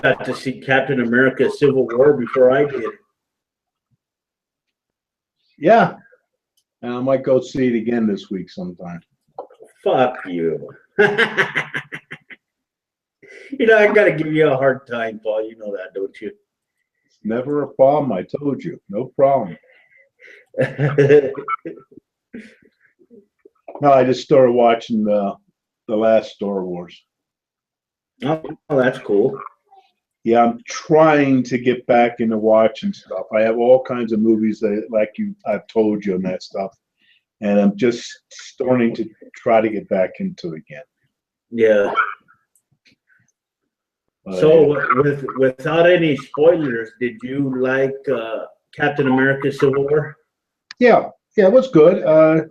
got to see Captain America: Civil War before I did. Yeah, and I might go see it again this week sometime. Fuck you. You know, I gotta give you a hard time, Paul. You know that, don't you? It's never a problem. I told you, no problem. No, I just started watching the last Star Wars. Oh, that's cool. Yeah, I'm trying to get back into watching stuff. I have all kinds of movies that, I've told you and that stuff, and I'm just starting to try to get back into it again. Yeah. So, without any spoilers, did you like Captain America: Civil War? Yeah, it was good.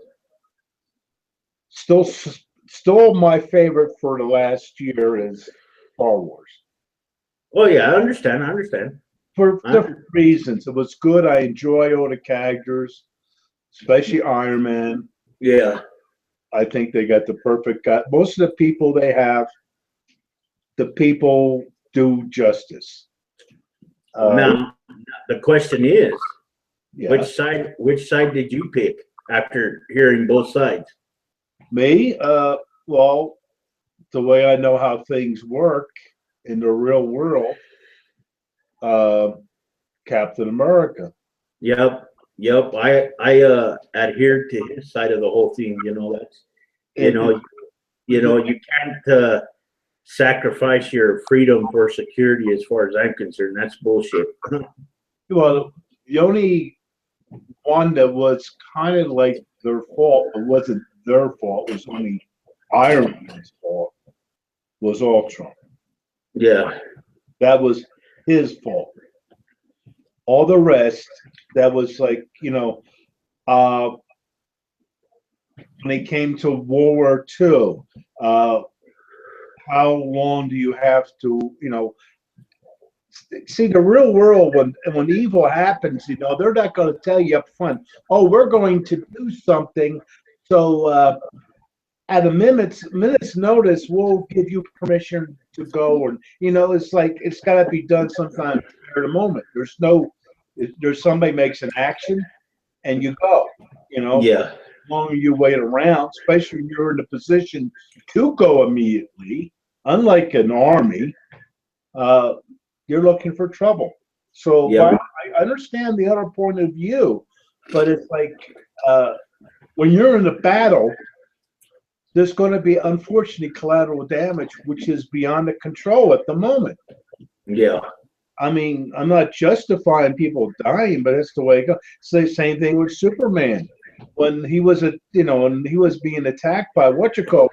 Still, my favorite for the last year is Star Wars. Oh yeah, I understand. For different reasons. It was good. I enjoy all the characters, especially Iron Man. Yeah. I think they got the perfect guy. Most of the people they have, the people do justice. Now, the question is, yeah. which side did you pick after hearing both sides? Me? Well, the way I know how things work in the real world, Captain America. Yep. I adhered to his side of the whole thing. You know, that's you can't sacrifice your freedom for security. As far as I'm concerned, that's bullshit. Well, the only one that was kind of like their fault, but wasn't their fault, was only Iron Man's fault, was Ultron. Yeah. That was his fault. All the rest, that was like, when it came to World War II, how long do you have to, see the real world when evil happens, they're not going to tell you up front, oh, we're going to do something. So at a minute's notice, we'll give you permission to go. And, it's like, it's got to be done sometime at a moment. There's somebody makes an action and you go, Yeah. As long as you wait around, especially when you're in a position to go immediately, unlike an army, you're looking for trouble. So Yep. I understand the other point of view, but it's like when you're in a battle, there's going to be, unfortunately, collateral damage, which is beyond the control at the moment. Yeah. I mean, I'm not justifying people dying, but it's the way it goes. It's the same thing with Superman. When he was when he was being attacked by a timeout,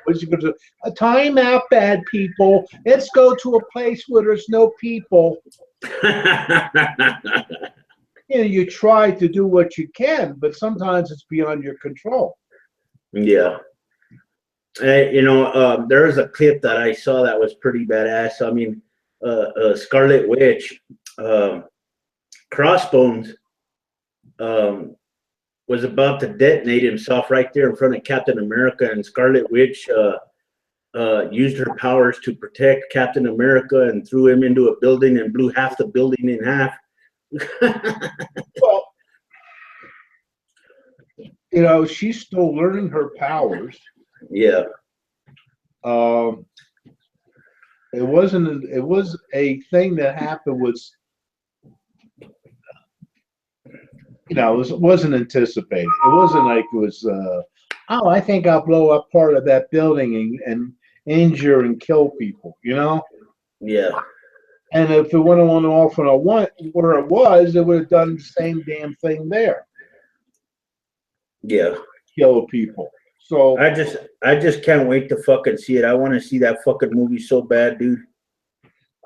bad people. Let's go to a place where there's no people. You try to do what you can, but sometimes it's beyond your control. Yeah. There was a clip that I saw that was pretty badass. I mean, Scarlet Witch, Crossbones, was about to detonate himself right there in front of Captain America, and Scarlet Witch used her powers to protect Captain America and threw him into a building and blew half the building in half. Well, she's still learning her powers. Yeah. It was a thing that happened with, it wasn't anticipated. It wasn't like it was, I think I'll blow up part of that building and injure and kill people, Yeah. And if it went on off on where it was, it would have done the same damn thing there. Yeah. Kill people. So I just can't wait to fucking see it. I want to see that fucking movie so bad, dude.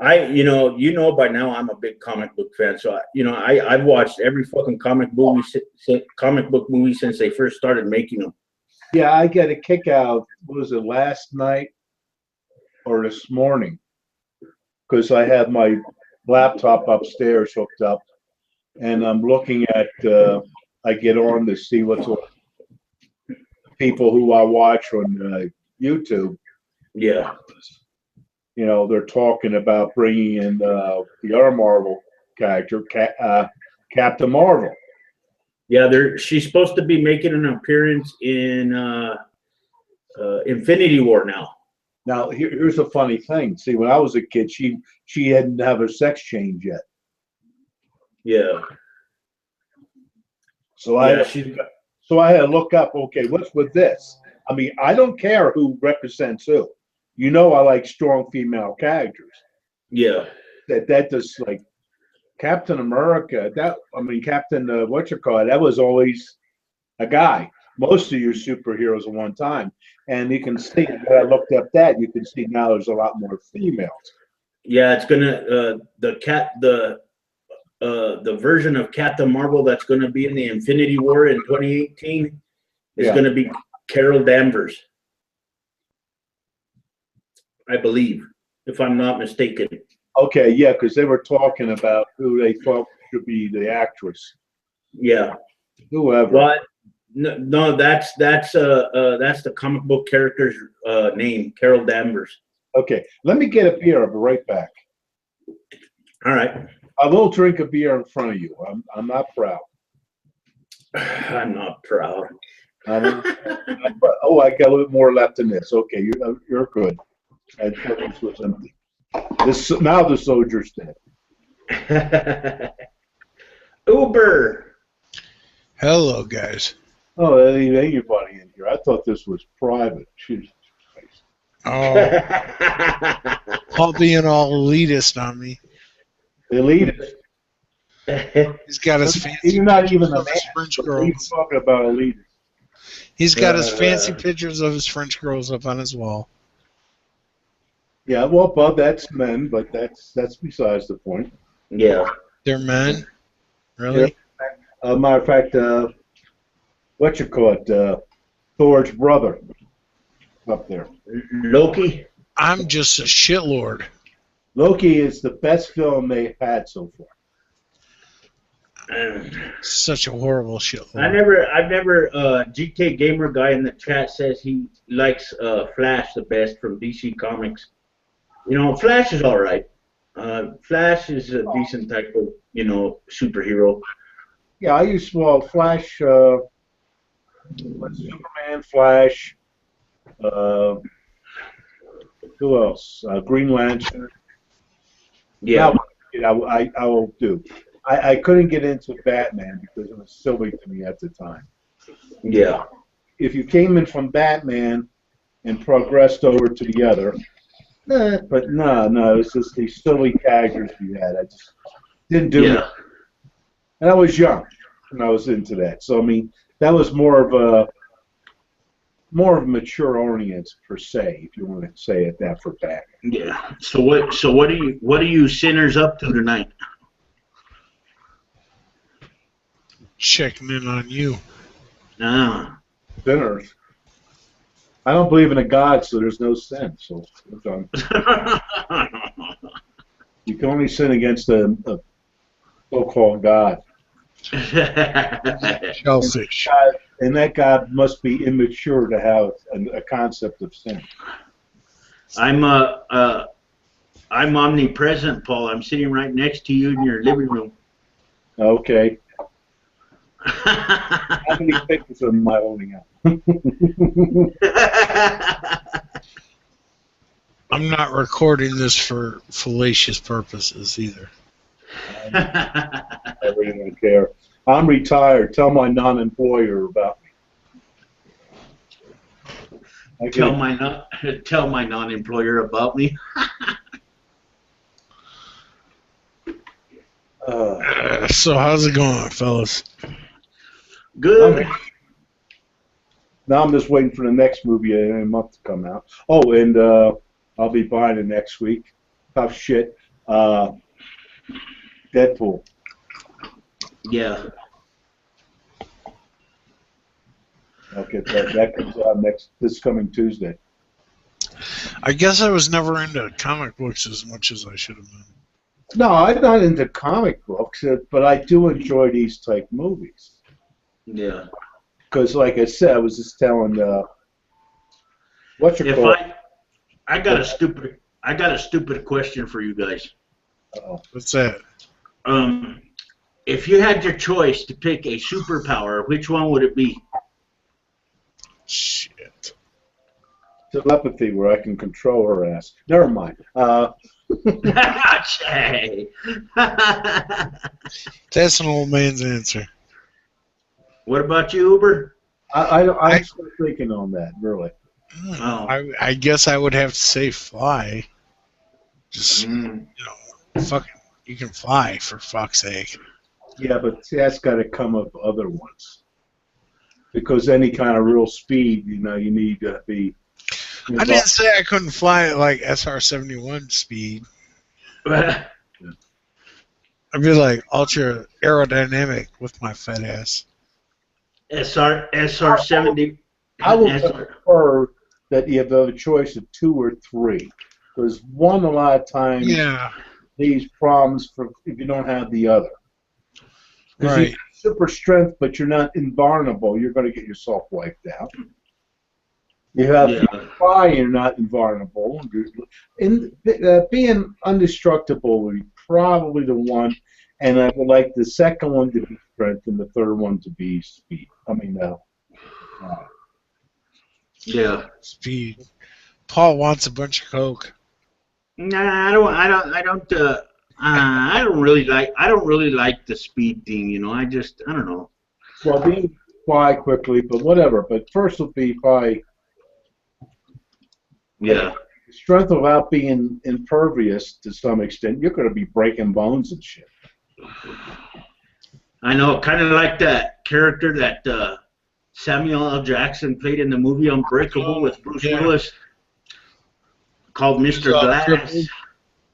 You know by now I'm a big comic book fan, so I've watched every fucking comic book movie since they first started making them. Yeah, I get a kick out. Was it last night or this morning? Because I have my laptop upstairs hooked up, and I'm looking at. I get on to see what's on. People who I watch on YouTube. Yeah. You know, they're talking about bringing in the other Marvel character, Captain Marvel. Yeah, she's supposed to be making an appearance in Infinity War now. Now, here's a funny thing. See, when I was a kid, she hadn't have her sex change yet. Yeah. So I had to look up. Okay, what's with this? I mean, I don't care who represents who. You know, I like strong female characters. Yeah. That just like Captain America. Captain that was always a guy. Most of your superheroes at one time, and you can see when I looked up that you can see now there's a lot more females. Yeah, it's gonna the version of Captain Marvel that's gonna be in the Infinity War in 2018 is gonna be Carol Danvers, I believe, if I'm not mistaken. Okay, yeah, because they were talking about who they thought should be the actress. Yeah, whoever. But no, that's the comic book character's name, Carol Danvers. Okay, let me get a beer. I'll be right back. All right. I will drink a beer in front of you. I'm not proud. I'm not proud. I got a little more left in this. Okay, you're good. I thought this was empty. Now the soldier's dead. Uber. Hello, guys. Oh, there ain't anybody in here. I thought this was private. Jesus Christ. Oh, Paul being all elitist on me. Elitist. He's got his fancy. You're not even a man. French What are girls. you talking about elitist? He's got his fancy pictures of his French girls up on his wall. Yeah, well, Bub, that's men, but that's besides the point. Yeah. They're men? Really? Yeah. Matter of fact, Thor's brother up there. Loki? I'm just a shitlord. Loki is the best film they've had so far. Such a horrible shitlord. I've never GK Gamer guy in the chat says he likes Flash the best from DC Comics. You know, Flash is all right. Flash is a decent type of, superhero. Yeah, I used Flash, Superman, Flash, who else? Green Lantern. Yeah. I will do. I couldn't get into Batman because it was silly to me at the time. Yeah. If you came in from Batman and progressed over to the other, but no, it's just these silly characters you had. I just didn't do it. And I was young when I was into that. So I mean, that was more of a mature audience per se, if you want to say it that for Batman. Yeah. So what are you sinners up to tonight? Checking in on you. Sinners. I don't believe in a God, so there's no sin. So we're done. You can only sin against a so-called God. Shellfish. And that God must be immature to have a concept of sin. I'm omnipresent, Paul. I'm sitting right next to you in your living room. Okay. How many pictures am I holding up? I'm not recording this for fallacious purposes either. I really don't care. I'm retired. Tell my non-employer about me. Tell my non-employer about me. So how's it going, fellas? Good. Now I'm just waiting for the next movie in a month to come out. Oh, and I'll be buying it next week. Tough shit. Deadpool. Yeah. Okay, that comes out this coming Tuesday. I guess I was never into comic books as much as I should have been. No, I'm not into comic books, but I do enjoy these type movies. Yeah. Because, like I said, I was just telling I got I got a stupid question for you guys. What's that? If you had your choice to pick a superpower, which one would it be? Shit. Telepathy, where I can control her ass. Never mind. Jay. That's an old man's answer. What about you, Uber? I'm still thinking on that, really. Oh. I guess I would have to say fly. Just, fucking, you can fly, for fuck's sake. Yeah, but see, that's got to come up other ones. Because any kind of real speed, you need to be... I didn't say I couldn't fly at, like, SR-71 speed. I'd be, like, ultra aerodynamic with my fat ass. SR-70. I would prefer that you have a choice of 2 or 3. Because one, a lot of times, these problems if you don't have the other. Right. You have super strength, but you're not invulnerable. You're going to get yourself wiped out. You have fly, you're not invulnerable. And being indestructible would be probably the one. And I would like the second one to be strength and the third one to be speed. Speed. Paul wants a bunch of coke. Nah, I don't really like the speed thing. I don't know. Well, being fly quickly, but whatever. But first will be fly. Yeah. Strength without being impervious to some extent. You're going to be breaking bones and shit. I know, kind of like that character that Samuel L. Jackson played in the movie Unbreakable with Bruce Willis, called Mr. Glass.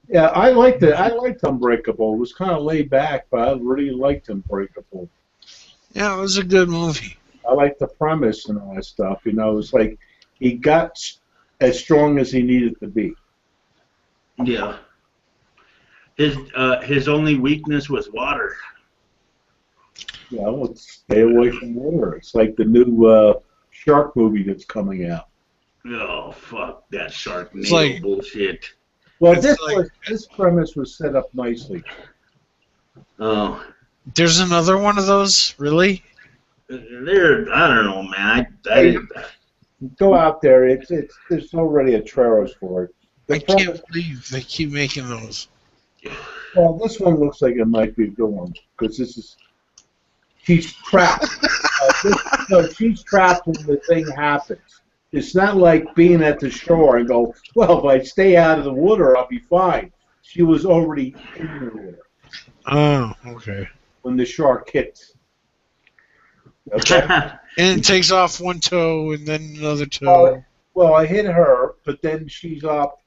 Yeah, I liked it. I liked Unbreakable. It was kind of laid back, but I really liked Unbreakable. Yeah, it was a good movie. I liked the premise and all that stuff. It was like he got as strong as he needed to be. Yeah. His only weakness was water. Yeah, let's stay away from water. It's like the new shark movie that's coming out. Oh, fuck that Sharknado bullshit. Well, this premise was set up nicely. Oh. There's another one of those, really? I don't know, man. Go out there. There's already a trailers for it. I can't believe they keep making those. Well, this one looks like it might be a good one because she's trapped. She's trapped when the thing happens. It's not like being at the shore and go, well, if I stay out of the water, I'll be fine. She was already in the water. Oh, okay. When the shark hits. Okay? And it takes off one toe and then another toe. Well, I hit her, but then she's up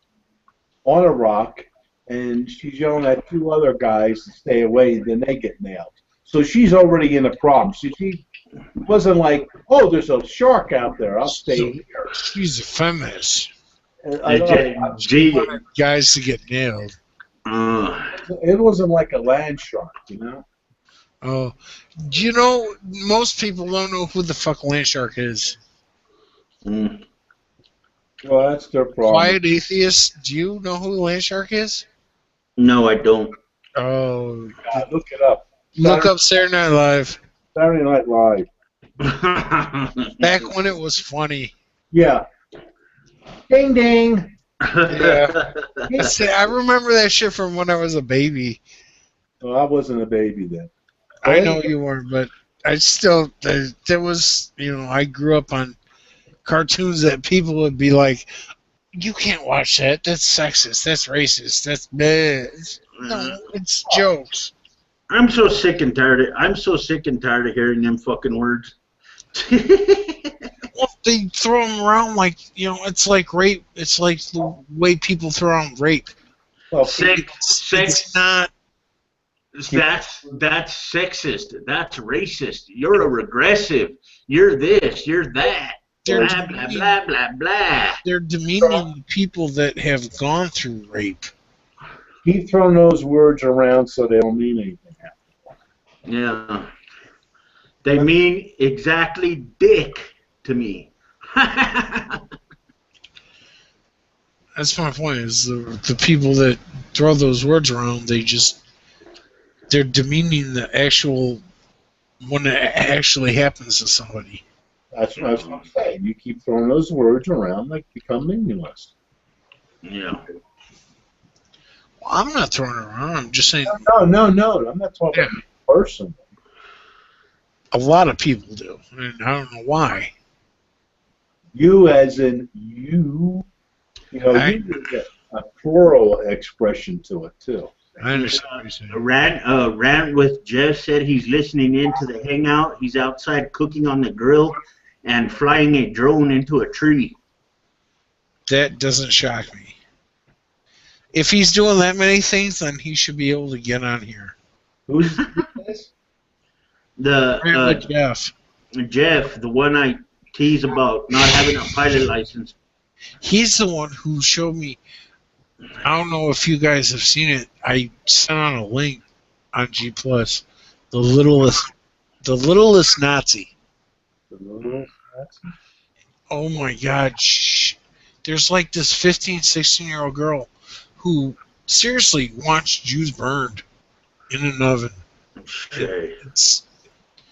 on a rock, and she's yelling at 2 other guys to stay away, then they get nailed. So she's already in a problem. She wasn't like, oh, there's a shark out there, I'll stay here. She's a feminist. She wanted guys to get nailed. It wasn't like a land shark, Oh, most people don't know who the fuck land shark is. Well, that's their problem. Quiet Atheist, do you know who land shark is? No, I don't. Oh. Look it up. Look up Saturday Night Live. Saturday Night Live. Back when it was funny. Yeah. Ding ding. Yeah. I remember that shit from when I was a baby. Well, I wasn't a baby then. I know you weren't, but I still, there was, I grew up on cartoons that people would be like, you can't watch that. That's sexist. That's racist. That's bad. No, it's jokes. I'm so sick and tired of hearing them fucking words. Well, they throw them around like, it's like rape. It's like the way people throw around rape. Well, it's not. That's sexist. That's racist. You're a regressive. You're this. You're that. Blah, blah, blah, blah, blah. They're demeaning people that have gone through rape. Keep throwing those words around so they don't mean anything. Yeah. They mean exactly dick to me. That's my point. Is the people that throw those words around, they're demeaning the actual when it actually happens to somebody. That's what I'm saying. You keep throwing those words around, like become meaningless. Yeah. Well, I'm not throwing it around. I'm just saying. No. I'm not talking about a person. A lot of people do, and I don't know why. You, as in you. You know, you use a plural expression to it too. I understand what you're saying. Rant with Jeff said he's listening into the hangout. He's outside cooking on the grill and flying a drone into a tree. That doesn't shock me. If he's doing that many things, then he should be able to get on here. Who's this? Jeff. Jeff, the one I tease about not having a pilot license. He's the one who showed me. I don't know if you guys have seen it. I sent out a link on G Plus. The littlest Nazi. Oh my God! There's like this 15, 16-year-old girl who seriously wants Jews burned in an oven. Okay.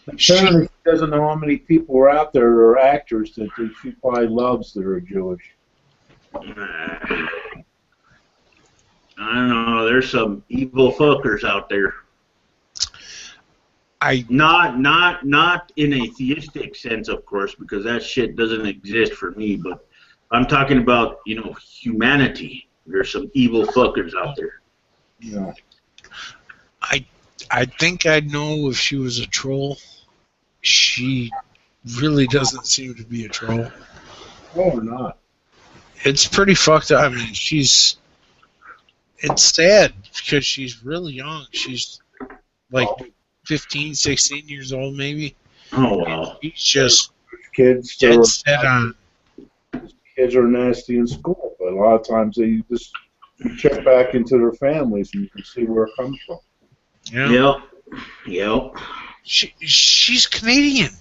Apparently, she doesn't know how many people are out there or actors that she probably loves that are Jewish. I don't know. There's some evil fuckers out there. Not in a theistic sense, of course, because that shit doesn't exist for me. But I'm talking about, humanity. There's some evil fuckers out there. Yeah. I think I'd know if she was a troll. She really doesn't seem to be a troll. Oh, not. It's pretty fucked up. I mean, it's sad because she's really young. She's like 15, 16 years old, maybe. Oh, wow. She's just kids dead set on. Kids are nasty in school, but a lot of times they just check back into their families and you can see where it comes from. Yeah. Yep. She's Canadian.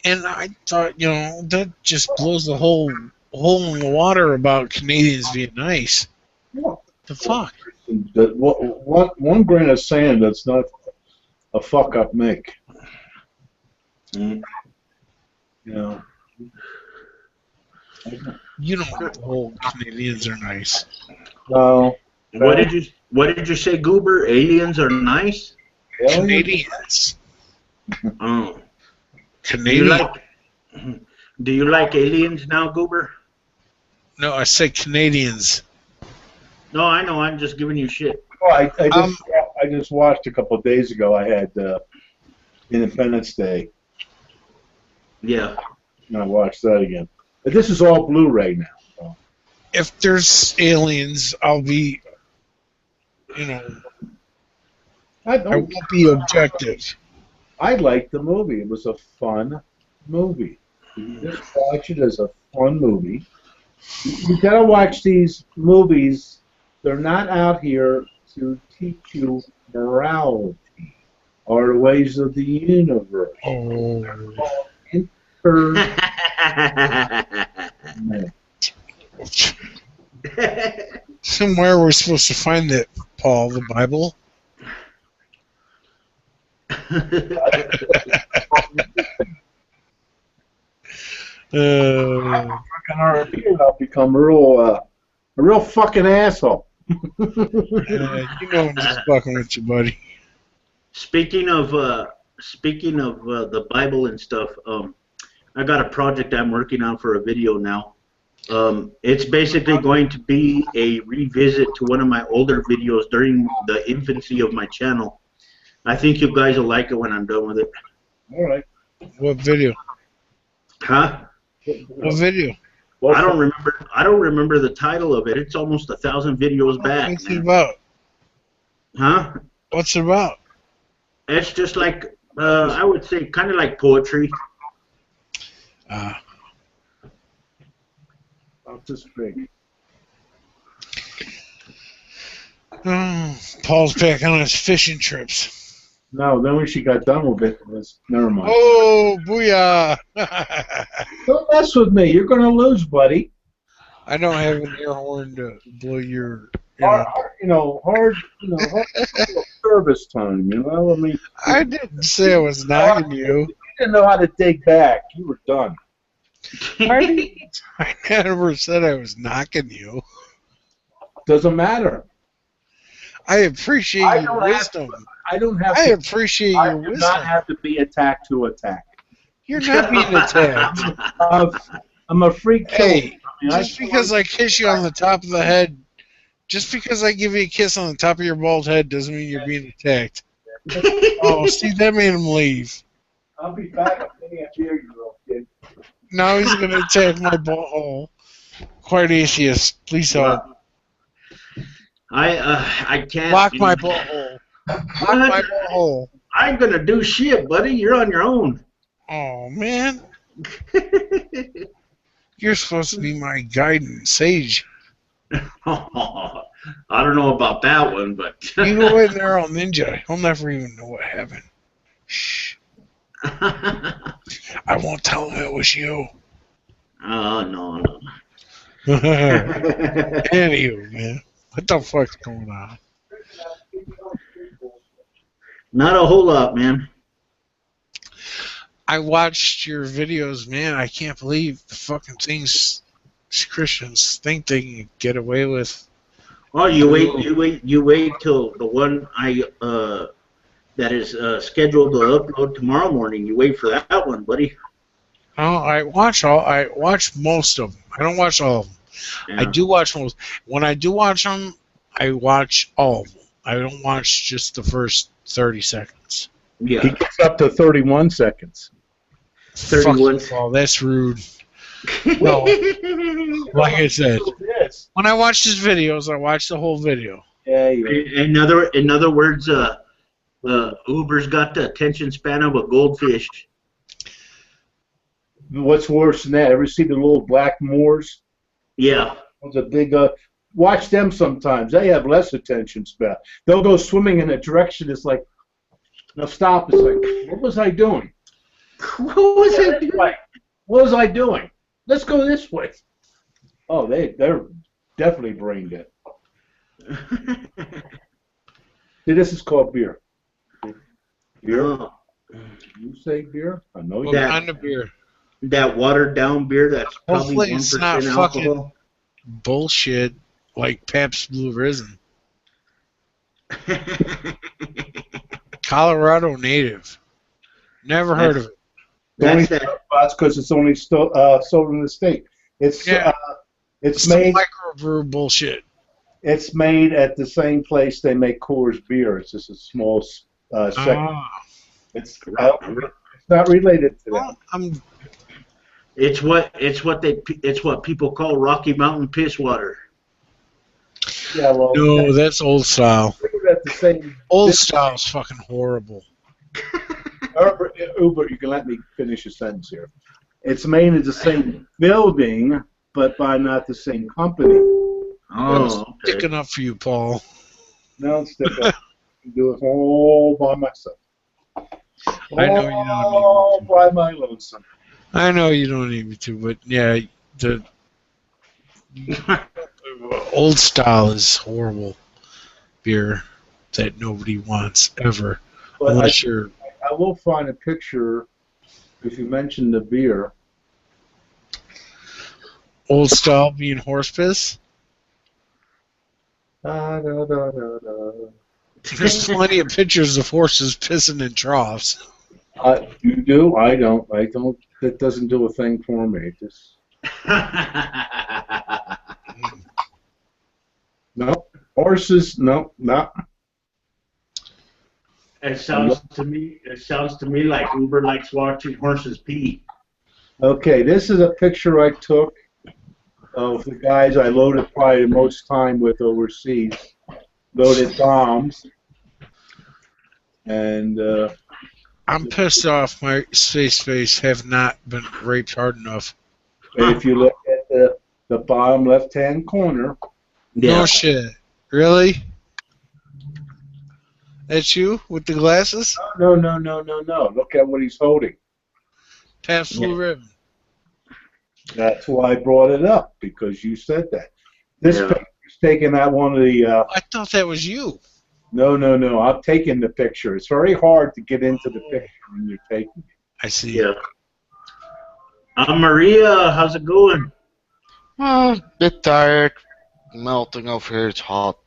And I thought, that just blows the whole hole in the water about Canadians being nice. Yeah. The fuck? One grain of sand that's not a fuck up make. Mm. You know the whole Canadians are nice. No. What did you say, Goober? Aliens are nice? Canadians. Oh. Canadian. Do you like aliens now, Goober? No, I said Canadians. No, I know. I'm just giving you shit. Oh, I just watched a couple of days ago. I had Independence Day. Yeah. And I watched that again. But this is all Blu-ray now. So. If there's aliens, I'll be, I won't be objective. I liked the movie. It was a fun movie. You just watch it as a fun movie. You gotta watch these movies. They're not out here to teach you morality or the ways of the universe. Oh. Somewhere we're supposed to find it, Paul, the Bible. I'll become a real fucking asshole. You know I'm just fucking with you, buddy. Speaking of the Bible and stuff, I got a project I'm working on for a video now. It's basically going to be a revisit to one of my older videos during the infancy of my channel. I think you guys will like it when I'm done with it. All right. What video? Huh? What video? I don't remember the title of it. It's almost 1,000 videos back. What's it about? Huh? What's it about? It's just like I would say, kind of like poetry. About this big. Oh, Paul's back on his fishing trips. No, then when she got done with it, never mind. Oh, booyah! Don't mess with me. You're going to lose, buddy. I don't have an air horn to blow your. Hard service time. I mean, I didn't say I was knocking you. you didn't know how to dig back. You were done. I never said I was knocking you. Doesn't matter. I appreciate your wisdom. I don't have. I to, appreciate I your do wisdom. not have to be attacked to attack. You're not being attacked. I'm a freak killer. Hey, just because I kiss you on the top of the head, just because I give you a kiss on the top of your bald head doesn't mean you're being attacked. Oh, see, that made him leave. I'll be back. I can't hear you, little kid. Now he's going to attack my butthole. Quite atheist. Please help. I can't. Block my butthole. Block my butthole. I'm gonna do shit, buddy. You're on your own. Oh, man. You're supposed to be my guidance sage. I don't know about that one, but You go in there, I'll ninja. He'll never even know what happened. Shh. I won't tell him it was you. No. Anywho, man. What the fuck's going on? Not a whole lot, man. I watched your videos, man. I can't believe the fucking things Christians think they can get away with. Oh, you wait till the one that is scheduled to upload tomorrow morning. You wait for that one, buddy. Oh, I watch most of them. I don't watch all of them. Yeah. I do watch most. When I do watch them, I watch all of them. I don't watch just the first 30 seconds. Yeah. He gets up to 31 seconds. 31. Oh, that's rude. No, like I said, Yes. when I watch his videos, I watch the whole video. Yeah. In other words, Uber's got the attention span of a goldfish. What's worse than that? Ever see the little black Moors? Yeah. Those are big. Watch them sometimes. They have less attention span. They'll go swimming in a direction. It's like, now stop. It's like, what was I doing? What was I doing? What was I doing? Let's go this way. Oh, they're definitely brain dead. See, this is called beer. Beer? Oh. You say beer? I know you. What kind of beer? That watered down beer that's probably Hopefully it's 1% not alcohol. fucking bullshit like Pabst Blue Ribbon. Colorado native. Never heard of it. Only That's that. that's because it's only sold in the state. It's Yeah. it's Some made microbrew bullshit. it's made at the same place they make Coors beer. It's just a small section. Ah. It's not related to that. Well, It's what people call Rocky Mountain piss water. Yeah, well, no, that's old style. at the same. Old style is fucking horrible. Uber, you can let me finish a sentence here. It's made in the same building, but by not the same company. Oh, okay. Sticking up for you, Paul. No, stick up. I can do it all by myself. I know you don't All by my lonesome. I know you don't need me to, but yeah, the old style is horrible beer that nobody wants ever, But unless you're. I will find a picture if you mention the beer. Old style being horse piss? There's plenty of pictures of horses pissing in troughs. You do? I don't. That doesn't do a thing for me. Just no horses. No, not. It sounds to me like Uber likes watching horses pee. Okay, this is a picture I took of the guys I loaded probably the most time with overseas. Loaded bombs. And I'm pissed off my space have not been raped hard enough. if you look at the bottom left-hand corner, No shit. Really? That's you with the glasses? no. Look at what he's holding. Pabst Blue Ribbon. That's why I brought it up, because you said that. This picture's taken at one of the. I thought that was you. No. I'm taking the picture. It's very hard to get into the picture when you're taking it. I see. Yeah. Maria, how's it going? Bit tired. Melting over here. It's hot.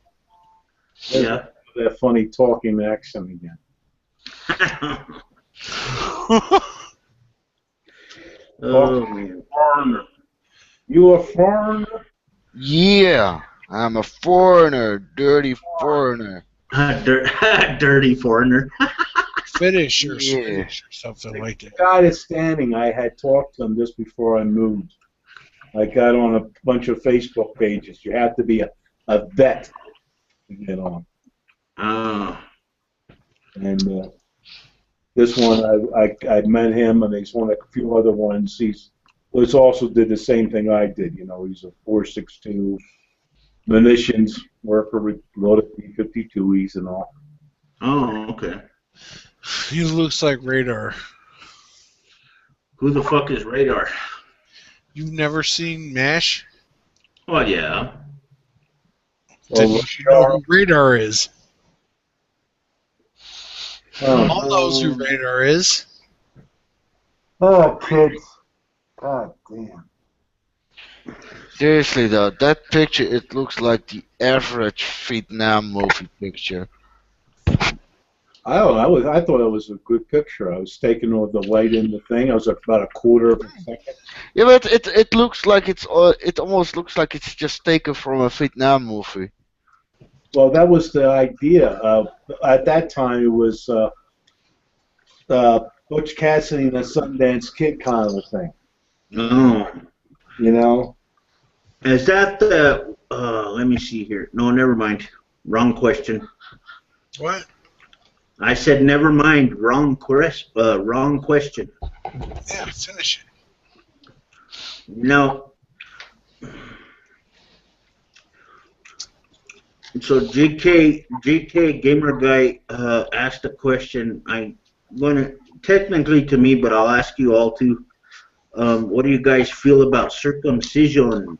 Yeah. That funny talking accent again. Oh, man. Foreigner. You a foreigner? Yeah, I'm a foreigner. Dirty foreigner. Dirty foreigner. Finnish or Yeah. Swedish or something like that. The guy that's standing, I had talked to him just before I moved. I got on a bunch of Facebook pages. You have to be a vet to get on. Oh. And this one, I met him, and he's one of a few other ones. He's also did the same thing I did. You know, he's a 4.62 munitions worker with loaded B-52s and all. Oh, okay. He looks like Radar. Who the fuck is Radar? You've never seen MASH? Oh, yeah. Then you should know who Radar is. All knows who Radar is. Oh, kids. God damn. Seriously though, that picture, it looks like the average Vietnam movie picture. I don't know. I thought it was a good picture. I was taking all the light in the thing. I was about a quarter of a second. Yeah, but it looks like it almost looks like it's just taken from a Vietnam movie. Well, that was the idea. At that time, it was Butch Cassidy and the Sundance Kid kind of a thing. Oh. You know? Is that the... let me see here. No, never mind. Wrong question. What? I said never mind. Wrong question. Yeah, finish it. No. So JK Gamer Guy asked a question. I'm gonna technically to me, but I'll ask you all too. What do you guys feel about circumcision?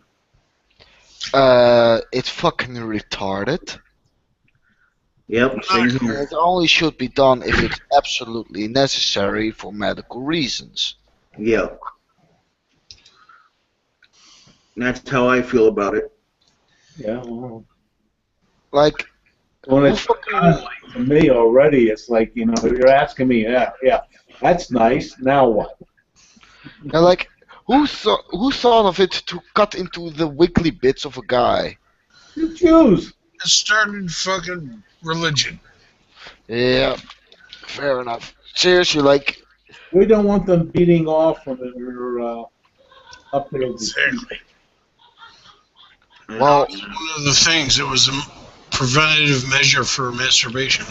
It's fucking retarded. Yep, same here. It only should be done if it's absolutely necessary for medical reasons. Yeah. That's how I feel about it. Yeah. Well, Like, when it's to me already, it's like, you know, you're asking me, yeah, that's nice. Now what? and like, who thought of it to cut into the wiggly bits of a guy? The Jews. It started fucking religion. Yeah, fair enough. Seriously, like, We don't want them beating off when they're up there. Exactly. well, One of the things, it was a preventative measure for masturbation.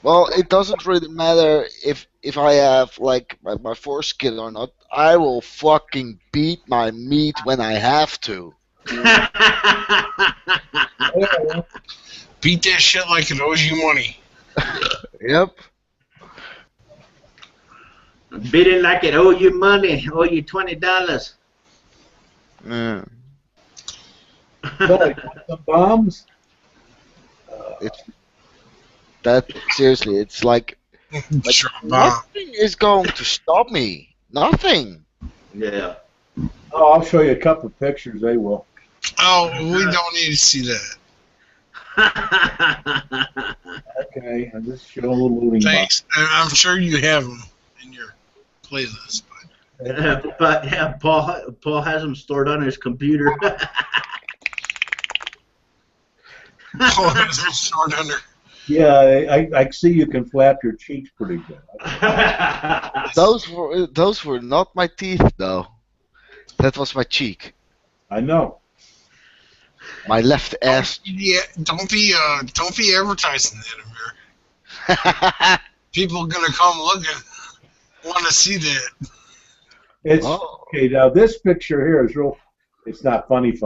well, it doesn't really matter if I have like my foreskin or not. I will fucking beat my meat when I have to. Beat that shit like it owes you money. Yep. Beat it like it owe you money. Owe you $20. Yeah. The bombs. Seriously, it's like Sure, nothing is going to stop me. Nothing. Yeah. Oh, I'll show you a couple of pictures. They will. Oh, we don't need to see that. Okay, I'll just show a little moving Thanks. I'm sure you have them in your playlist. But yeah, Paul has them stored on his computer. Paul has them stored under. Yeah, I see you can flap your cheeks pretty good. Those were not my teeth though. That was my cheek. I know. My left ass. Yeah, don't be advertising that, Amir. People gonna come looking, want to see that. It's okay. Now this picture here is real. It's not funny.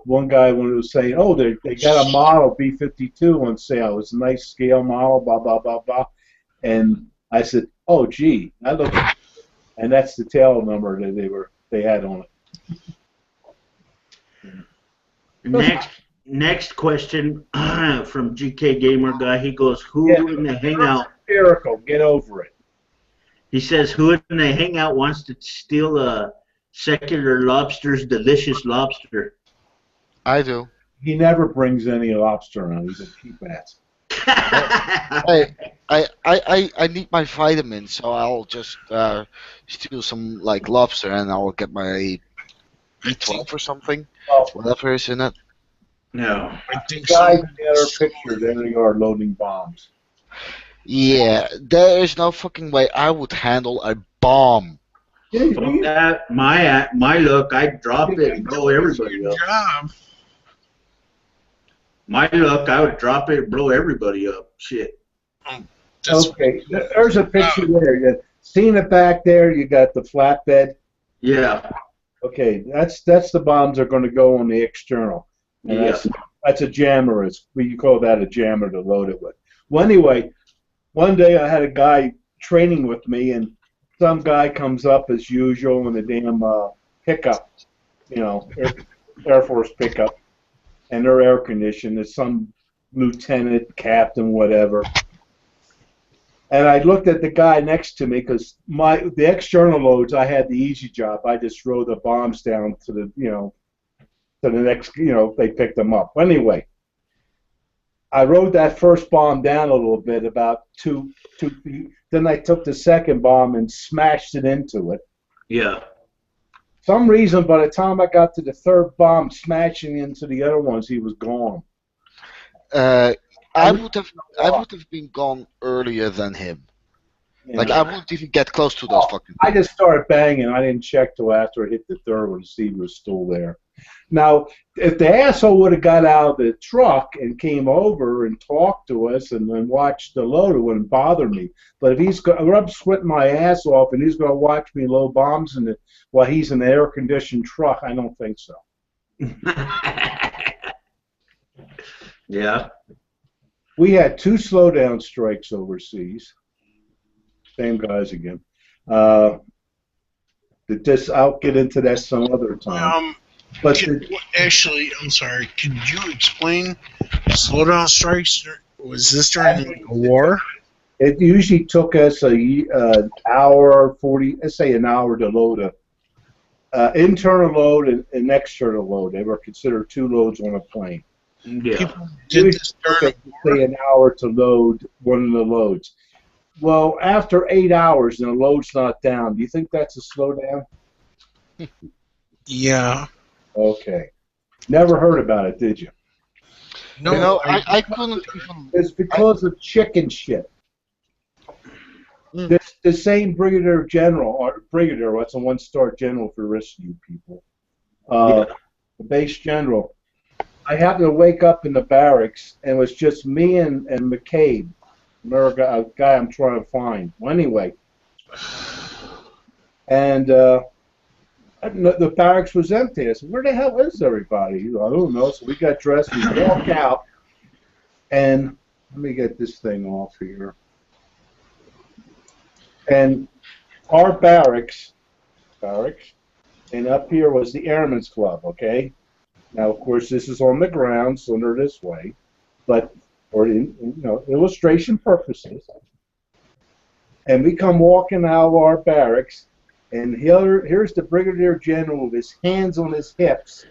One guy when it was saying, "Oh, they got a model B-52 on sale. It's a nice scale model." Blah blah blah blah. And I said, "Oh, gee, that looks and that's the tail number that they had on it. Next question from GK Gamer Guy. He goes, who in the hangout? Spherical, get over it. He says, who in the hangout wants to steal a Secular Lobster's delicious lobster? I do. He never brings any lobster around. He's a cheap ass. I need my vitamins, so I'll just steal some like lobster, and I'll get my B12 or something, whatever is in it. No. I think Guys in the other picture, there they are loading bombs. Yeah, there is no fucking way I would handle a bomb. Fuck that. My luck, I'd drop it and blow everybody up. job. My luck, I would drop it and blow everybody up. Shit. Okay, there's a picture there. You seen it back there? You got the flatbed. Yeah. Okay, that's the bombs that are going to go on the external. And Yeah. that's a jammer. You call that a jammer to load it with. Well, anyway, one day I had a guy training with me, and some guy comes up as usual in a damn pickup, Air Force pickup, and they're air conditioned. It's some lieutenant, captain, whatever. And I looked at the guy next to me because the external loads, I had the easy job. I just throw the bombs down to the next, they picked them up. Anyway, I rode that first bomb down a little bit, about 2 feet. Then I took the second bomb and smashed it into it. Yeah. Some reason, by the time I got to the third bomb smashing into the other ones, he was gone. I would have been gone earlier than him. Like, I wouldn't even get close to those fucking I just started banging. I didn't check till after I hit the third one to see if he was still there. Now, if the asshole would have got out of the truck and came over and talked to us and then watched the load, it wouldn't bother me. But if I'm sweating my ass off and he's going to watch me load bombs while he's in the air-conditioned truck, I don't think so. Yeah. We had 2 slowdown strikes overseas. Same guys again. I'll get into that some other time. But Actually, I'm sorry. Could you explain slowdown strikes? Was this during like a war? it usually took us an hour 40. Let's say an hour to load internal load and external load. They were considered 2 loads on a plane. Yeah. People did this during a war? Say an hour to load one of the loads. Well, after 8 hours and the load's not down, do you think that's a slowdown? Yeah. Okay. Never heard about it, did you? No, I couldn't even. It's because of chicken shit. The same brigadier general, or brigadier, what's a 1-star general for the rest of you people, the base general. I happened to wake up in the barracks, and it was just me and McCabe, a guy I'm trying to find. Well, anyway, and the barracks was empty. I said, where the hell is everybody? I don't know. So we got dressed, we walked out, and let me get this thing off here. And our barracks, and up here was the Airmen's Club, okay? Now, of course, this is on the ground, so they're this way, but for illustration purposes. And we come walking out of our barracks, and here's the brigadier general with his hands on his hips,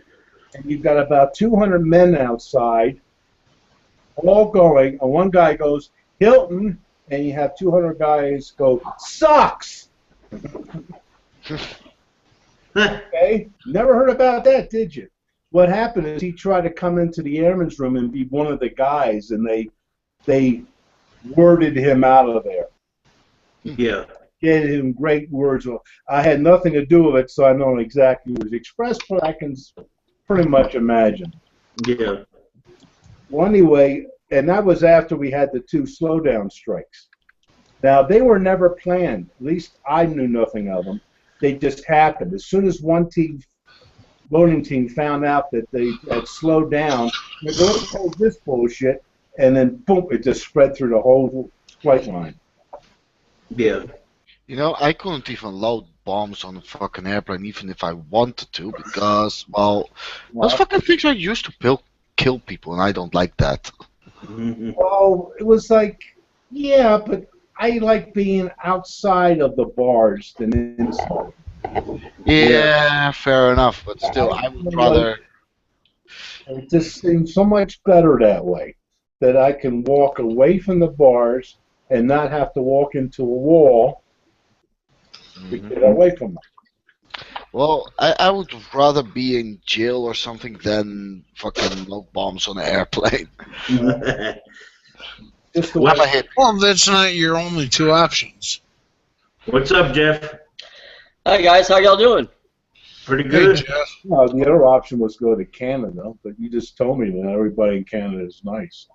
and you've got about 200 men outside, all going, and one guy goes, Hilton, and you have 200 guys go, sucks! Okay? Never heard about that, did you? What happened is he tried to come into the airman's room and be one of the guys, and they worded him out of there. Yeah. Gave him great words. Well, I had nothing to do with it, so I don't know exactly what was expressed, but I can pretty much imagine. Yeah. Well, anyway, and that was after we had the 2 slowdown strikes. Now, they were never planned. At least I knew nothing of them. They just happened. As soon as one loading team found out that they had slowed down, they go, let's hold this bullshit, and then boom, it just spread through the whole flight line. Yeah. I couldn't even load bombs on a fucking airplane, even if I wanted to, because, well, those fucking things are used to kill people, and I don't like that. Well, it was like, yeah, but I like being outside of the bars than inside. Yeah, fair enough, but still, I would rather. It just seems so much better that way, that I can walk away from the bars and not have to walk into a wall to get away from them. Well, I would rather be in jail or something than fucking no bombs on an airplane. Just the I'm a way. hit. Well, that's not your only two options. What's up, Jeff? Hi guys, how y'all doing? Pretty Hey, good. Jeff. No, the other option was go to Canada, but you just told me that everybody in Canada is nice.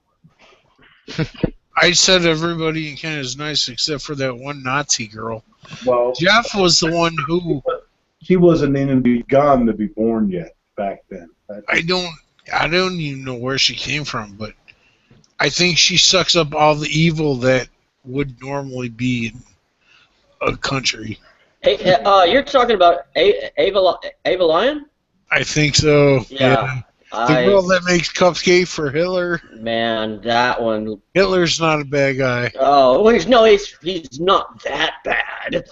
I said everybody in Canada is nice except for that one Nazi girl. Well, Jeff was the one who she wasn't even begun to be born yet back then. I don't even know where she came from, but I think she sucks up all the evil that would normally be in a country. Hey, you're talking about Ava Lion? I think so. Yeah. The girl that makes cupcake for Hitler. Man, that one. Hitler's not a bad guy. Oh, he's not that bad.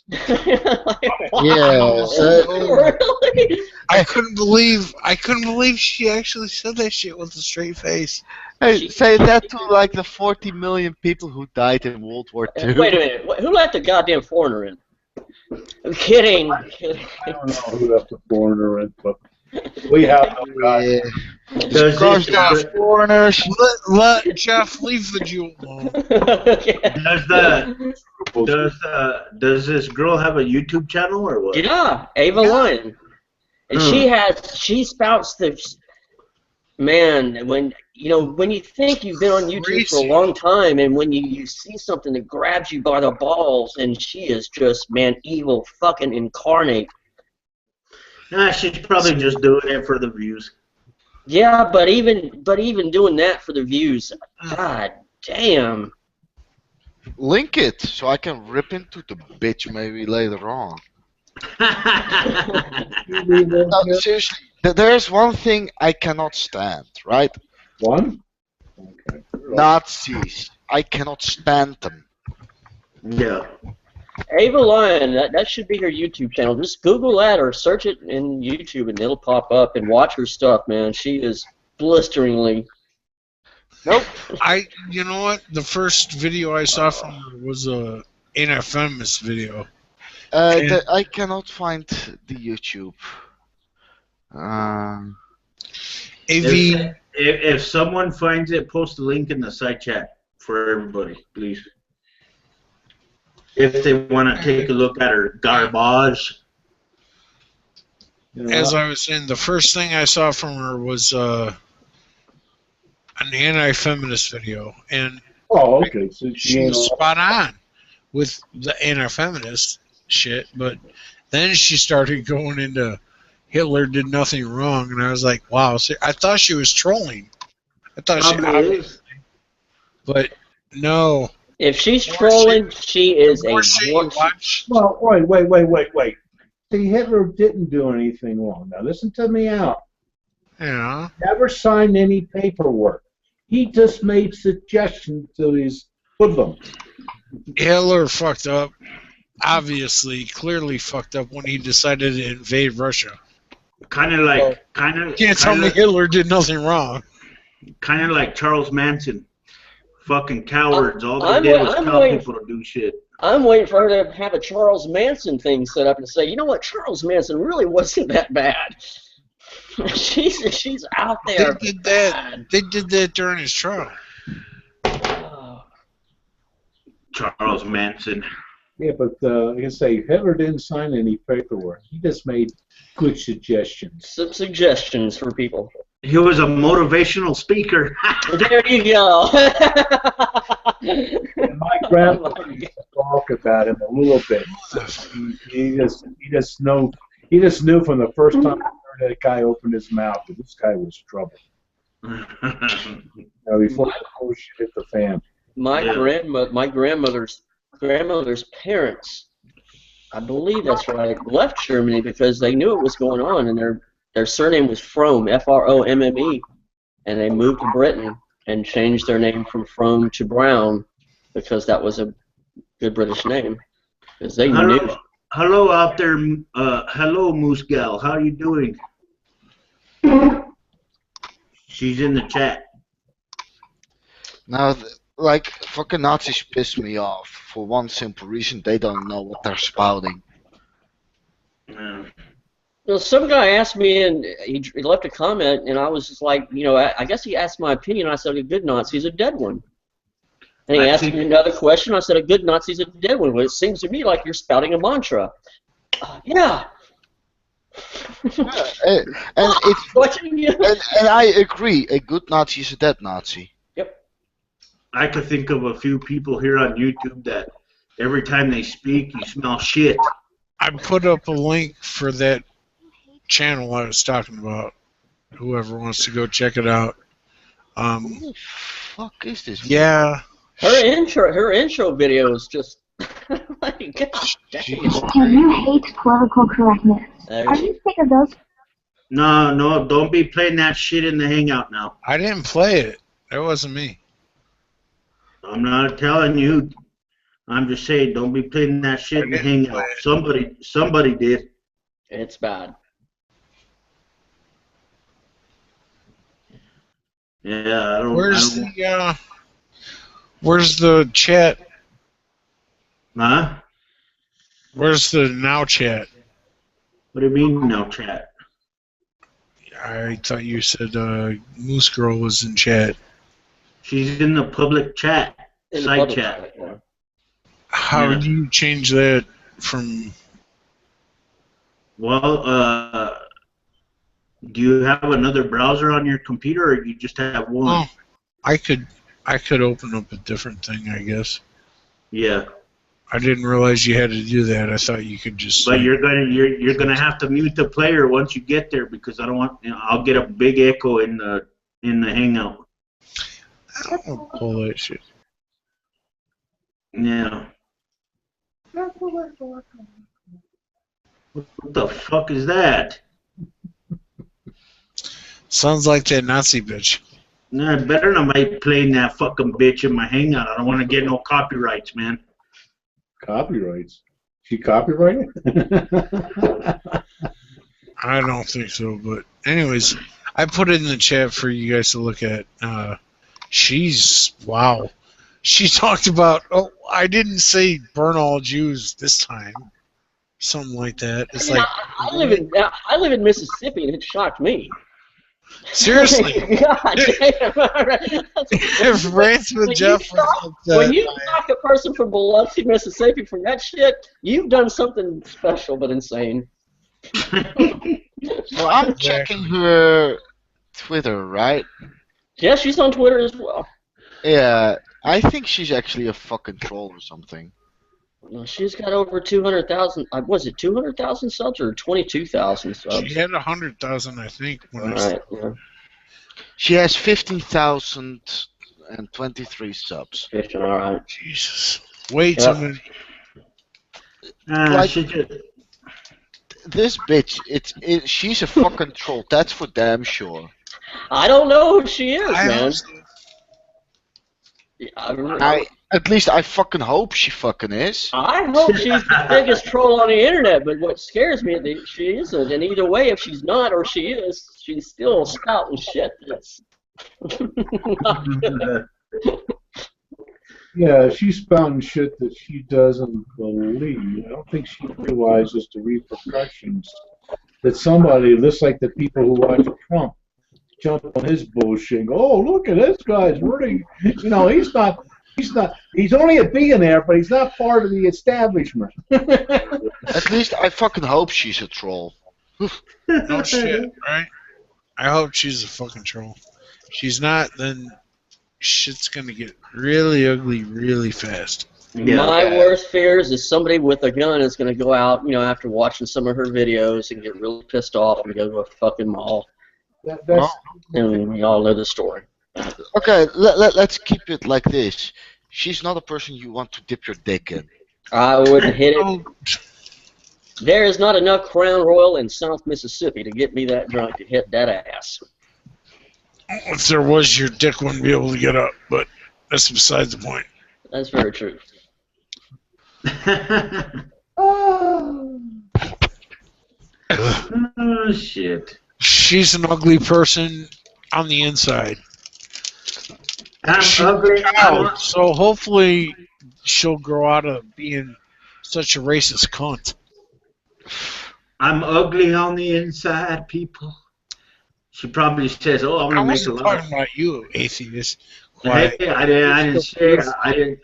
Yeah. Really? I couldn't believe she actually said that shit with a straight face. Hey, say that to like the 40 million people who died in World War II. Wait a minute. Who let the goddamn foreigner in? I'm kidding. I don't know who left the foreigner in, but we have no guy. Yeah. Does Gosh, it- those foreigners. Let Jeff leave the Jew alone. Does this girl have a YouTube channel or what? Yeah, Ava Lion. And she spouts the man when you think you've been on YouTube for a long time and when you see something that grabs you by the balls and she is just evil fucking incarnate. She's probably just doing it for the views. Yeah, but even doing that for the views, god damn. Link it so I can rip into the bitch maybe later on. No, seriously, there's one thing I cannot stand, right? One? Okay. Nazis. I cannot stand them. Yeah. Ava Lion, that should be her YouTube channel. Just Google that or search it in YouTube and it'll pop up and watch her stuff, man. She is blisteringly. Nope. You know what? The first video I saw from her was a infamous video. I cannot find the YouTube. If someone finds it, post a link in the side chat for everybody, please. If they want to take a look at her garbage. As I was saying, the first thing I saw from her was an anti-feminist video, and okay. So she was spot on with the anti-feminist shit, but then she started going into Hitler did nothing wrong, and I was like, wow. So I thought she was trolling. I thought she Is. but no. If she's trolling, she is a watch. Well, wait. See, Hitler didn't do anything wrong. Now, listen to me out. Yeah. Never signed any paperwork. He just made suggestions to his hoodlums. Hitler fucked up. Obviously, clearly fucked up when he decided to invade Russia. You can't tell me Hitler did nothing wrong. Kind of like Charles Manson. Fucking cowards. All they did was tell people to do shit. I'm waiting for her to have a Charles Manson thing set up and say, you know what, Charles Manson really wasn't that bad. she's out there. They did that. They did that during his trial. Charles Manson. Yeah, but like I say, Hitler didn't sign any paperwork. He just made good suggestions. Some suggestions for people. He was a motivational speaker. There you go. And my grandmother used to talk about him a little bit. He just knew from the first time that guy opened his mouth that this guy was trouble. Before the whole shit hit the fan. My grandmother's parents I believe that's right, left Germany because they knew it was going on, and their surname was Fromme, F-R-O-M-M-E, and they moved to Britain and changed their name from Fromme to Brown because that was a good British name. Because they knew. Hello out there. Hello, Moose Gal. How are you doing? She's in the chat. Now, like, fucking Nazis piss me off for one simple reason: they don't know what they're spouting. Yeah. Well, some guy asked me, and he left a comment, and I was just like, you know, I guess he asked my opinion. I said, a good Nazi's a dead one. And he asked me another question. I said, a good Nazi's a dead one. Well, it seems to me like you're spouting a mantra. Yeah. And I agree. A good Nazi is a dead Nazi. Yep. I could think of a few people here on YouTube that every time they speak, you smell shit. I put up a link for that channel I was talking about. Whoever wants to go check it out. Who the fuck is this? Yeah. Her intro video is just like, gosh, Tim, you hate political correctness. Are you sick of those? No, don't be playing that shit in the Hangout now. I didn't play it. That wasn't me. I'm not telling you. I'm just saying, don't be playing that shit in the Hangout. Somebody did. It's bad. Yeah, I don't. Where's the chat? Huh? Where's the now chat? What do you mean now chat? I thought you said Moose Girl was in chat. She's in the public chat, side chat. Yeah. How do you change that from? Well, do you have another browser on your computer, or you just have one? Oh, I could open up a different thing, I guess. Yeah. I didn't realize you had to do that. I thought you could just. But you're gonna have to mute the player once you get there because I don't want. I'll get a big echo in the Hangout. I don't want to pull that shit. Yeah. What the fuck is that? Sounds like that Nazi bitch. No, better not be playing that fucking bitch in my Hangout. I don't want to get no copyrights, man. Copyrights? She copyrighted? I don't think so, but anyways, I put it in the chat for you guys to look at. Wow. She talked about, oh, I didn't say burn all Jews this time. Something like that. It's like I live in Mississippi, and it shocked me. Seriously. God damn. If Ransom Jeff was when you knock a person from Biloxi, Mississippi from that shit, you've done something special but insane. Well, I'm checking her Twitter, right? Yeah, she's on Twitter as well. Yeah, I think she's actually a fucking troll or something. Well, she's got over 200,000. Was it 200,000 subs or 22,000 subs? She had 100,000, I think. Right. Yeah. She has 15,023 subs. 15, all right. Jesus, way too many. Like, this bitch, she's a fucking troll. That's for damn sure. I don't know who she is, man. At least I fucking hope she fucking is. I hope she's the biggest troll on the internet, but what scares me is that she isn't. And either way, if she's not or she is, she's still spouting shit. That's not good. Yeah, she's spouting shit that she doesn't believe. I don't think she realizes the repercussions that somebody, just like the people who watch Trump, jump on his bullshit and go, oh, look at this guy's running. You know, he's only a billionaire, but he's not part of the establishment. At least I fucking hope she's a troll. No shit, right? I hope she's a fucking troll. If she's not, then shit's gonna get really ugly really fast. Yeah. My worst fears is somebody with a gun is gonna go out, you know, after watching some of her videos and get really pissed off and go to a fucking mall. And we all know the story. Okay, let's keep it like this. She's not a person you want to dip your dick in. I wouldn't hit it. There is not enough Crown Royal in South Mississippi to get me that drunk to hit that ass. If there was, your dick wouldn't be able to get up, but that's besides the point. That's very true. Oh, shit. She's an ugly person on the inside. I'm ugly. So hopefully she'll grow out of being such a racist cunt. I'm ugly on the inside, people. She probably says, "Oh, I'm gonna make a lot." Talking about you, atheist. Hey, I didn't say. I didn't.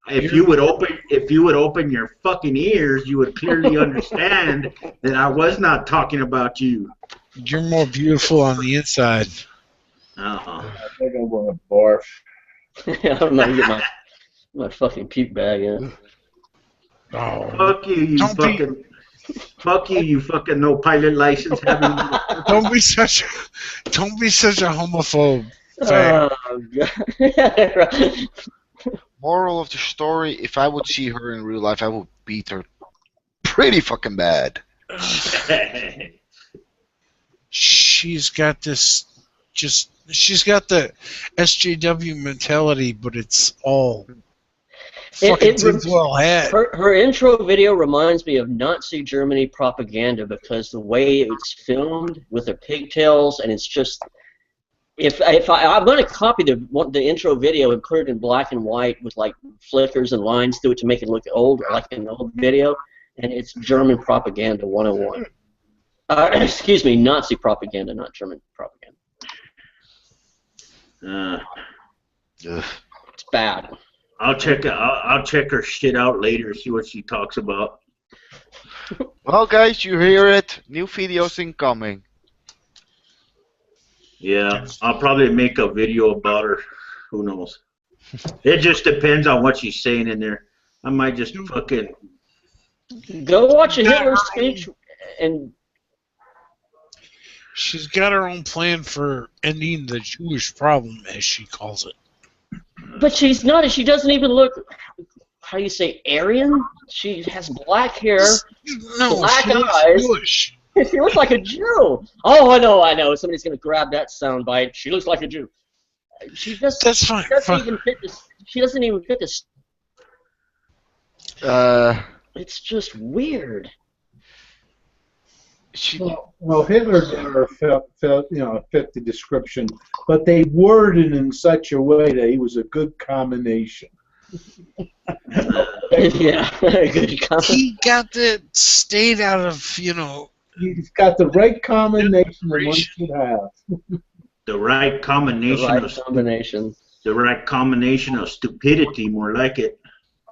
If you would open your fucking ears, you would clearly understand that I was not talking about you. You're more beautiful on the inside. Uh-uh. I think I'm gonna barf. I don't know. Get my fucking puke bag in. Oh, Fuck you, you Don't be- fucking. Fuck you, you fucking no pilot license having. don't be such a homophobe. Fact. Oh, God. Moral of the story: if I would see her in real life, I would beat her pretty fucking bad. She's got this. She's got the SJW mentality, but it's all fucking tinfoil hat. Her intro video reminds me of Nazi Germany propaganda because the way it's filmed with the pigtails, and it's just. I'm going to copy the intro video and put it in black and white with like flickers and lines through it to make it look old, like an old video, and it's German propaganda 101. Excuse me, Nazi propaganda, not German propaganda. It's bad. I'll check her shit out later. See what she talks about. Well, guys, you hear it. New videos incoming. Yeah, I'll probably make a video about her. Who knows? It just depends on what she's saying in there. I might just fucking Go watch a Hitler speech and. She's got her own plan for ending the Jewish problem, as she calls it. But she's not. She doesn't even look. How do you say Aryan? She has black hair, No, black she looks eyes. Jewish. She looks like a Jew. Oh, I know. Somebody's gonna grab that soundbite. She looks like a Jew. She just. That's fine. She doesn't even fit this. It's just weird. Well, Hitler never fit the description, but they worded in such a way that he was a good combination. Yeah, good comment. He got the state out of, He's got the right combination that one should have. the right combination the right combination of stupidity, more like it.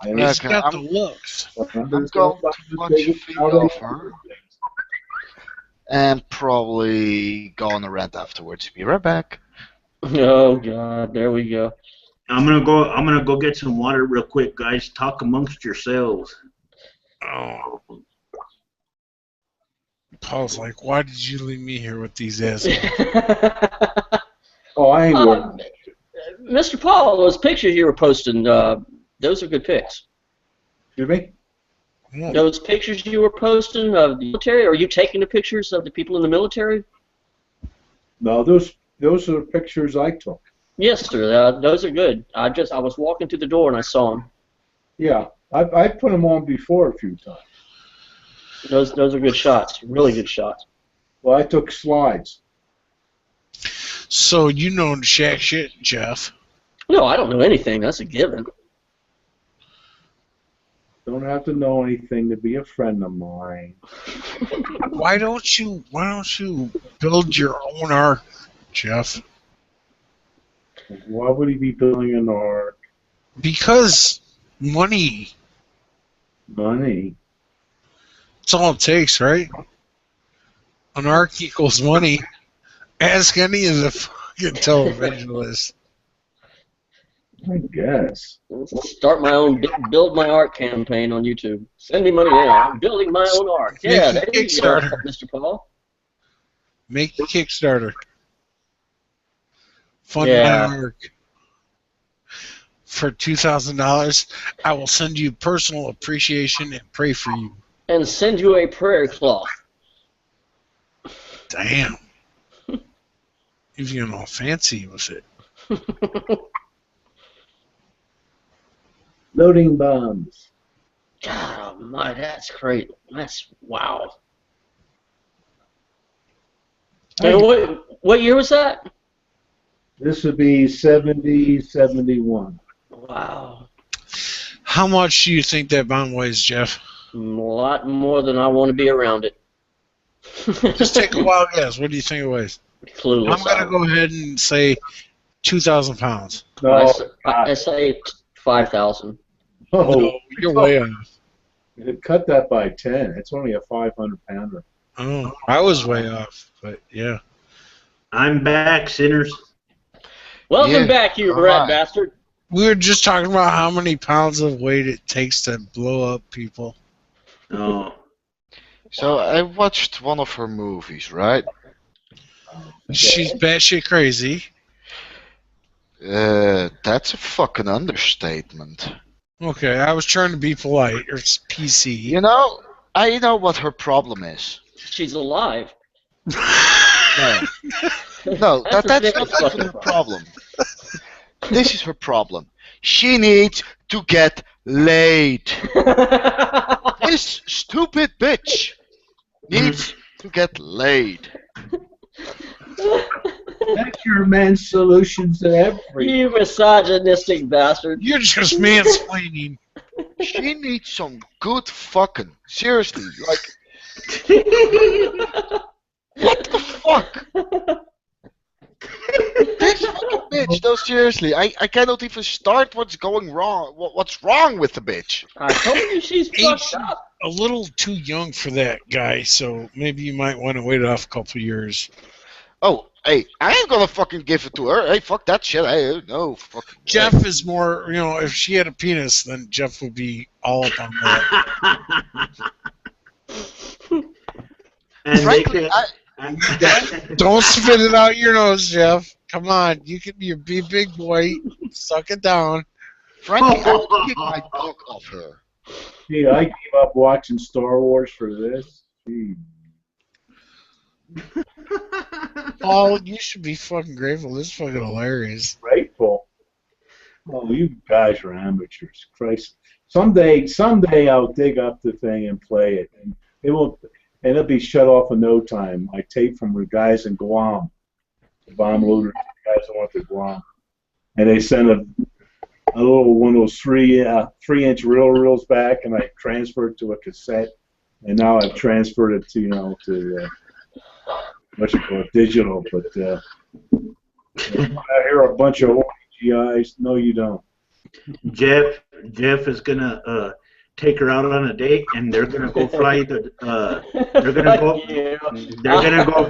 He's got the looks. I'm going to watch a video of her and probably go on a rant afterwards. Be right back. Oh God, there we go. I'm gonna go get some water real quick, guys. Talk amongst yourselves. Oh. Paul's like, why did you leave me here with these assholes? Oh, I ain't worried. Mr. Paul, those pictures you were posting, those are good pics. Excuse me? Those pictures you were posting of the military, are you taking the pictures of the people in the military? No, those are pictures I took. Yes, sir. Those are good. I was walking through the door and I saw them. Yeah, I put them on before a few times. Those are good shots. Really good shots. Well, I took slides. So you know jack shit, Jeff. No, I don't know anything. That's a given. Don't have to know anything to be a friend of mine. Why don't you build your own ark, Jeff? Why would he be building an ark? Because money. Money. That's all it takes, right? An arc equals money. Ask any of the fucking televangelists. I guess. Start my own build my art campaign on YouTube. Send me money now. I'm building my own art. Yeah, there you go, Mr. Paul. Make the Kickstarter. Fund Yeah. my arc. For $2,000, I will send you personal appreciation and pray for you. And send you a prayer cloth. Damn. You're getting all fancy with it. Loading bombs. God almighty, that's great. That's wow. And what year was that? This would be 70, 71. Wow. How much do you think that bomb weighs, Jeff? A lot more than I want to be around it. Just take a wild guess. What do you think it weighs? Clueless. I'm going to go ahead and say 2,000 pounds. No, I say 5,000. oh, No, you're way off. cut that by 10. It's only a 500-pounder. Oh, I was way off, but yeah. I'm back, sinners. Welcome back, you rat bastard. We were just talking about how many pounds of weight it takes to blow up people. Oh. So I watched one of her movies, right? She's batshit crazy. That's a fucking understatement. Okay, I was trying to be polite or PC. You know, I know what her problem is. She's alive. No, that's not even her problem. This is her problem. She needs to get laid. This stupid bitch needs to get laid. That's your man's solutions to everything. You misogynistic bastard. You're just mansplaining. She needs some good fucking. Seriously, like. What the fuck? This fucking bitch, no, seriously, I cannot even start what's going wrong. What's wrong with the bitch? I told you she's fucked up. A little too young for that guy, so maybe you might want to wait off a couple years. Oh, hey, I ain't gonna fucking give it to her. Hey, fuck that shit. No fucking way. Jeff is more, if she had a penis, then Jeff would be all up on that. And Frankly, Don't spit it out your nose, Jeff. Come on, you can be a big boy. Suck it down. frankly, I would kick my dog off her. Gee, I gave up watching Star Wars for this. Gee. Paul, you should be fucking grateful. This is fucking hilarious. Grateful. Oh, you guys are amateurs. Christ. Someday I'll dig up the thing and play it, and it'll be shut off in no time. I tape from the guys in Guam, the bomb loaders, the guys that went to Guam, and they sent a little one of those 3-inch reels back, and I transferred it to a cassette, and now I've transferred it to what you call it, digital. But I hear a bunch of GIs. No, you don't. Jeff is gonna take her out on a date, and they're gonna go fly the. They're gonna go. They're gonna go.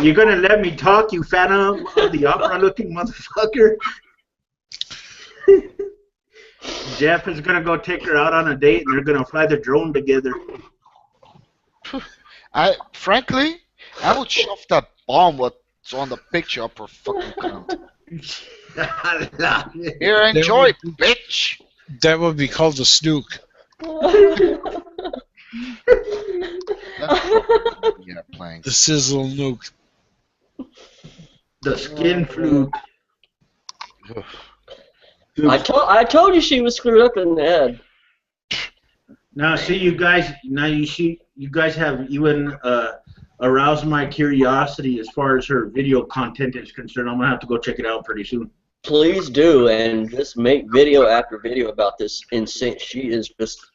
You're gonna let me talk, you Phantom of the Opera-looking motherfucker. Jeff is gonna go take her out on a date, and they're gonna fly the drone together. Frankly, I would shove that bomb what's on the picture up her fucking cunt. Here, enjoy, bitch. That would be called a snook. Yeah, playing. The sizzle nuke. The skin fluke. I told you she was screwed up in the head. Now, see, you guys. Now you guys have even aroused my curiosity as far as her video content is concerned. I'm gonna have to go check it out pretty soon. Please do, and just make video after video about this insane. She is just.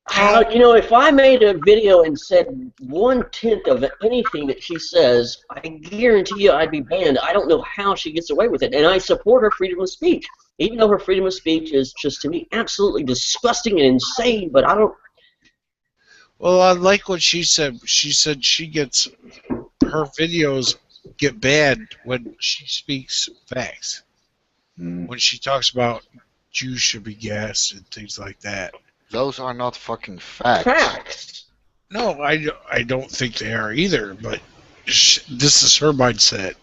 If I made a video and said 1/10 of anything that she says, I guarantee you I'd be banned. I don't know how she gets away with it, and I support her freedom of speech, even though her freedom of speech is just, to me, absolutely disgusting and insane. But I don't. Well, I like what she said. She said she gets her videos get bad when she speaks facts. When she talks about Jews should be gassed and things like that. Those are not fucking facts. Facts. No, I don't think they are either, but this is her mindset.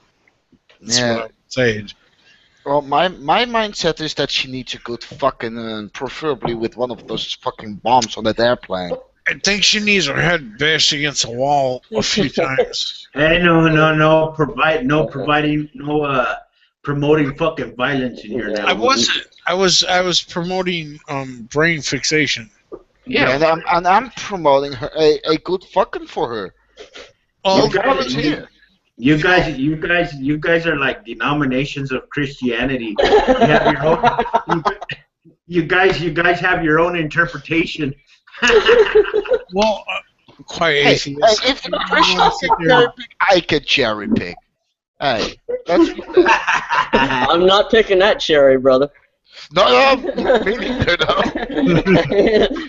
That's what I'm saying. Well, my mindset is that she needs a good fucking, preferably with one of those fucking bombs on that airplane. I think she needs her head bashed against a wall a few times. Hey, promoting fucking violence in here now. I wasn't. I was promoting brain fixation. Yeah, and I'm promoting her a good fucking for her. All You guys are like denominations of Christianity. You have your own. You guys have your own interpretation. Well, quite Hey, atheist. if the Christians can cherry pick, I can cherry pick. Hey, that's I'm not picking that cherry, brother. no, me neither. No.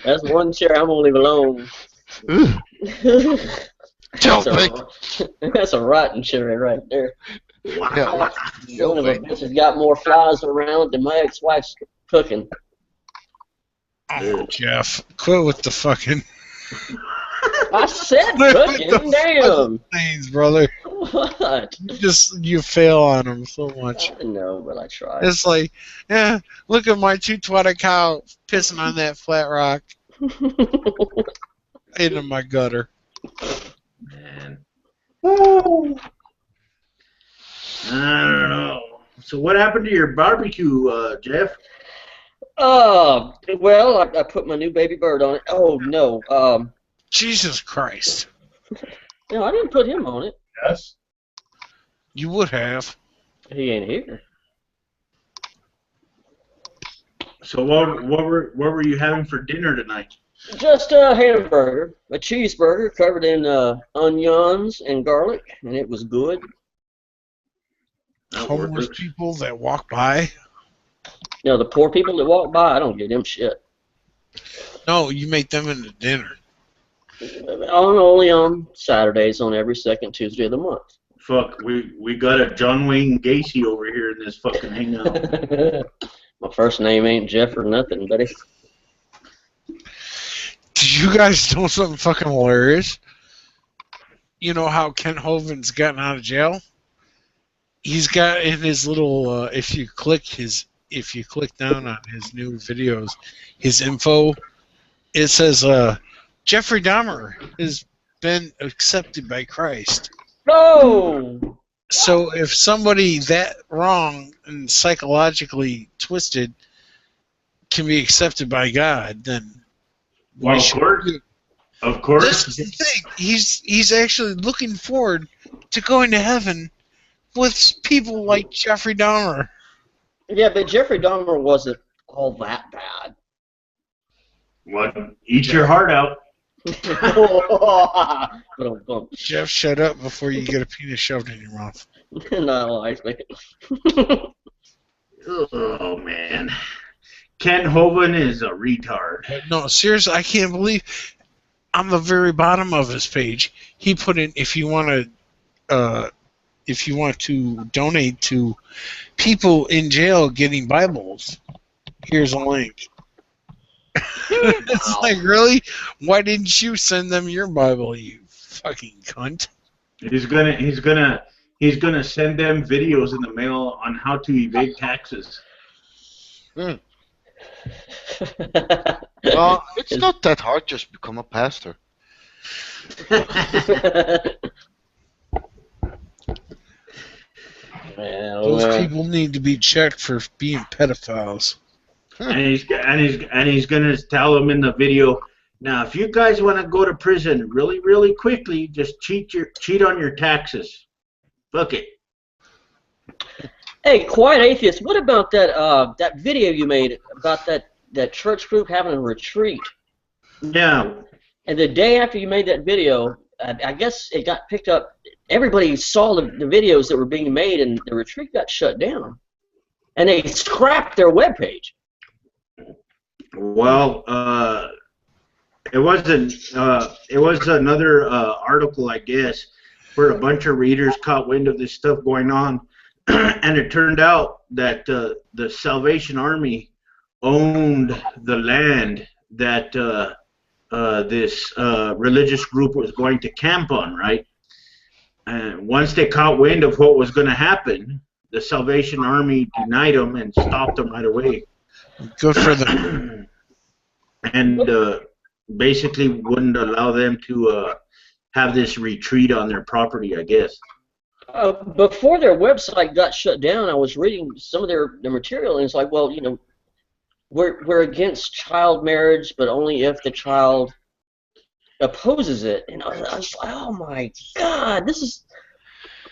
That's one cherry I'm gonna leave alone. That's a rotten cherry right there. Yeah. One of the bitches got more flies around than my ex-wife's cooking. Oh, Jeff, quit with the fucking. I said cooking, damn. Things, brother. What? You fail on them so much. I know, but I tried. It's like, yeah, look at my 220 cow pissing on that flat rock into my gutter. Man. I don't know. So what happened to your barbecue, Jeff? Well, I put my new baby bird on it. Oh no. Jesus Christ. No, I didn't put him on it. Yes. You would have. He ain't here. So what were you having for dinner tonight? Just a hamburger, a cheeseburger covered in onions and garlic, and it was good. Homeless people that walk by. No, the poor people that walk by, I don't give them shit. No, you make them into dinner. Only on Saturdays, on every second Tuesday of the month. Fuck, we got a John Wayne Gacy over here in this fucking hangout. My first name ain't Jeff or nothing, buddy. Did you guys know something fucking hilarious? You know how Kent Hovind's gotten out of jail? He's got in his little if you click down on his new videos, his info, it says Jeffrey Dahmer has been accepted by Christ. No! So if somebody that wrong and psychologically twisted can be accepted by God, then Well, of course. This is the thing. He's actually looking forward to going to heaven with people like Jeffrey Dahmer. Yeah, but Jeffrey Dahmer wasn't all that bad. What? Eat your heart out. Jeff, shut up before you get a penis shoved in your mouth. Not like me. Oh, man. Kent Hovind is a retard. No, seriously, I can't believe on the very bottom of his page he put in if you want to donate to people in jail getting Bibles, here's a link. It's like, really? Why didn't you send them your Bible, you fucking cunt? He's gonna send them videos in the mail on how to evade taxes. Well, it's not that hard. Just become a pastor. Those people need to be checked for being pedophiles. And he's gonna tell them in the video. Now, if you guys want to go to prison really, really quickly, just cheat on your taxes. Fuck it. Hey, Quiet Atheist, what about that video you made about that church group having a retreat? Yeah. And the day after you made that video, I guess it got picked up. Everybody saw the videos that were being made, and the retreat got shut down. And they scrapped their webpage. Well, it was another article, I guess, where a bunch of readers caught wind of this stuff going on, and it turned out that the Salvation Army owned the land that this religious group was going to camp on, right? And once they caught wind of what was going to happen, the Salvation Army denied them and stopped them right away. Good for them. And basically wouldn't allow them to have this retreat on their property, I guess. Before their website got shut down, I was reading some of their material, and it's like, well, you know, we're against child marriage, but only if the child opposes it. And I was like, oh my God,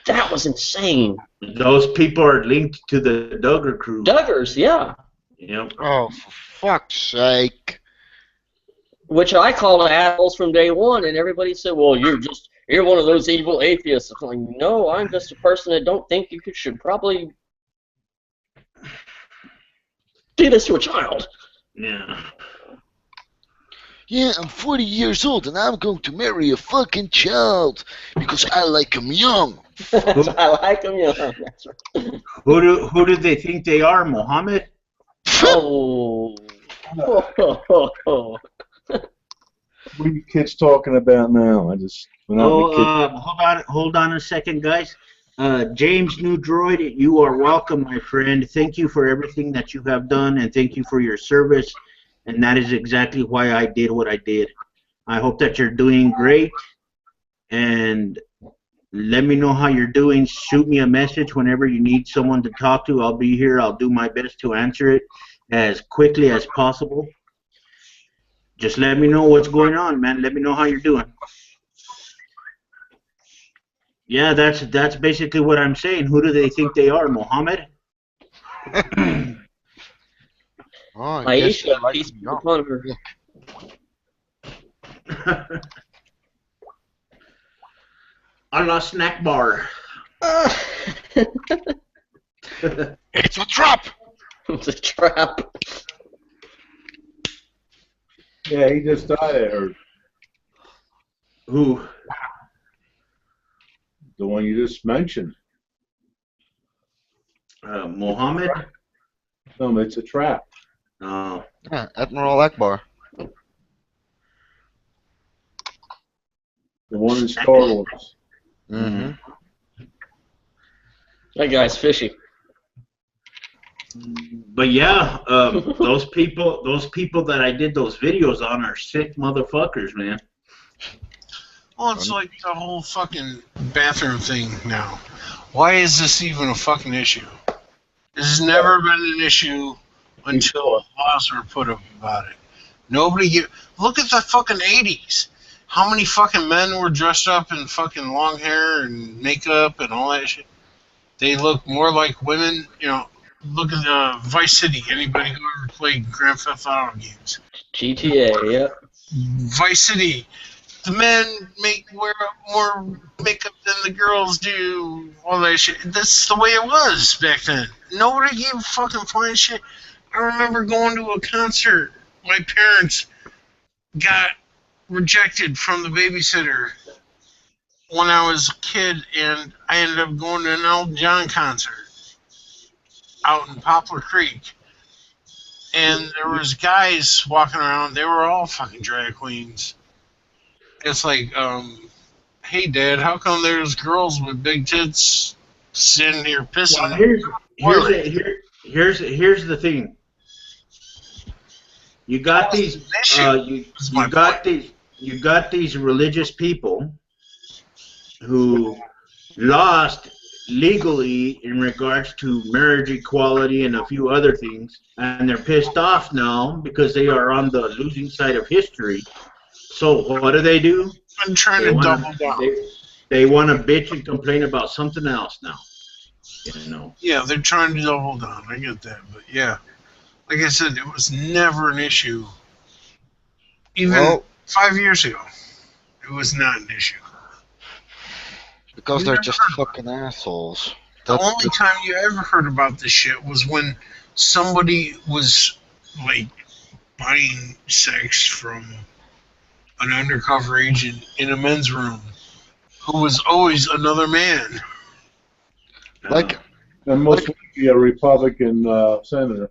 that was insane. Those people are linked to the Duggar crew. Duggars, yeah. Yep. Oh, for fuck's sake. Which I called assholes from day one, and everybody said, well, you're one of those evil atheists. I'm like, no, I'm just a person that don't think you should probably do this to a child. Yeah. Yeah, I'm 40 years old and I'm going to marry a fucking child because I like him young. I like them young. That's right. Who do they think they are, Mohammed? Oh. What are you kids talking about now? I just went out with the Hold on a second, guys. James New Droid, you are welcome, my friend. Thank you for everything that you have done, and thank you for your service. And that is exactly why I did what I did. I hope that you're doing great, and let me know how you're doing. Shoot me a message whenever you need someone to talk to. I'll be here. I'll do my best to answer it as quickly as possible. Just let me know what's going on, man. Let me know how you're doing. Yeah, that's basically what I'm saying. Who do they think they are, Mohammed? Oh, I guess Aisha, like he's him young. upon her. Allah snack bar. It's a trap! It's a trap. Yeah, he just died, I heard. Who? The one you just mentioned. Mohammed? No, it's a trap. Oh. Yeah, Admiral Akbar. The one in Star Wars. Mm-hmm. That guy's fishy. But yeah, those people that I did those videos on are sick motherfuckers, man. Well, it's like the whole fucking bathroom thing now. Why is this even a fucking issue? This has never been an issue until laws were put up about it. Look at the fucking 80s. How many fucking men were dressed up in fucking long hair and makeup and all that shit? They look more like women, you know. Look at Vice City. Anybody who ever played Grand Theft Auto games? GTA, yep. Vice City. The men wear more makeup than the girls do. All that shit. That's the way it was back then. Nobody gave a fucking flying shit. I remember going to a concert. My parents got rejected from the babysitter when I was a kid, and I ended up going to an Elton John concert out in Poplar Creek. And there was guys walking around. They were all fucking drag queens. It's like, hey, Dad, how come there's girls with big tits sitting here pissing? Well, here's the thing. You got these you got these religious people who lost legally in regards to marriage equality and a few other things, and they're pissed off now because they are on the losing side of history. So what do? I'm trying to double down. They want to bitch and complain about something else now. You know. Yeah, they're trying to double down. I get that, but yeah, like I said, it was never an issue. Even 5 years ago, it was not an issue. Because they're just fucking assholes. The only time you ever heard about this shit was when somebody was, like, buying sex from an undercover agent in a men's room who was always another man. Like, and most likely a Republican senator.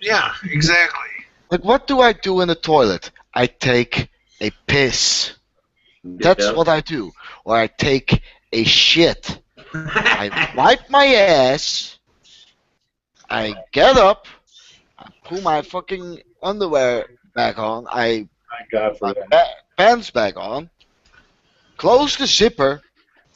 Yeah, exactly. Like, what do I do in the toilet? I take a piss. That's what I do. Or I take a shit. I wipe my ass, I get up, I pull my fucking underwear back on, I Thank God for my that. pants back on, close the zipper,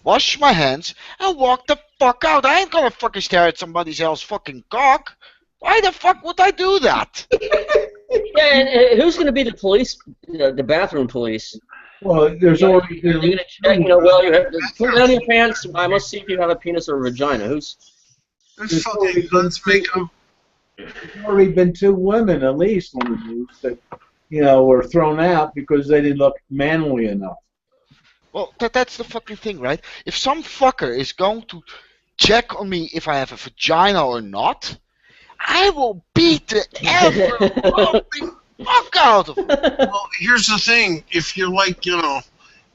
wash my hands, and walk the fuck out. I ain't gonna fucking stare at somebody else's fucking cock. Why the fuck would I do that? Yeah, and who's going to be the police, the bathroom police? Well, there's already They're going been, to check, well, you have to pull down your pants. I must see if you have a penis or a vagina. There's There's fucking already been guns make up. there's already been 2 women at least on the news that, were thrown out because they didn't look manly enough. Well, that's the fucking thing, right? If some fucker is going to check on me if I have a vagina or not, I will beat the ever-loving fuck out of him. Well, here's the thing. If you're like,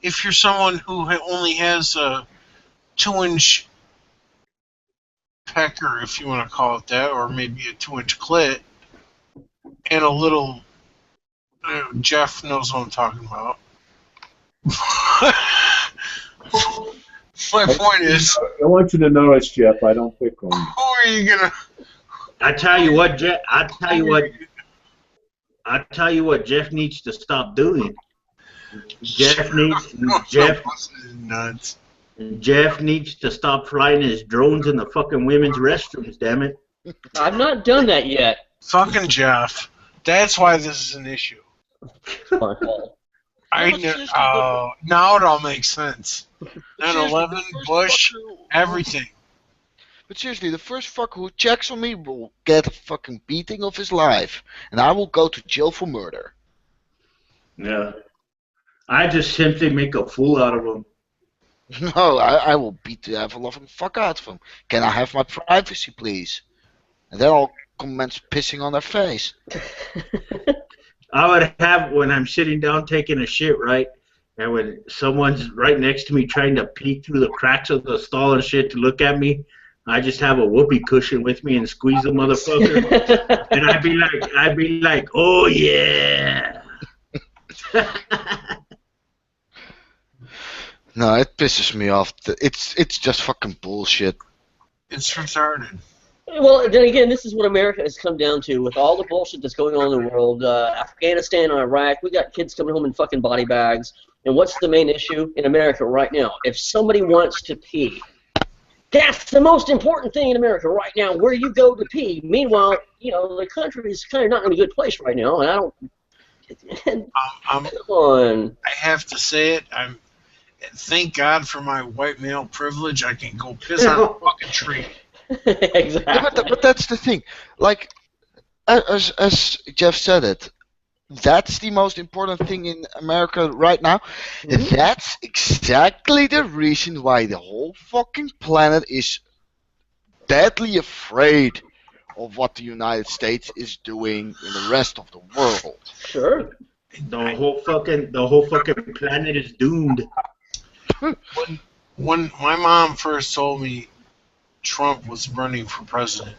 if you're someone who only has a 2-inch pecker, if you want to call it that, or maybe a 2-inch clit, and a little, Jeff knows what I'm talking about. My point is, I want you to notice, Jeff, I don't pick on you. who are you gonna? I tell you what, Jeff. I tell you what. Jeff needs to stop doing. Jeff needs nuts. Jeff needs to stop flying his drones in the fucking women's restrooms. Damn it! I've not done that yet. Fucking Jeff. That's why this is an issue. I know. Now it all makes sense. 9/11, Bush, everything. But seriously, the first fucker who checks on me will get a fucking beating of his life, and I will go to jail for murder. Yeah. I just simply make a fool out of him. No, I will beat the ever-loving fuck out of him. Can I have my privacy, please? And then I'll commence pissing on their face. I would have when I'm sitting down taking a shit, right? And when someone's right next to me trying to peek through the cracks of the stall and shit to look at me, I just have a whoopee cushion with me and squeeze the motherfucker. And I'd be like, oh yeah. No, it pisses me off. It's just fucking bullshit. It's retarded. Well, then again, this is what America has come down to with all the bullshit that's going on in the world. Afghanistan and Iraq, we got kids coming home in fucking body bags. And what's the main issue in America right now? If somebody wants to pee, that's the most important thing in America right now, where you go to pee. Meanwhile, the country is kind of not in a good place right now, and I don't... Come on. I have to say it. Thank God for my white male privilege. I can go piss on a fucking tree. Exactly. Yeah, but that's the thing. Like, as Jeff said it, that's the most important thing in America right now. And that's exactly the reason why the whole fucking planet is deadly afraid of what the United States is doing in the rest of the world. Sure. The whole fucking planet is doomed. When my mom first told me Trump was running for president,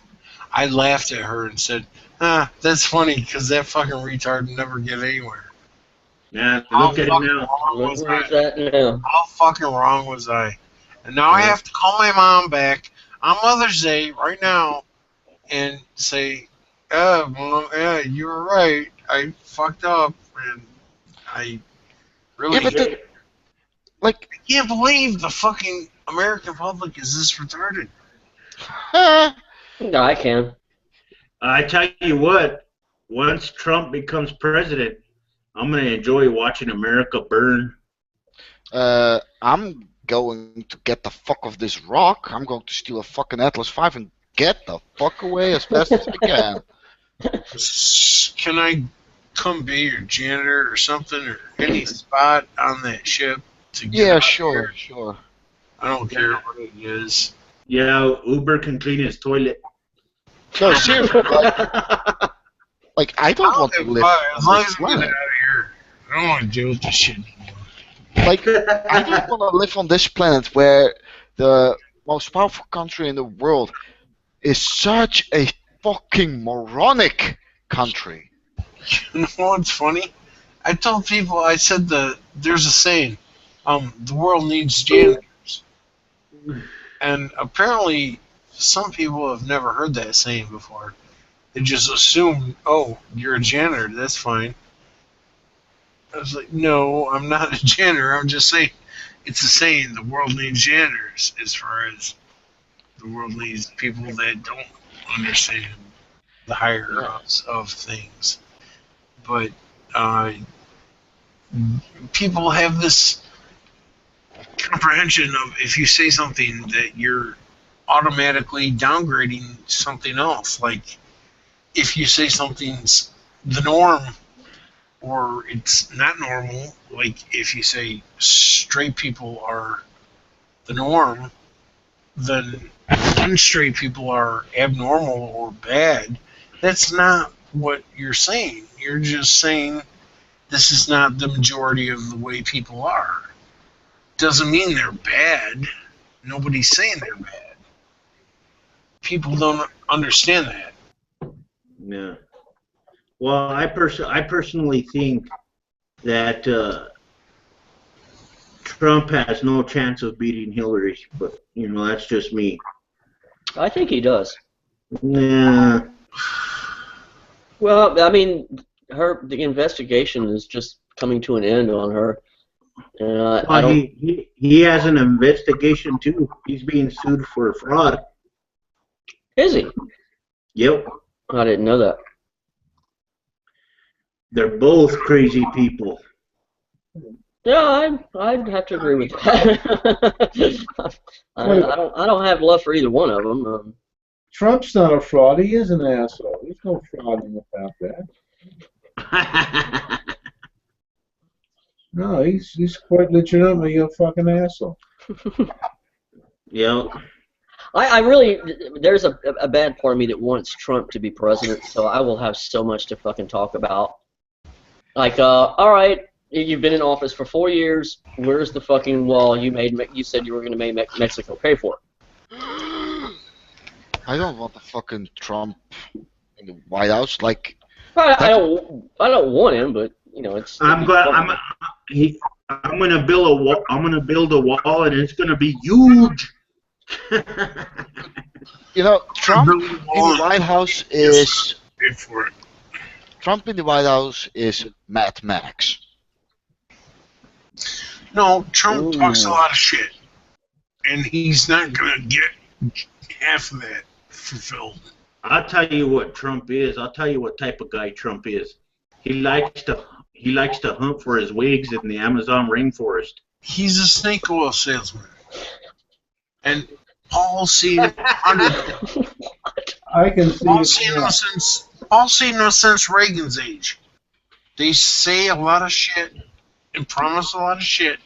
I laughed at her and said, that's funny because that fucking retard never get anywhere. Yeah, look at it now. How fucking wrong was I? And now I have to call my mom back on Mother's Day right now and say, Mom, you were right. I fucked up, and I really I can't believe the fucking American public is this retarded. No, I can. I tell you what, once Trump becomes president, I'm going to enjoy watching America burn. I'm going to get the fuck off this rock. I'm going to steal a fucking Atlas V and get the fuck away as fast as I can. Can I come be your janitor or something, or any spot on that ship? Sure. I don't care what it is. Yeah, Uber can clean his toilet. No, seriously, like I don't want to live as long as we get out of here. I don't want to deal with this shit anymore. Like, I don't want to live on this planet where the most powerful country in the world is such a fucking moronic country. You know what's funny? I told people, I said there's a saying, the world needs janitors. And apparently some people have never heard that saying before. They just assume, oh, you're a janitor, that's fine. I was like, no, I'm not a janitor. I'm just saying, it's a saying, the world needs janitors, as far as the world needs people that don't understand the higher ups of things. But people have this comprehension of if you say something that you're automatically downgrading something else. Like if you say something's the norm or it's not normal, like if you say straight people are the norm, then unstraight people are abnormal or bad. That's not what you're saying. You're just saying this is not the majority of the way people are. Doesn't mean they're bad. Nobody's saying they're bad. People don't understand that. Yeah. Well, I personally think that Trump has no chance of beating Hillary, but that's just me. I think he does. Yeah. Well, I mean, the investigation is just coming to an end on her. He has an investigation too. He's being sued for fraud. Is he? Yep. I didn't know that. They're both crazy people. Yeah, I'd have to agree with that. I don't have love for either one of them. Trump's not a fraud. He is an asshole. There's no frauding about that. No, he's quite legitimately a fucking asshole. Yeah. I really, there's a bad part of me that wants Trump to be president, so I will have so much to fucking talk about. Like, all right, you've been in office for 4 years. Where's the fucking wall you said you were going to make Mexico pay for? I don't want the fucking Trump in the White House. Like, I don't want him, but it's. I'm gonna build a wall. I'm gonna build a wall, and it's gonna be huge. Trump in the White House is. Trump in the White House is Mad Max. No, Trump talks a lot of shit, and he's not gonna get half of that fulfilled. I'll tell you what Trump is. I'll tell you what type of guy Trump is. He likes to hunt for his wigs in the Amazon rainforest. He's a snake oil salesman, and Paul's seen hundreds. I can see. Paul's seen no since Reagan's age. They say a lot of shit and promise a lot of shit.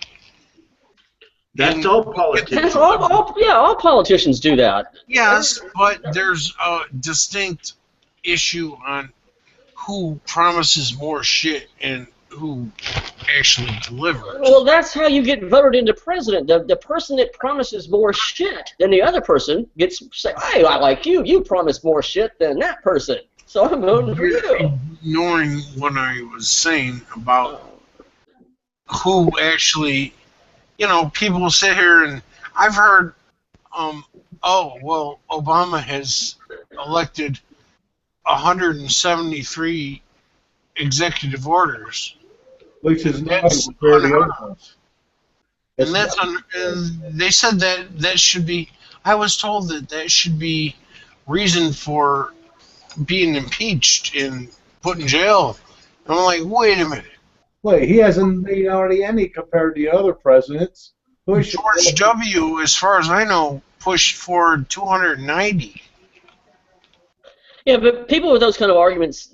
That's all politicians. All politicians do that. Yes, but there's a distinct issue on who promises more shit and who actually delivers. Well, that's how you get voted into president. The person that promises more shit than the other person gets say, "Hey, I like you. You promise more shit than that person, so I'm voting for you." Ignoring what I was saying about who actually, people will sit here and I've heard, oh, well, Obama has elected 173 executive orders. Which is not very And that's and they said that should be. I was told that should be reason for being impeached and put in jail. And I'm like, wait a minute. Wait, he hasn't made already any compared to the other presidents. George W., as far as I know, pushed for 290. Yeah, but people with those kind of arguments,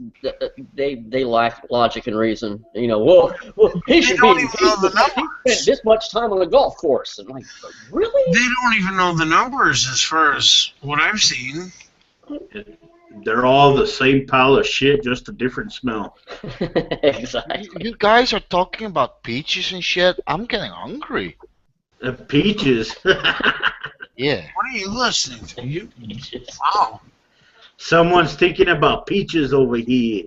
they lack logic and reason. Well, he should be. He spent this much time on the golf course, and like, really? They don't even know the numbers as far as what I've seen. They're all the same pile of shit, just a different smell. Exactly. You guys are talking about peaches and shit. I'm getting hungry. Peaches. Yeah. What are you listening to? Wow. Someone's thinking about peaches over here.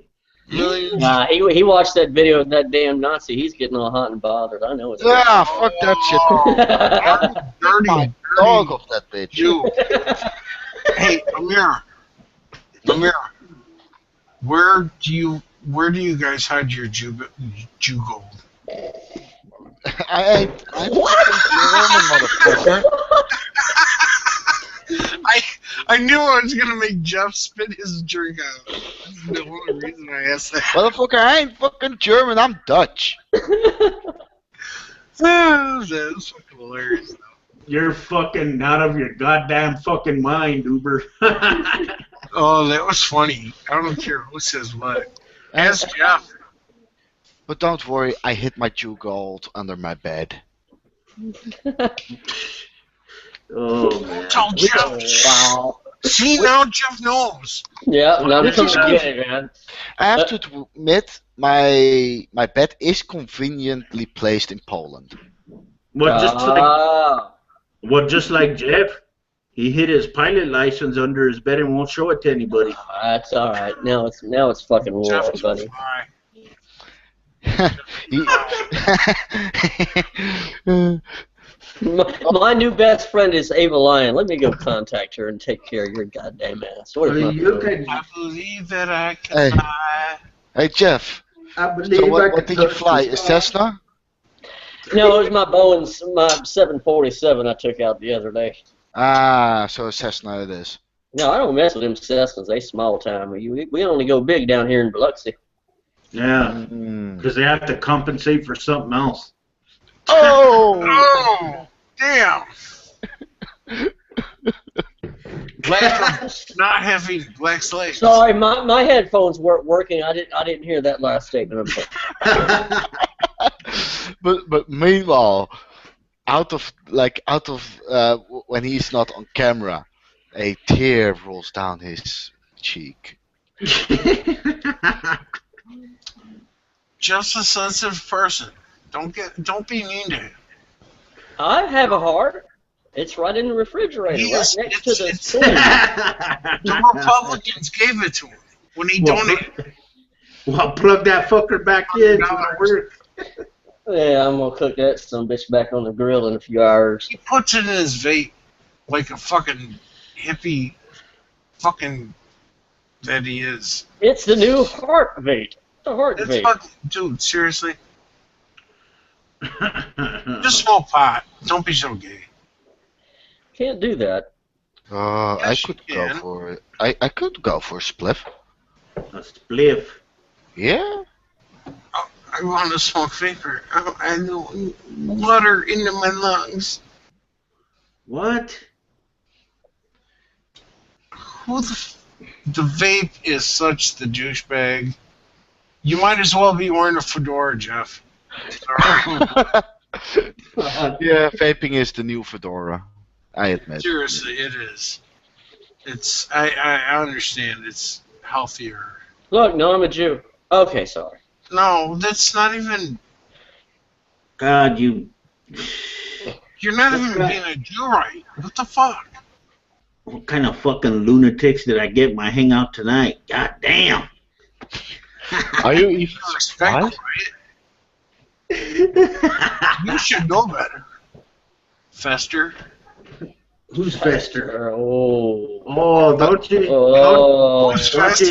Millions. Nah, he watched that video of that damn Nazi. He's getting all hot and bothered. I know it's. Yeah, fuck that shit. Dirty dog of that bitch. You. Hey, Amir, where do you guys hide your Jew gold? I'm fucking German, motherfucker. I knew I was gonna make Jeff spit his drink out. That's the only reason I asked that. Motherfucker, I ain't fucking German, I'm Dutch. That was fucking hilarious, though. You're fucking out of your goddamn fucking mind, Uber. Oh, that was funny. I don't care who says what. Ask Jeff. But don't worry, I hid my Jew gold under my bed. Oh, man. Tell Jeff. Wow. See, now Jeff knows. Yeah, I'm coming to get it, man. I have to admit, my bed is conveniently placed in Poland. Just like Jeff, he hid his pilot license under his bed and won't show it to anybody. That's all right. Now it's fucking war, Jeff buddy. My new best friend is Ava Lyon. Let me go contact her and take care of your goddamn ass. What is I believe that I can fly. Hey Jeff, I believe so what did you fly? A Cessna? No, it was my my 747 I took out the other day. Ah, so a Cessna it is. No, I don't mess with them Cessnas. They small time. We only go big down here in Biloxi. Yeah, because they have to compensate for something else. Oh, damn. Not having black slaves. Sorry, my headphones weren't working. I didn't hear that last statement. But meanwhile, out of when he's not on camera, a tear rolls down his cheek. Just a sensitive person. Don't be mean to him. I have a heart. It's right in the refrigerator, Yes, right next to the stove. The Republicans gave it to him when he donated. Well, plug that fucker back in. Yeah, I'm gonna cook that some bitch back on the grill in a few hours. He puts it in his vape like a fucking hippie fucking that he is. It's the new heart vape. The heart It's vape. fucking, dude, seriously. Just smoke pot. Don't be so gay. Can't do that. I Yes, could you go can. for it. I could go for a spliff. A spliff. Yeah. I want to smoke vapor. I know water into my lungs. What? Who the vape is such the douchebag. You might as well be wearing a fedora, Jeff. Sorry. Yeah, vaping is the new fedora. I admit. Seriously, it is. It's I understand it's healthier. Look, no, I'm a Jew. Okay, sorry. No, that's not even. God, you. You're not even being a Jew right. What the fuck? What kind of fucking lunatics did I get my hangout tonight? God damn. Are you even Respect, right? You should know better. Fester. Who's Fester? Oh. Oh, don't you? Oh. Who's Don't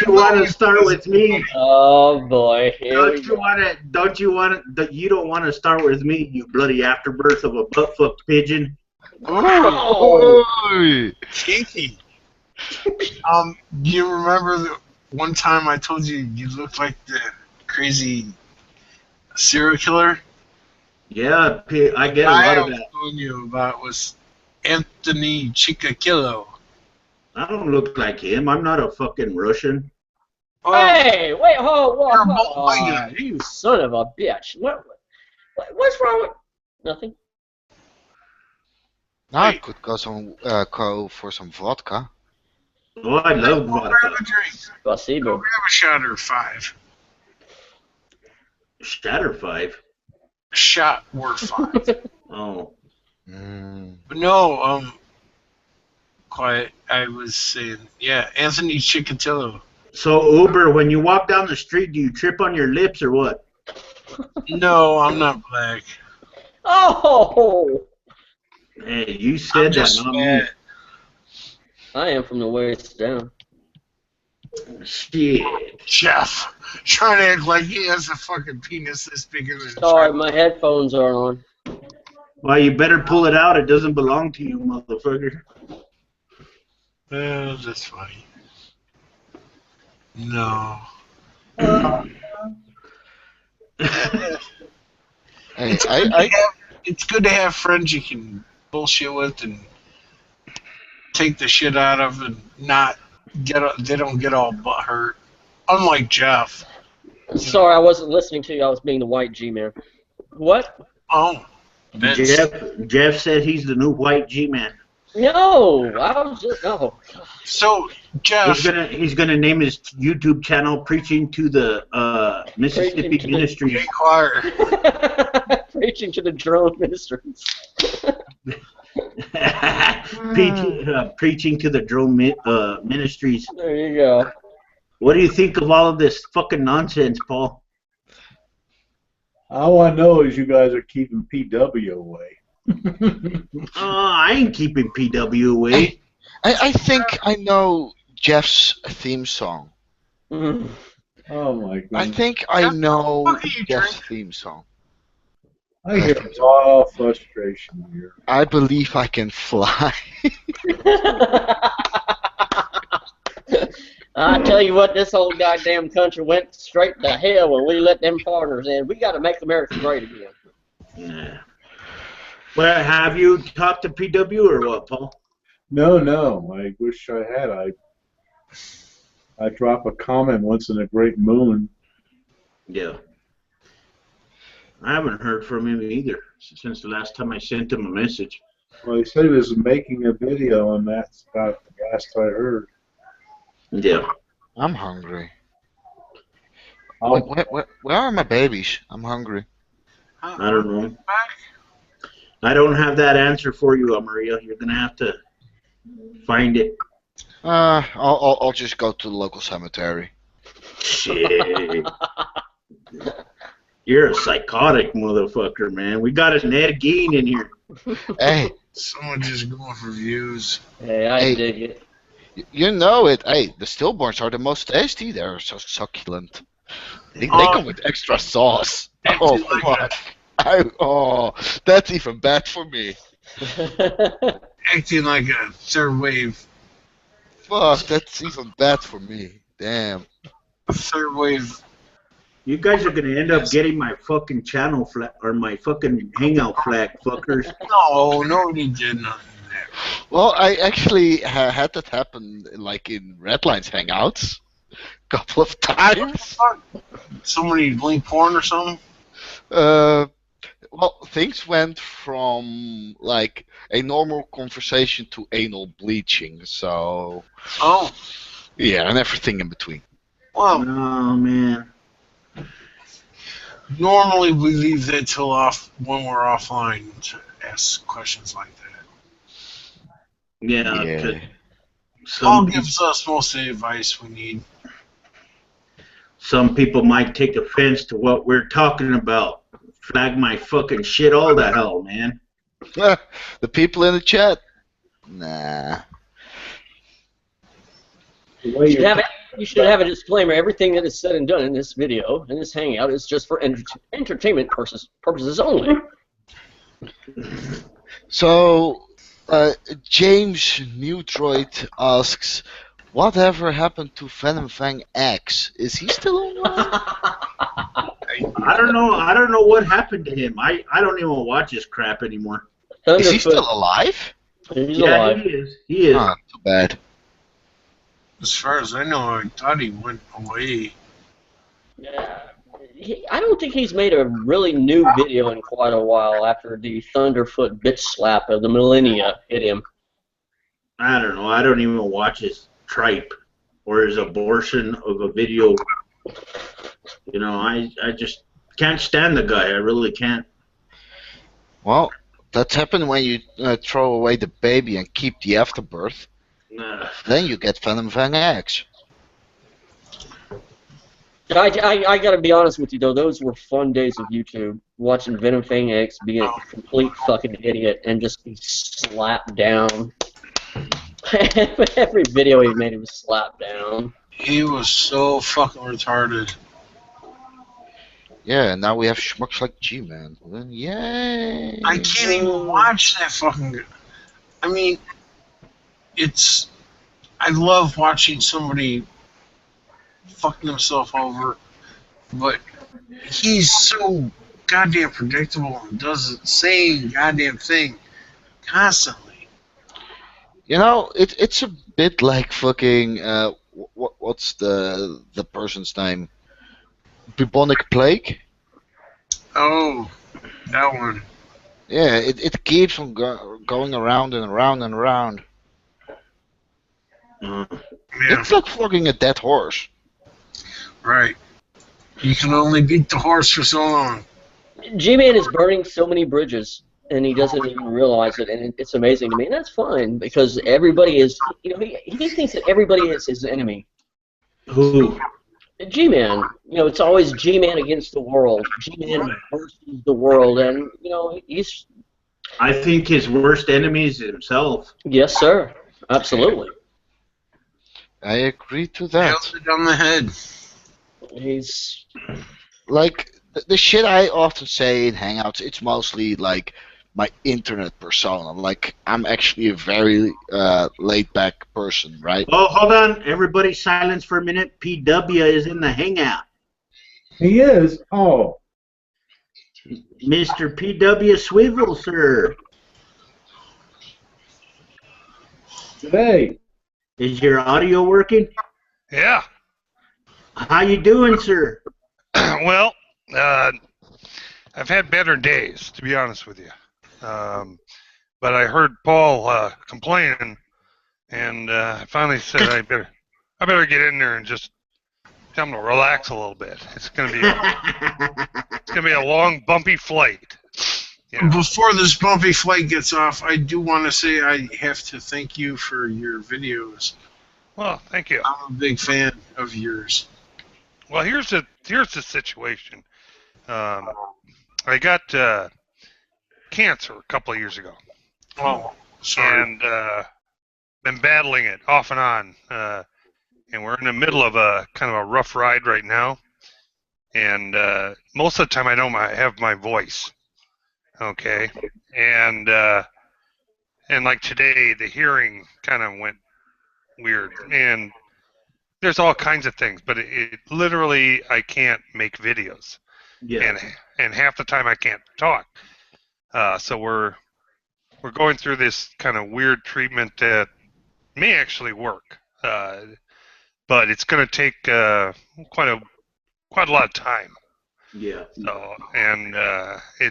you want to start with me? Oh boy. Here we You don't want to start with me, you bloody afterbirth of a butt-fucked pigeon. Oh. Oi. Kinky. Do you remember the one time I told you you looked like the crazy serial killer? Yeah, I get a I lot of was that. telling you about was Anthony Chikatilo. I don't look like him. I'm not a fucking Russian. Oh, Hey, wait, hold You're a on. Bulgarian. You son of a bitch. What's wrong with... Nothing. I could go for some vodka. Oh, I love Go grab vodka. a drink. Go Spasibo. grab a shot or 5. Shatter 5. A shot or 5. Oh. But no, quiet. I was saying, yeah, Anthony Chikatilo. So, Uber, when you walk down the street, do you trip on your lips or what? No, I'm not black. Oh! Hey, you I'm said that, just not me. fat. I am from the waist down. Shit. Jeff, trying to act like he has a fucking penis this big of his Sorry, my headphones are on. Well, you better pull it out. It doesn't belong to you, motherfucker. Oh, that's funny. No. It's good to have friends you can bullshit with and take the shit out of and not they don't get all butt hurt. Unlike Jeff. Sorry, I wasn't listening to you. I was being the white G-man. What? Oh. Jeff said he's the new white G-man. No, I was just So Jeff, he's gonna name his YouTube channel "Preaching to the Mississippi Ministries." Choir. Preaching to the drone ministries. Preaching to the drone ministries. There you go. What do you think of all of this fucking nonsense, Paul? All I know is you guys are keeping PW away. I ain't keeping PW away. I think I know Jeff's theme song. Mm. Oh my god! I think I know Jeff's theme song. I hear raw frustration here. I believe I can fly. I tell you what, this whole goddamn country went straight to hell when we let them foreigners in. We got to make America great again. Yeah. Well, have you talked to PW or what, Paul? No. I wish I had. I drop a comment once in a great moon. Yeah. I haven't heard from him either since the last time I sent him a message. Well, he said he was making a video, and that's about the last I heard. Yeah. I'm hungry. Where are my babies? I'm hungry. I don't know. I don't have that answer for you, Maria. You're gonna have to find it. I'll just go to the local cemetery. Shit. You're a psychotic motherfucker, man. We got an Ed Gein in here. Hey. Someone just going for views. Hey, I dig it. You know it. Hey, the stillborns are the most tasty. They're so succulent. They come with extra sauce. Oh, fuck. That's even bad for me. Acting like a third wave. Fuck, that's even bad for me. Damn. A third wave. You guys are gonna end up getting my fucking channel flag or my fucking hangout flag, fuckers. No, nobody did nothing there. Well, I actually had that happen, like in Redline's Hangouts, a couple of times. Somebody link porn or something? Well, things went from like a normal conversation to anal bleaching, so. Oh. Yeah, and everything in between. Wow. Oh man. Normally we leave that till when we're offline to ask questions like that. Yeah. Paul gives us most of the advice we need. Some people might take offense to what we're talking about. Flag my fucking shit all the hell, man. The people in the chat? Nah. You should have a disclaimer. Everything that is said and done in this video, in this hangout, is just for entertainment purposes only. So, James Newtroid asks, whatever happened to Venom Fang X? Is he still online? I don't know. I don't know what happened to him. I don't even watch his crap anymore. Is he still alive? He's alive. He is. He is. Oh, too bad. As far as I know, I thought he went away. Yeah. I don't think he's made a really new video in quite a while after the Thunderfoot bitch slap of the millennia hit him. I don't know. I don't even watch his tripe or his abortion of a video. You know, I just can't stand the guy. I really can't. Well, that's happened when you throw away the baby and keep the afterbirth. Then you get Venom Fang X. I gotta be honest with you though, those were fun days of YouTube, watching Venom Fang X be a complete fucking idiot and just be slapped down. Every video he made, he was slapped down. He was so fucking retarded. Yeah, and now we have schmucks like G-Man. Well, yay! I can't even watch that fucking. I mean, it's. I love watching somebody fucking himself over, but he's so goddamn predictable and does the same goddamn thing constantly. You know, it's a bit like fucking what's the person's name? Bubonic plague. Oh, that one. Yeah, it keeps on going around and around and around. Yeah. It's like flogging a dead horse. Right. You can only beat the horse for so long. G-Man is burning so many bridges, and he doesn't even realize it, and it's amazing to me. And that's fine, because everybody is, you know, he thinks that everybody is his enemy. Who? G-Man. You know, it's always G-Man against the world. G-Man versus the world, and, you know, he's... I think his worst enemy is himself. Yes, sir. Absolutely. I agree to that. Nailed it on the head. He's... Like, the shit I often say in Hangouts, it's mostly like my internet persona. Like, I'm actually a very laid-back person, right? Oh, hold on. Everybody silence for a minute. PW is in the hangout. He is? Oh. Mr. PW Swivel, sir. Hey. Is your audio working? Yeah. How you doing, sir? Well, I've had better days, to be honest with you. But I heard Paul complaining, and I finally said I better get in there and just tell him to relax a little bit. It's gonna be a long, bumpy flight. You know? Before this bumpy flight gets off, I do want to say I have to thank you for your videos. Well, thank you. I'm a big fan of yours. Well, here's the situation. I got cancer a couple of years ago. Oh, sorry. And been battling it off and on. And we're in the middle of a kind of a rough ride right now. And most of the time I don't have my voice. Okay. And like today, the hearing kind of went weird. And there's all kinds of things, but it literally, I can't make videos. Yeah. And half the time I can't talk. So we're going through this kind of weird treatment that may actually work. But it's going to take quite a lot of time. Yeah. So, and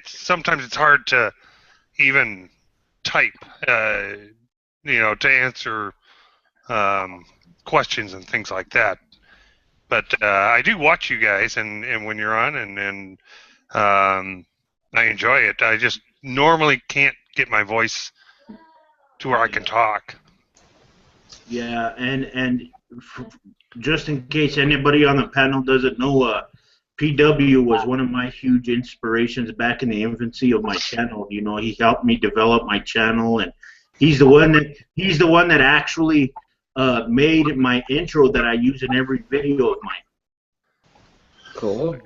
sometimes it's hard to even type, to answer questions and things like that. But I do watch you guys, and when you're on, and I enjoy it. I just normally can't get my voice to where I can talk. Yeah, and just in case anybody on the panel doesn't know, PW was one of my huge inspirations back in the infancy of my channel. You know, he helped me develop my channel, and he's the one that actually made my intro that I use in every video of mine. Cool.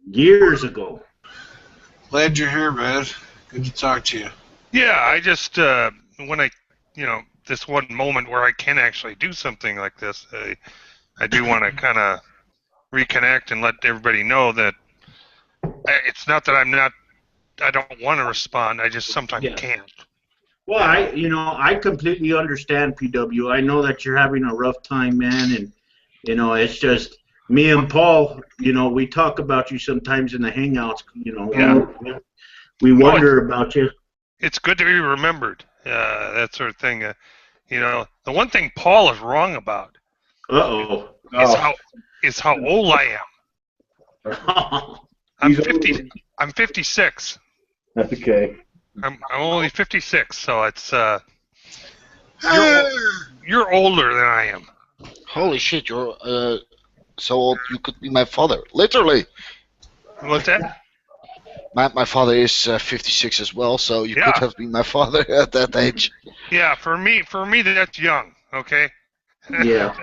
Years ago. Glad you're here, man. Good to talk to you. Yeah, I just when I, this one moment where I can actually do something like this, I do want to kind of reconnect and let everybody know that it's not that I don't want to respond. I just sometimes can't. Well, I completely understand, PW. I know that you're having a rough time, man, and it's just me and Paul. We talk about you sometimes in the hangouts. We wonder about you. It's good to be remembered. That sort of thing. The one thing Paul is wrong about. Is how old I am. I'm 50. I'm 56. That's okay. I'm only 56, so it's you're older than I am. Holy shit, you're so old you could be my father. Literally. What's that? My father is 56 as well, so you could have been my father at that age. Yeah, for me that's young. Okay. Yeah.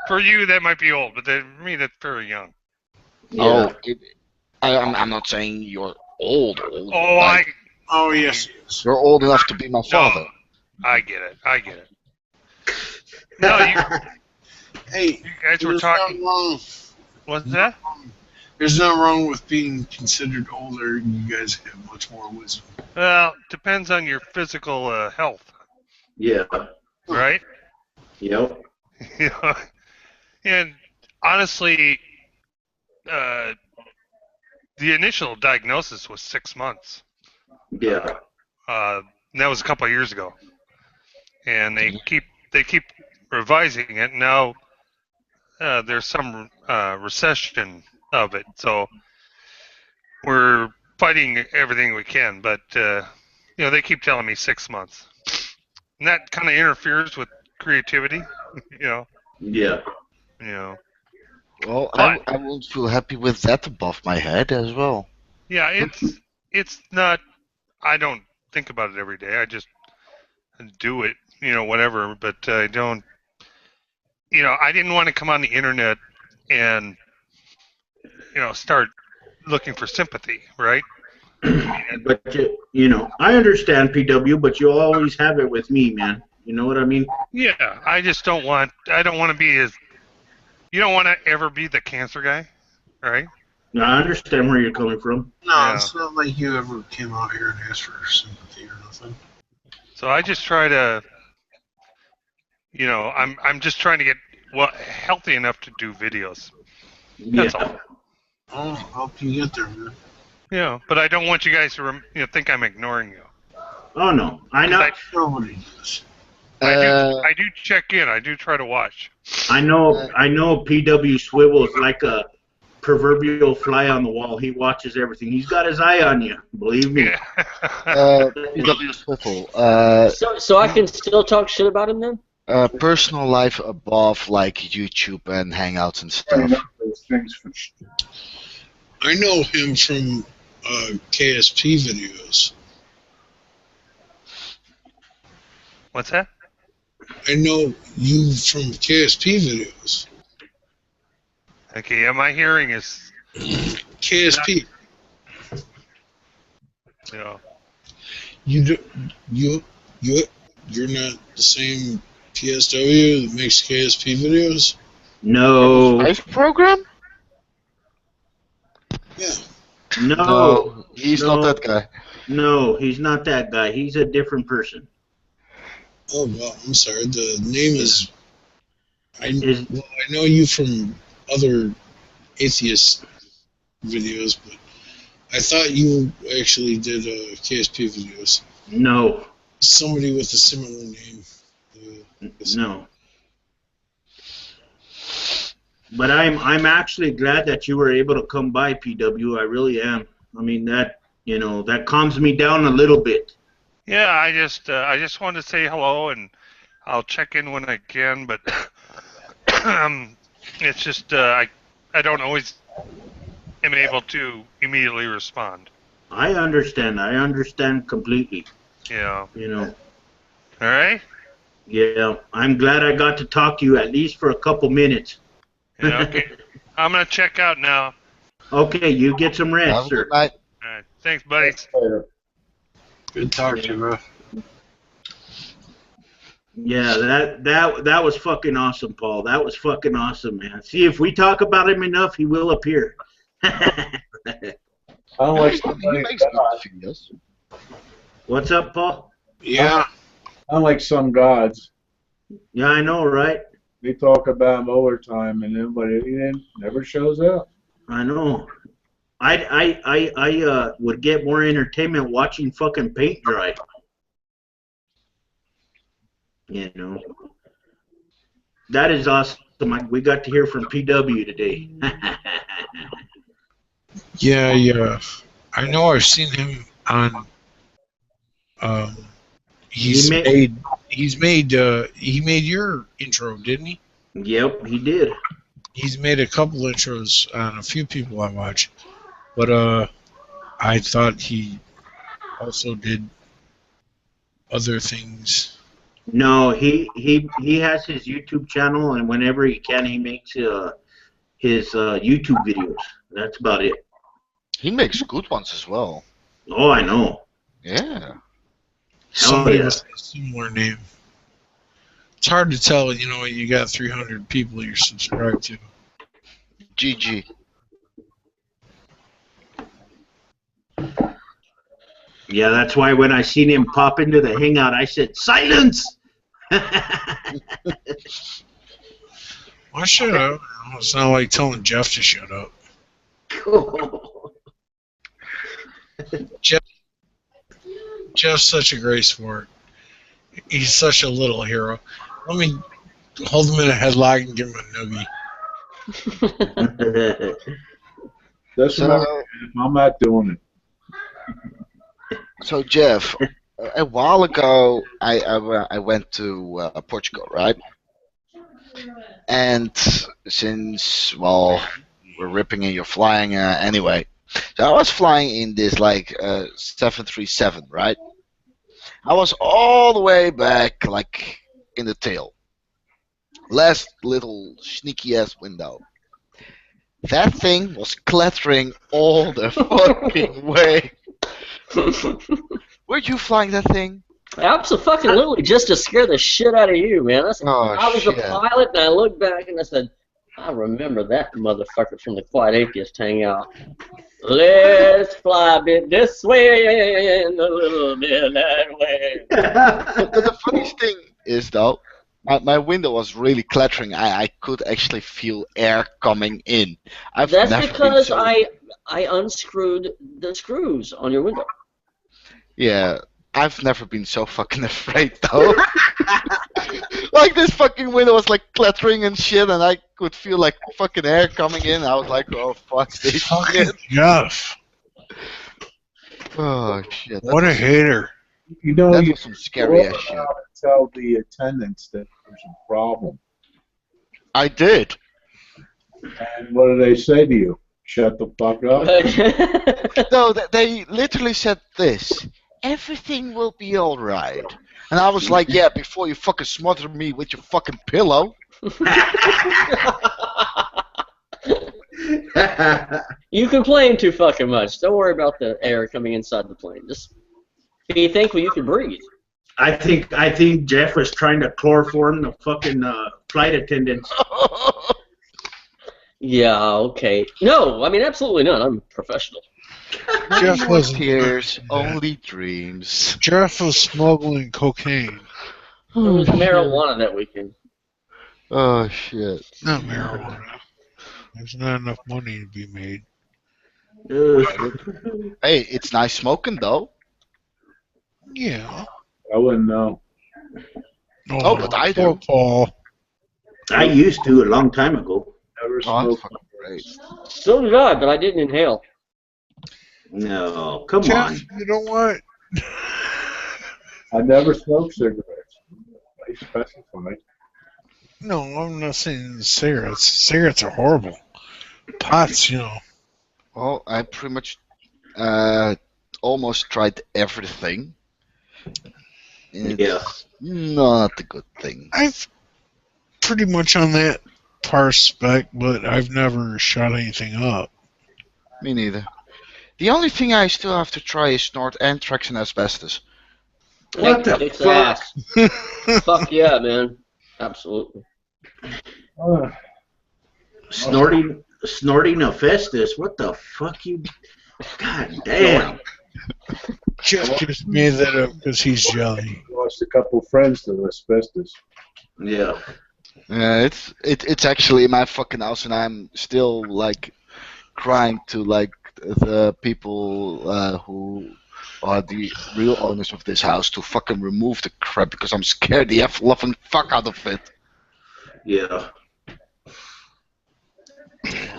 For you, that might be old, but for me, that's very young. Yeah. I'm not saying you're old. Oh, like, Oh yes. you're old enough to be my father. I get it. No, Hey, you guys were there's talking. nothing wrong. What's that? There's nothing wrong with being considered older. You guys have much more wisdom. Well, depends on your physical health, Yeah. right? Yep. You know, and honestly, the initial diagnosis was 6 months. Yeah. And that was a couple of years ago, and they keep revising it. Now there's some recession of it, so we're fighting everything we can. But they keep telling me 6 months, and that kind of interferes with creativity. you know, Yeah. you know. Well, But I won't feel happy with that above my head as well. yeah, it's not. I don't think about it every day. I just do it, whatever. But I don't. I didn't want to come on the internet and start looking for sympathy, right? But I understand PW, but you'll always have it with me, man. You know what I mean? Yeah, I just don't want. I don't want to be as. You don't want to ever be the cancer guy, right? No, I understand where you're coming from. No, Yeah. it's not like you ever came out here and asked for sympathy or nothing. So I just try to. I'm just trying to get healthy enough to do videos. That's all. I'll help you get there, man. But I don't want you guys to think I'm ignoring you. Oh no, I know. Nobody does. I do check in. I do try to watch. I know. PW swivels like a proverbial fly on the wall. He watches everything. He's got his eye on you. Believe me. PW Swiffle. So I can still talk shit about him then? Personal life above like YouTube and Hangouts and stuff. I know him from KSP videos. What's that? I know you from KSP videos. Okay, yeah, my hearing is. KSP. Yeah. You're not the same PSW that makes KSP videos? No. Live program? Yeah. No. He's not that guy. No, he's not that guy. He's a different person. Oh, well, I'm sorry. The name is... I know you from other atheist videos, but I thought you actually did KSP videos. No. Somebody with a similar name. No. But I'm actually glad that you were able to come by, PW. I really am. I mean, that calms me down a little bit. Yeah, I just wanted to say hello, and I'll check in when I can, but it's just I don't always am able to immediately respond. I understand. I understand completely. Yeah. All right? Yeah, I'm glad I got to talk to you at least for a couple minutes. Yeah, okay. I'm going to check out now. Okay, you get some rest, sir. All right. Thanks, buddies. Good talk to you, bro. Yeah, that was fucking awesome, Paul. That was fucking awesome, man. See, if we talk about him enough, he will appear. Unlike He makes good videos. What's up, Paul? Yeah. Unlike some gods, Yeah, I know, right? they talk about him all the time, and he never shows up. I know. I would get more entertainment watching fucking paint dry. That is awesome. We got to hear from PW today. Yeah. I know I've seen him on. He made your intro, didn't he? Yep, he did. He's made a couple intros on a few people I watch, but I thought he also did other things. No, he has his YouTube channel, and whenever he can, he makes his YouTube videos. That's about it. He makes good ones as well. Oh, I know. Yeah. Somebody yeah. with a similar name. It's hard to tell, you got 300 people you're subscribed to. GG. Yeah, that's why when I seen him pop into the hangout, I said, "Silence!" Why shut up? It's not like telling Jeff to shut up. Jeff's such a great sport. He's such a little hero. Let me hold him in a headlock and give him a noogie. That's So, I'm not doing it. so Jeff, a while ago, I went to Portugal, right? And since, well, we're ripping and you're flying anyway. So I was flying in this, 737, right? I was all the way back, in the tail. Last little sneaky-ass window. That thing was clattering all the fucking way. Were you flying that thing? Absolutely, just to scare the shit out of you, man. I was shit. a pilot, and I looked back and I said, I remember that motherfucker from the Quiet Atheist hangout. Let's fly a bit this way and a little bit that way. But the funniest thing is, though, my window was really clattering. I could actually feel air coming in. That's because I unscrewed the screws on your window. Yeah, I've never been so fucking afraid, though. This fucking window was clattering and shit, and I could feel fucking air coming in. I was like, oh fuck this shit. Jeff. Oh shit. What a hater. That was some scary ass shit. Tell the attendants that there's a problem. I did. And what do they say to you? Shut the fuck up. No, they literally said this. Everything will be alright. And I was like, yeah, before you fucking smother me with your fucking pillow. You complain too fucking much. Don't worry about the air coming inside the plane. Just be thankful you can breathe. I think Jeff was trying to chloroform the fucking flight attendants. Yeah, okay. No, I mean, absolutely not. I'm professional. Jeff was tears, only dreams. Jeff was smuggling cocaine. It was marijuana that weekend. Oh shit. Not marijuana. There's not enough money to be made. Hey, it's nice smoking though. Yeah. I wouldn't know. Oh, but I do. Paul. I used to a long time ago. Never Oh, smoked. fucking great. So did I, but I didn't inhale. No, come Jeff, on. you know what? I never smoked cigarettes. They specify. No, I'm not saying cigarettes. Cigarettes are horrible. Pots, Well, I pretty much almost tried everything. It's not a good thing. I've pretty much on that par spec, but I've never shot anything up. Me neither. The only thing I still have to try is snort anthrax and asbestos. What the Kicks fuck? ass. Fuck yeah, man. Absolutely. Snorting asbestos. What the fuck you? God damn. Jeff just made that up because he's jelly. Lost a couple friends to asbestos. Yeah. Yeah, it's actually in my fucking house, and I'm still crying to the people who are the real owners of this house to fucking remove the crap because I'm scared the f-loving fuck out of it. Yeah.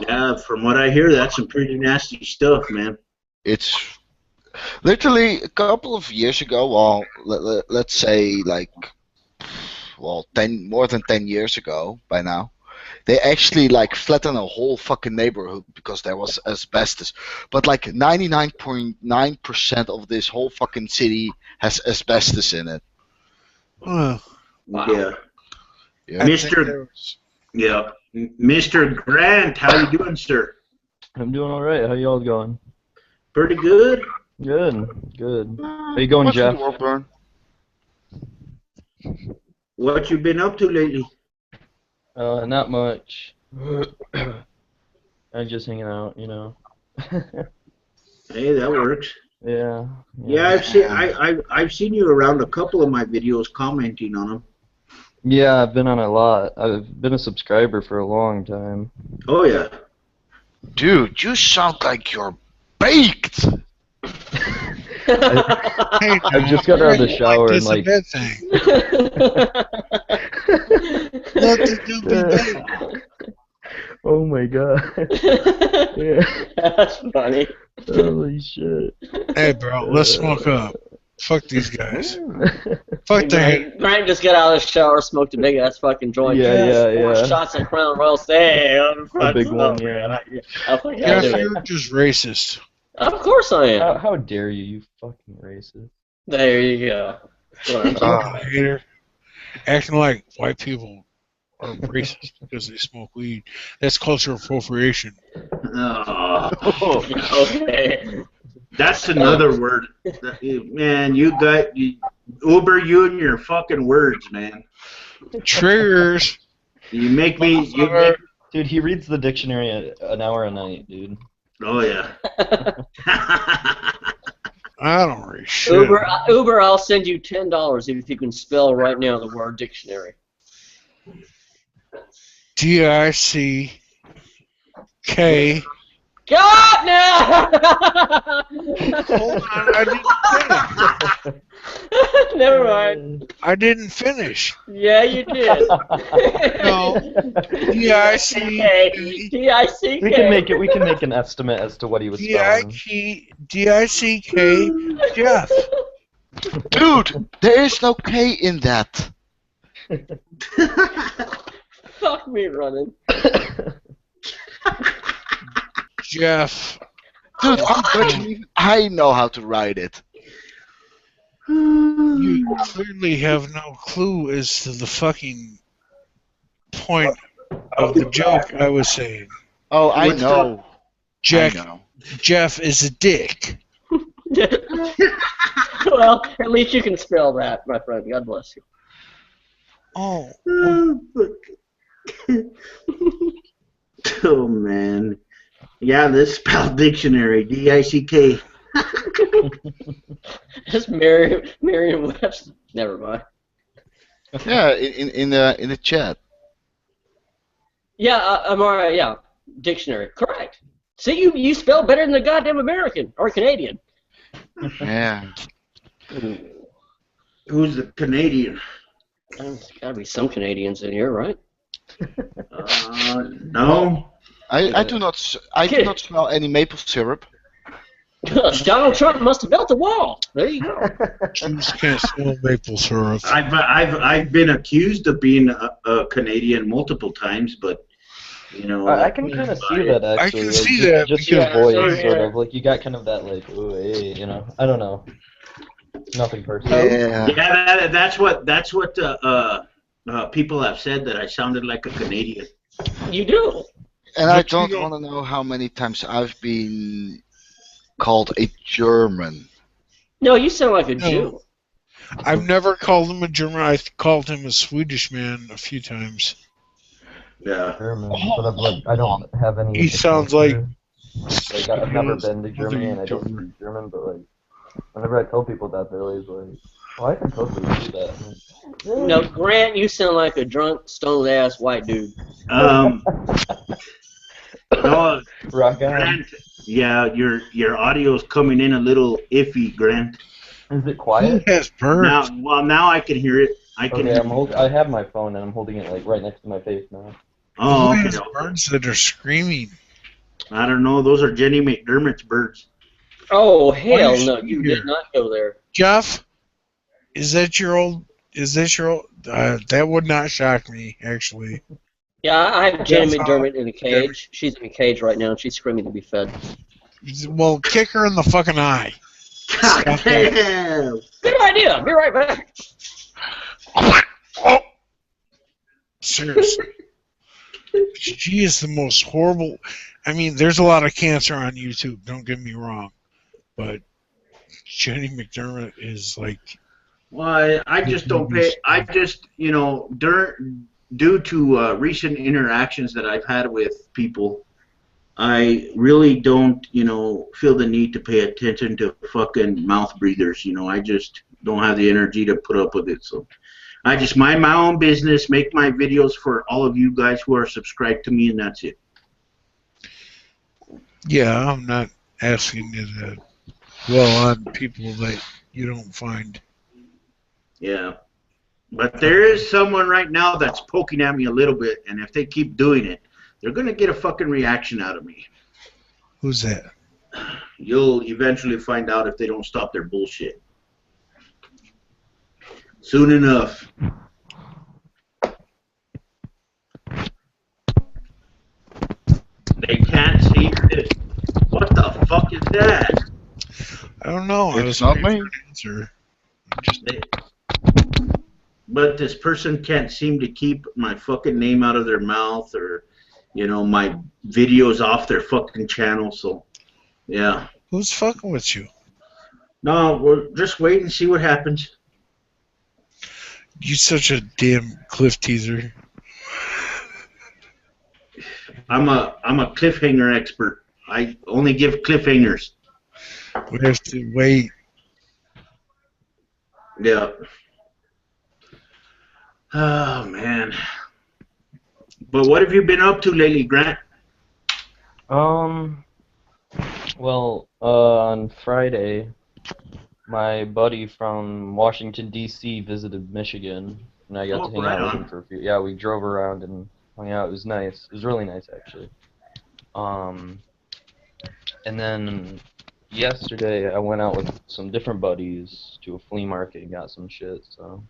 Yeah, from what I hear, that's some pretty nasty stuff, man. It's literally a couple of years ago, well, let's say more than 10 years ago by now, they actually flattened a whole fucking neighborhood because there was asbestos. But 99.9% of this whole fucking city has asbestos in it. Well, Wow. Yeah. Yeah. Mr. Grant, how you doing, sir? I'm doing all right. How y'all going? Pretty good. Good. How you going, Jeff? What you been up to lately? Not much. I'm just hanging out, you know. Hey, that works. Yeah. Yeah, I've seen you around a couple of my videos commenting on them. Yeah, I've been on a lot. I've been a subscriber for a long time. Oh yeah. Dude, you sound like you're baked. I just got out of the shower and like. Let the dude be big. Oh my god. Yeah. That's funny. Holy shit. Hey, bro, let's smoke up. Fuck these guys. Fuck that. Grant just got out of the shower, smoked a big ass fucking joint. Yeah. 4 shots of Crown Royal. Say, A big one, yeah. Jeff, you're just racist. Of course I am. How dare you, you fucking racist. There you go. Hater. Acting like white people are racist because they smoke weed. That's cultural appropriation. Okay. That's another word. Man, Uber, you and your fucking words, man. Triggers. You make me. Dude, he reads the dictionary an hour a night, dude. Oh yeah. I don't read shit. Uber, I'll send you $10 if you can spell right now the word dictionary. D-I-C-K. God, no! Hold on, I didn't finish. Never mind. I didn't finish. Yeah, you did. No. D-I-C-K. D-I-C-K. We can make an estimate as to what he was spelling. D-I-C-K. Jeff. Dude, there is no K in that. Fuck me running. Jeff. Dude, I'm Dutch. I know how to write it. You clearly have no clue as to the fucking point of the joke I was saying. Oh, I know. Jeff is a dick. Well, at least you can spell that, my friend. God bless you. Oh. Oh man. Yeah, this spell dictionary. D-I-C-K. Just Merriam-Webster. Never mind. Yeah, in the chat. Yeah, I'm alright. Yeah, dictionary. Correct. See, you spell better than the goddamn American or Canadian. Yeah. Who's the Canadian? There's gotta be some Canadians in here, right? No. I do not smell any maple syrup. Donald Trump must have built a wall. There you go. Jews can't smell maple syrup. I've been accused of being a Canadian multiple times, but you know. I can kind of see that actually. I can like, see that. Just your voice, sort of like you got kind of that like, ooh, hey, you know. I don't know. Nothing personal. Yeah, that's what people have said, that I sounded like a Canadian. You do. And I don't want to know how many times I've been called a German. No, you sound like a Jew. I've never called him a German. I called him a Swedish man a few times. Yeah. German, but I don't have any. He sounds like I've never been to Germany and I don't speak German, but like whenever I tell people that, they're always like, "Oh, I can totally do that." No, Grant, you sound like a drunk, stoned ass white dude. No, Rock on. Grant, yeah, your audio's coming in a little iffy, Grant. Is it quiet? Who has birds? Now I can hear it. I have my phone and I'm holding it like right next to my face now. Oh, Who okay. has birds that are screaming? I don't know. Those are Jenny McDermott's birds. Oh hell no! You did not go there. Jeff, is that your old? That would not shock me, actually. Yeah, I have Jenny McDermott in a cage. She's in a cage right now, and she's screaming to be fed. Well, kick her in the fucking eye. God damn. Good idea. Be right back. Oh, seriously. She is the most horrible. I mean, there's a lot of cancer on YouTube. Don't get me wrong, but Jenny McDermott is like. Well, I just don't pay. I just, you know, due to recent interactions that I've had with people, I really don't, you know, feel the need to pay attention to fucking mouth breathers. You know, I just don't have the energy to put up with it. So I just mind my own business, make my videos for all of you guys who are subscribed to me, and that's it. Yeah, I'm not asking you to dwell on people that you don't find. Yeah. But there is someone right now that's poking at me a little bit, and if they keep doing it, they're going to get a fucking reaction out of me. Who's that? You'll eventually find out if they don't stop their bullshit. Soon enough. They can't see this. What the fuck is that? I don't know. It's not me. But this person can't seem to keep my fucking name out of their mouth, or, you know, my videos off their fucking channel. So, yeah. Who's fucking with you? No, we'll just wait and see what happens. You such a damn cliff teaser. I'm a cliffhanger expert. I only give cliffhangers. We have to wait. Yeah. Oh man. But what have you been up to lately, Grant? Well, on Friday, my buddy from Washington D.C. visited Michigan, and I got to hang out with him for a few. Yeah, we drove around and hung out. It was nice. It was really nice, actually. And then yesterday, I went out with some different buddies to a flea market and got some shit. So.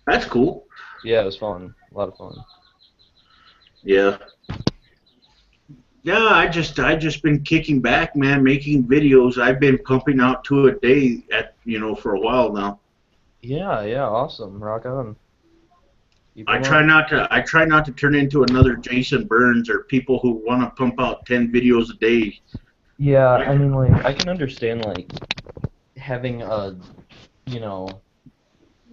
That's cool. Yeah, it was fun. A lot of fun. Yeah. Yeah, I just been kicking back, man, making videos. I've been pumping out 2 a day for a while now. Yeah, awesome. Rock on. I try not to turn into another Jason Burns or people who want to pump out 10 videos a day. Yeah, I mean, like, I can understand, like, having a,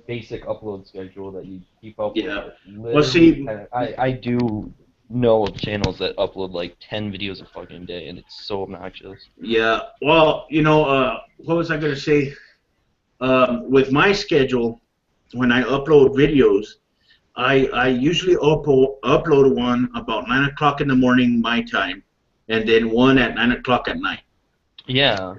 basic upload schedule that you keep up with. Well, see, I do know of channels that upload like 10 videos a fucking day, and it's so obnoxious. Yeah, well, what was I gonna say? With my schedule, when I upload videos, I usually upload one about 9 o'clock in the morning my time, and then one at 9 o'clock at night. Yeah.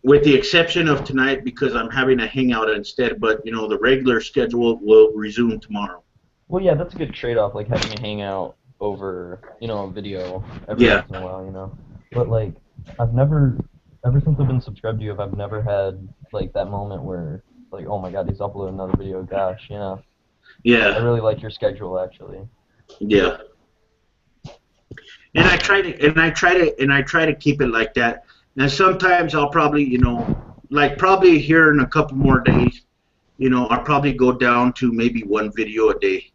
With the exception of tonight, because I'm having a hangout instead, but the regular schedule will resume tomorrow. Well, yeah, that's a good trade-off, like having a hangout over, a video every once in a while, But like, ever since I've been subscribed to you, I've never had like that moment where like, oh my God, he's uploading another video. Gosh, Yeah. I really like your schedule, actually. Yeah. And I try to keep it like that. And sometimes I'll probably, probably here in a couple more days, I'll probably go down to maybe 1 video a day,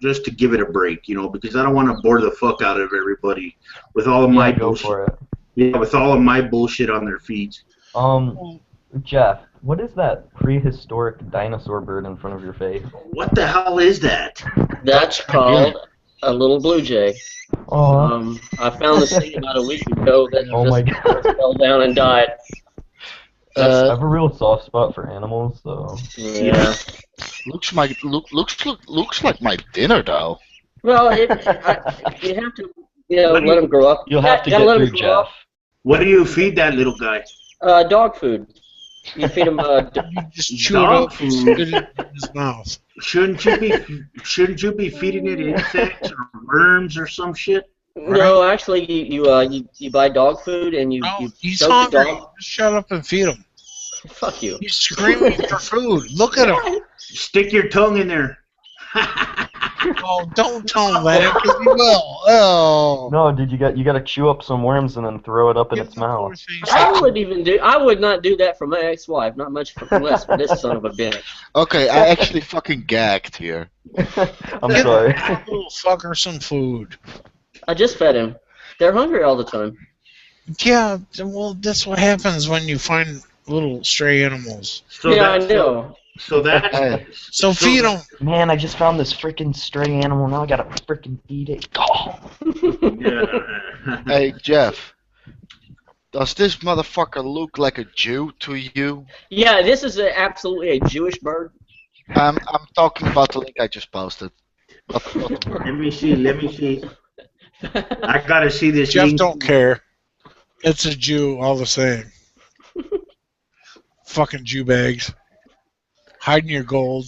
just to give it a break, because I don't want to bore the fuck out of everybody with all of my bullshit. Go for it. Yeah, with all of my bullshit on their feeds. Jeff, what is that prehistoric dinosaur bird in front of your face? What the hell is that? That's called a little blue jay. I found this thing about a week ago that just fell down and died. I have a real soft spot for animals, so. Yeah. Looks like my dinner, though. Well, you have to, let them grow up. You'll have to get through, Jeff. What do you feed that little guy? Dog food. You feed him you just chew dog food. Spit it in his mouth. Shouldn't you be feeding it insects or worms or some shit? No, actually, you buy dog food and you. He's hungry. Just shut up and feed him. Fuck you. He's screaming for food. Look at him. Stick your tongue in there. Oh, don't tell him that because he will. Oh. No, dude, you got to chew up some worms and then throw it up in its mouth. I would not do that for my ex-wife. Not much less for this son of a bitch. Okay, I actually fucking gagged here. I'm sorry. Little fucker some food. I just fed him. They're hungry all the time. Yeah, well, that's what happens when you find little stray animals. So yeah, I know. So feed them. Man, I just found this freaking stray animal. Now I gotta freaking feed it. Oh. Yeah. Hey, Jeff. Does this motherfucker look like a Jew to you? Yeah, this is absolutely a Jewish bird. I'm talking about the link I just posted. Let me see. I gotta see this. Jeff link. don't care. It's a Jew all the same. Fucking Jew bags. Hiding your gold.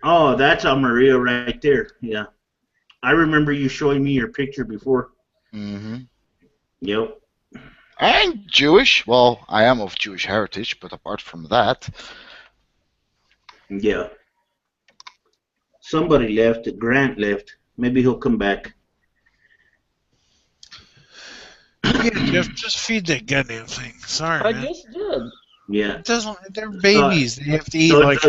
Oh, that's Maria right there. Yeah. I remember you showing me your picture before. Mm-hmm. Yep. I ain't Jewish. Well, I am of Jewish heritage, but apart from that... Yeah. Somebody left. Grant left. Maybe he'll come back. Yeah, Jeff, just feed that goddamn thing. Sorry, I man. just did. Yeah. It doesn't. They're babies. They have to eat like.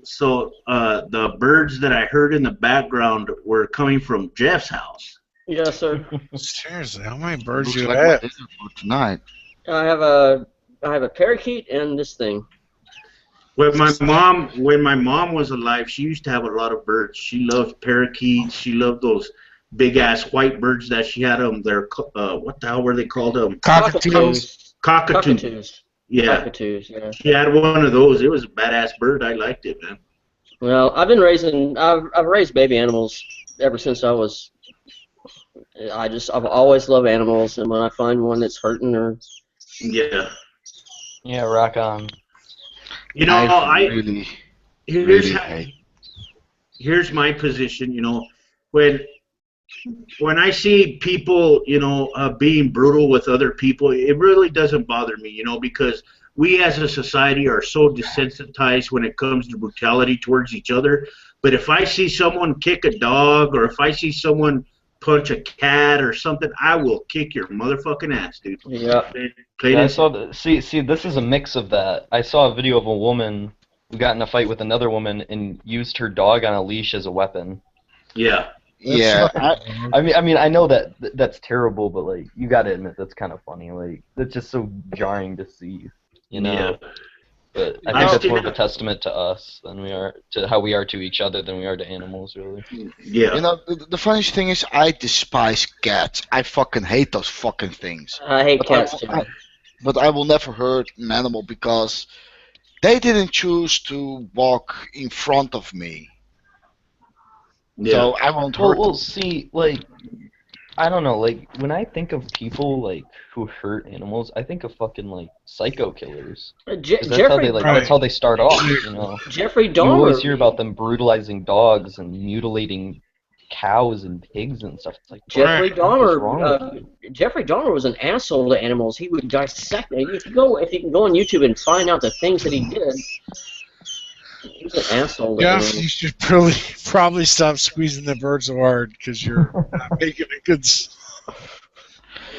So the birds that I heard in the background were coming from Jeff's house. Yes, sir. Seriously, how many birds Looks you like have? my dinner for tonight. I have a parakeet and this thing. When my mom was alive, she used to have a lot of birds. She loved parakeets. She loved those big ass white birds that she had. They're what the hell were they called? Cockatoos. Cockatoos. Yeah. Cockatoos. Yeah. She had one of those. It was a badass bird. I liked it, man. Well, I've raised baby animals ever since I was. I've always loved animals, and when I find one that's hurting or. Yeah. Yeah, rock on. You know, here's my position. You know, when I see people, you know, being brutal with other people, it really doesn't bother me. You know, because we as a society are so desensitized when it comes to brutality towards each other. But if I see someone kick a dog, or if I see someone punch a cat or something, I will kick your motherfucking ass, dude. Yeah. Yeah, I saw see, this is a mix of that. I saw a video of a woman who got in a fight with another woman and used her dog on a leash as a weapon. Yeah. Yeah. I mean, I know that's terrible, but like, you gotta admit that's kind of funny. Like, that's just so jarring to see, you know. Yeah. But I think that's more of a testament to us than we are to how we are to each other than we are to animals, really. Yeah. You know, the funniest thing is I despise cats. I fucking hate those fucking things. I hate cats too. But I will never hurt an animal because they didn't choose to walk in front of me. Yeah. So I won't hurt them. Well, see, like, I don't know, like, when I think of people, like, who hurt animals, I think of fucking, like, psycho killers. That's how they start off, you know. Jeffrey Dahmer. You always hear about them brutalizing dogs and mutilating cows and pigs and stuff. It's like, Jeffrey Dahmer. Jeffrey Dahmer was an asshole to animals. He would dissect. If you can go on YouTube and find out the things that he did. He was an asshole. Jeff, you should probably stop squeezing the bird so hard because you're not making a good.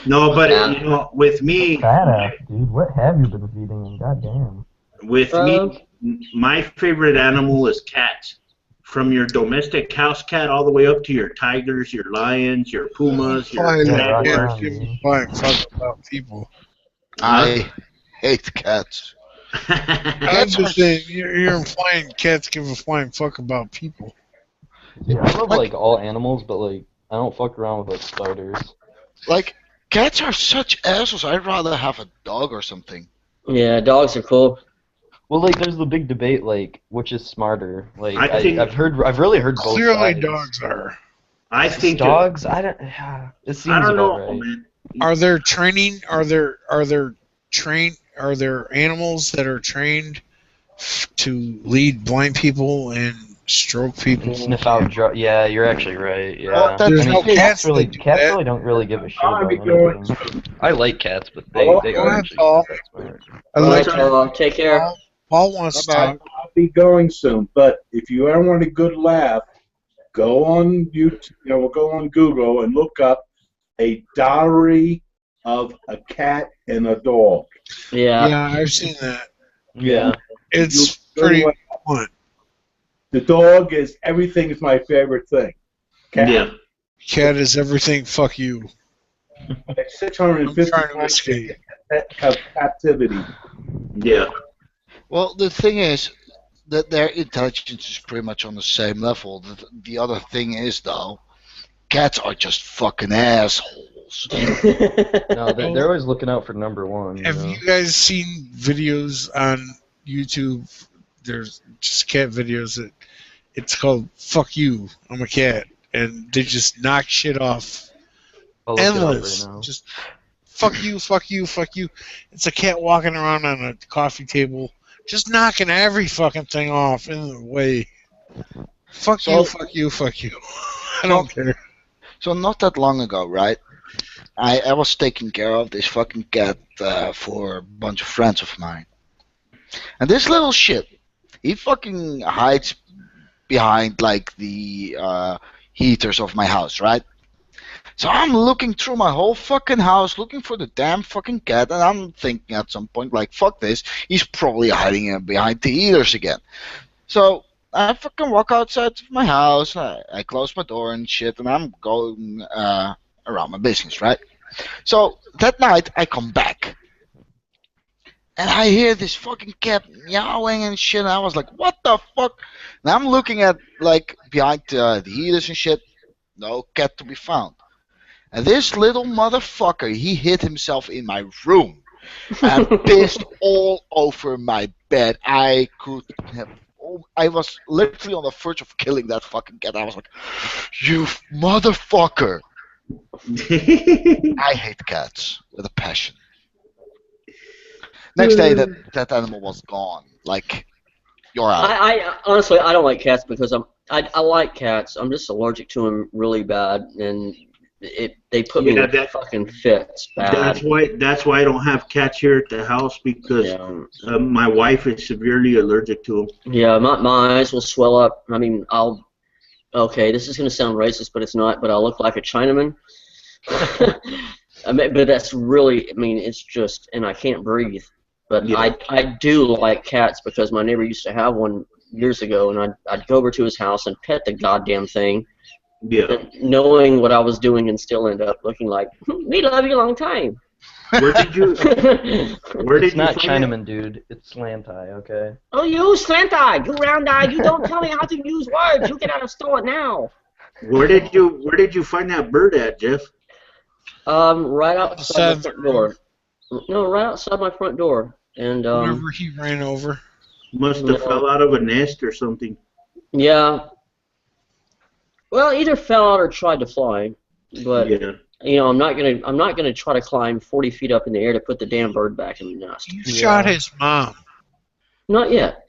No, but you know, with me, badass, dude. What have you been feeding him? Goddamn. With me, my favorite animal is cats. From your domestic house cat all the way up to your tigers, your lions, your pumas, your jaguars. Fuck about people. I hate cats. I'm just saying, you're implying cats give a flying fuck about people. Yeah, I love like all animals, but like I don't fuck around with like spiders. Like cats are such assholes. I'd rather have a dog or something. Yeah, dogs are cool. Well, like, there's the big debate, like, which is smarter. Like, I've really heard both clearly sides. Dogs are. I think dogs. I don't. It seems I don't know, right. man. Are there training? Are there animals that are trained to lead blind people and stroke people? And sniff out. Yeah, you're actually right. Yeah. Well, there's no cats. Cats really don't really give a shit about anything. I like cats, but they are actually. Paul. All right, Paul. Take care. Paul wants to talk. I'll be going soon. But if you ever want a good laugh, go on YouTube, go on Google and look up A Diary of a Cat and a Dog. Yeah, I've seen that. Yeah. It's pretty fun. The dog is everything is my favorite thing. Cat, Cat is everything. Fuck you. 650 I'm trying to escape. captivity. Yeah. Well, the thing is that their intelligence is pretty much on the same level. The other thing is, though, cats are just fucking assholes. No, they're always looking out for number one. Have you guys seen videos on YouTube? There's just cat videos that it's called "Fuck You, I'm a Cat," and they just knock shit off. I'll look it up Endless. right now. Just fuck you, fuck you, fuck you. It's a cat walking around on a coffee table, just knocking every fucking thing off in the way. Fuck you, fuck you, fuck you. I don't care. So not that long ago, right? I was taking care of this fucking cat for a bunch of friends of mine. And this little shit, he fucking hides behind like the heaters of my house, right? So I'm looking through my whole fucking house looking for the damn fucking cat, and I'm thinking at some point, like, fuck this, he's probably hiding behind the heaters again. So I fucking walk outside of my house, I close my door and shit, and I'm going around my business, right? So that night I come back, and I hear this fucking cat meowing and shit, and I was like, what the fuck? And I'm looking at, like, behind the heaters and shit, no cat to be found. And this little motherfucker, he hid himself in my room and pissed all over my bed. I was literally on the verge of killing that fucking cat. I was like, you motherfucker. I hate cats with a passion. Next day, that animal was gone. Like, you're out. I honestly, I don't like cats because I like cats. I'm just allergic to them really bad, and they put me in fucking fits bad. That's why I don't have cats here at the house, because my wife is severely allergic to them. Yeah, my eyes will swell up. I mean, okay, this is gonna sound racist, but it's not. But I'll look like a Chinaman. I mean, but that's really, I mean, it's just, and I can't breathe. But I do like cats because my neighbor used to have one years ago, and I'd go over to his house and pet the goddamn thing. Yeah. Knowing what I was doing and still end up looking like, we love you a long time. Where did you? It's not Chinaman, dude. It's slant eye, okay? Oh, you slant eye, you round eye, you don't tell me how to use words. You get out of store now. Where did you find that bird at, Jeff? Right outside my front door. No, right outside my front door. And whenever he ran over. Must have fell out of a nest or something. Yeah. Well, either fell out or tried to fly. But you know, I'm not gonna try to climb 40 feet up in the air to put the damn bird back in the nest. You shot his mom. Not yet.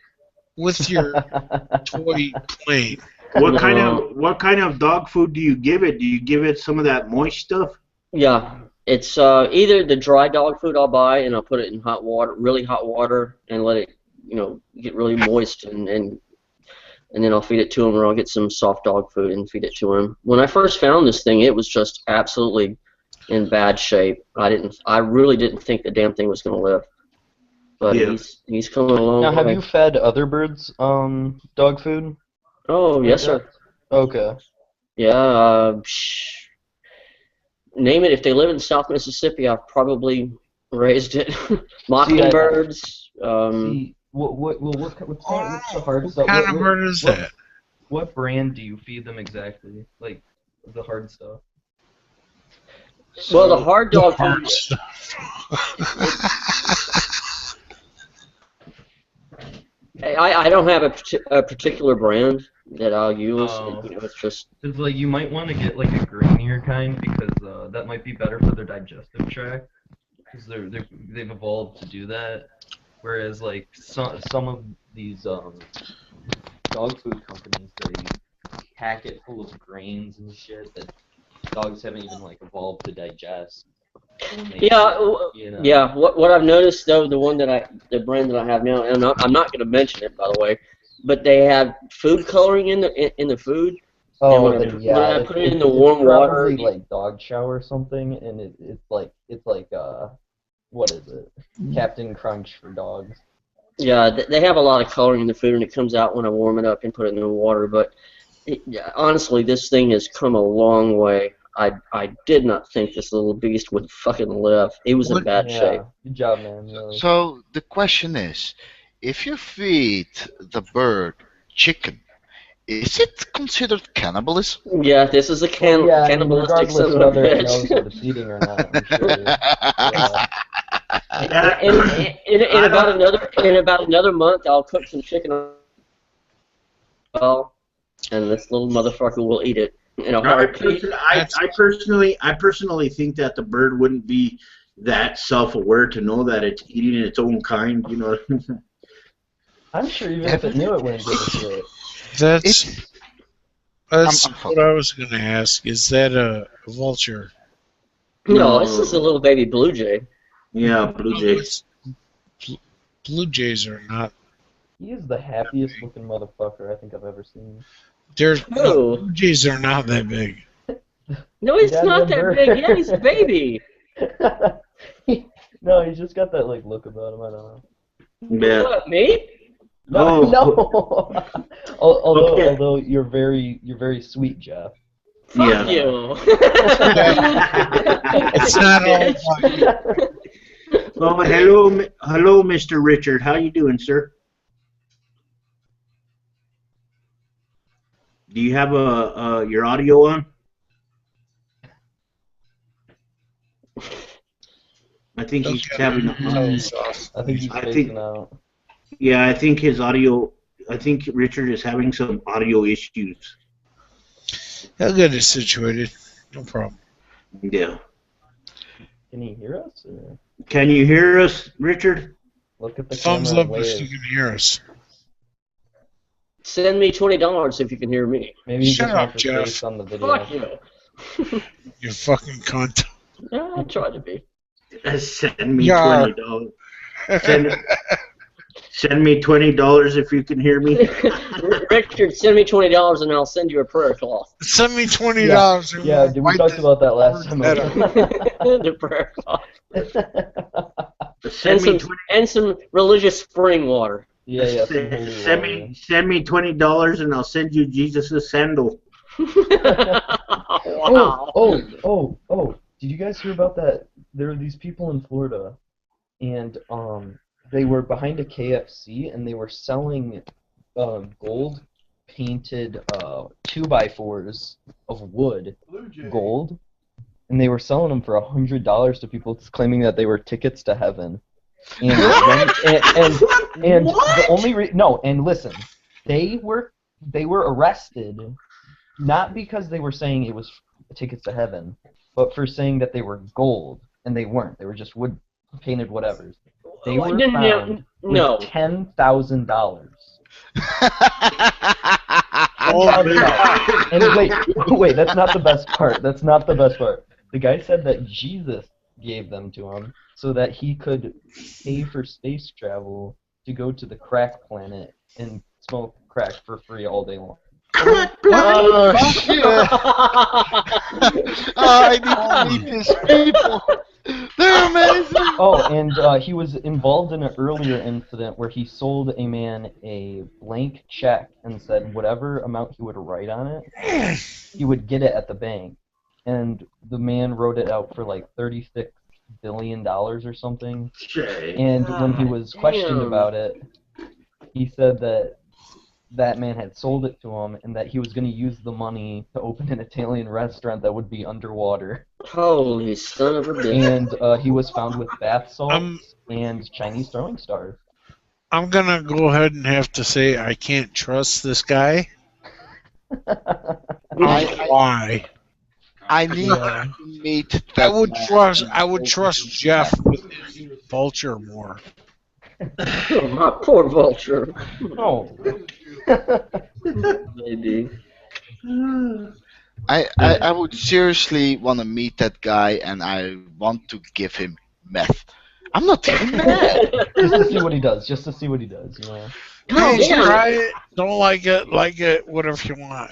With your toy plane. What kind of dog food do you give it? Do you give it some of that moist stuff? Yeah, it's either the dry dog food I'll buy and I'll put it in hot water, really hot water, and let it, you know, get really moist, and then I'll feed it to him, or I'll get some soft dog food and feed it to him. When I first found this thing, it was just absolutely in bad shape. I really didn't think the damn thing was going to live. But he's coming along. Now, have you fed other birds dog food? Oh, yes, sir. Okay. Yeah, name it. If they live in South Mississippi, I've probably raised it. Mockingbirds. What's the hard stuff? What kind of bird is that? What brand do you feed them exactly? Like the hard stuff. Well, the hard dog food. I don't have a particular brand that I'll use. You know, it's just. It's like you might want to get like a grainier kind because that might be better for their digestive tract because they've evolved to do that. Whereas like some of these dog food companies, they pack it full of grains and shit that dogs haven't even like evolved to digest. Yeah, You know? yeah. What I've noticed though, the brand that I have now, and I'm not going to mention it by the way, but they have food coloring in the food. Oh, And then yeah, when I put it in the warm it's water, probably like dog chow or something, and it's like what is it? Captain Crunch for dogs. yeah, they have a lot of coloring in the food, and it comes out when I warm it up and put it in the water. But yeah, honestly, this thing has come a long way. I did not think this little beast would fucking live. It was in bad shape. Good job, man. Really. So the question is, if you feed the bird chicken, is it considered cannibalism? Yeah, this is a cannibalistic son of a whether it knows what bitch. it's eating or not, I'm sure. In about another month, I'll cook some chicken. Well, and this little motherfucker will eat it in a heartbeat. I personally think that the bird wouldn't be that self-aware to know that it's eating its own kind. You know. I'm sure even if it knew, it wouldn't give a shit. That's what I was going to ask. Is that a vulture? No, this is a little baby blue jay. Yeah, blue jays. Blue jays are not. He is the happiest looking motherfucker I think I've ever seen. Blue jays are not that big. No, he's not that big. Yeah, he's a baby. No, he's just got that like look about him. I don't know. Yeah. What, me? No, Oh. no. Although you're very sweet, Jeff. Fuck you. It's not all. Oh, hello, Mr. Richard. How you doing, sir? Do you have your audio on? I think he's having. I think he's spacing out. Yeah, I think his audio. I think Richard is having some audio issues. He'll get it situated. No problem. Yeah. Can he hear us? Or? Can you hear us, Richard? Look at the thumbs camera up and if wave. you can hear us. Send me $20 if you can hear me. Maybe you Shut just up, want the Jeff. face on the video. Fuck you. You fucking cunt. Yeah, I tried to be. Send me Yeah. $20. Send me $20 if you can hear me. Richard, send me $20 and I'll send you a prayer cloth. Send me $20. and Yeah, we'll we wipe talked this about that last time. better. The prayer cloth. Send And some religious spring water. Yeah, send me $20 and I'll send you Jesus' sandal. Wow. Oh! Did you guys hear about that? There were these people in Florida, and they were behind a KFC and they were selling gold painted 2x4s of wood, gold, and they were selling them for $100 to people claiming that they were tickets to heaven. And the only and listen, they were arrested not because they were saying it was tickets to heaven, but for saying that they were gold, and they weren't. They were just wood painted whatevers. They were found with $10,000. And wait, that's not the best part. That's not the best part. The guy said that Jesus gave them to him so that he could pay for space travel to go to the crack planet and smoke crack for free all day long. Oh, shit. I need to meet these people. They're amazing. Oh, and he was involved in an earlier incident where he sold a man a blank check and said whatever amount he would write on it, he would get it at the bank. And the man wrote it out for like $36 billion or something. And when he was questioned about it, he said that that man had sold it to him and that he was going to use the money to open an Italian restaurant that would be underwater. Holy son of a bitch. And he was found with bath salts and Chinese throwing stars. I'm going to go ahead and have to say I can't trust this guy. Why? I need to meet that. I would trust Jeff with his vulture more. Oh, my poor vulture. Oh. Maybe. I would seriously want to meet that guy, and I want to give him meth. I'm not even mad. Just to see what he does. Just to see what he does. You know. No, damn. try it. Don't like it, whatever you want.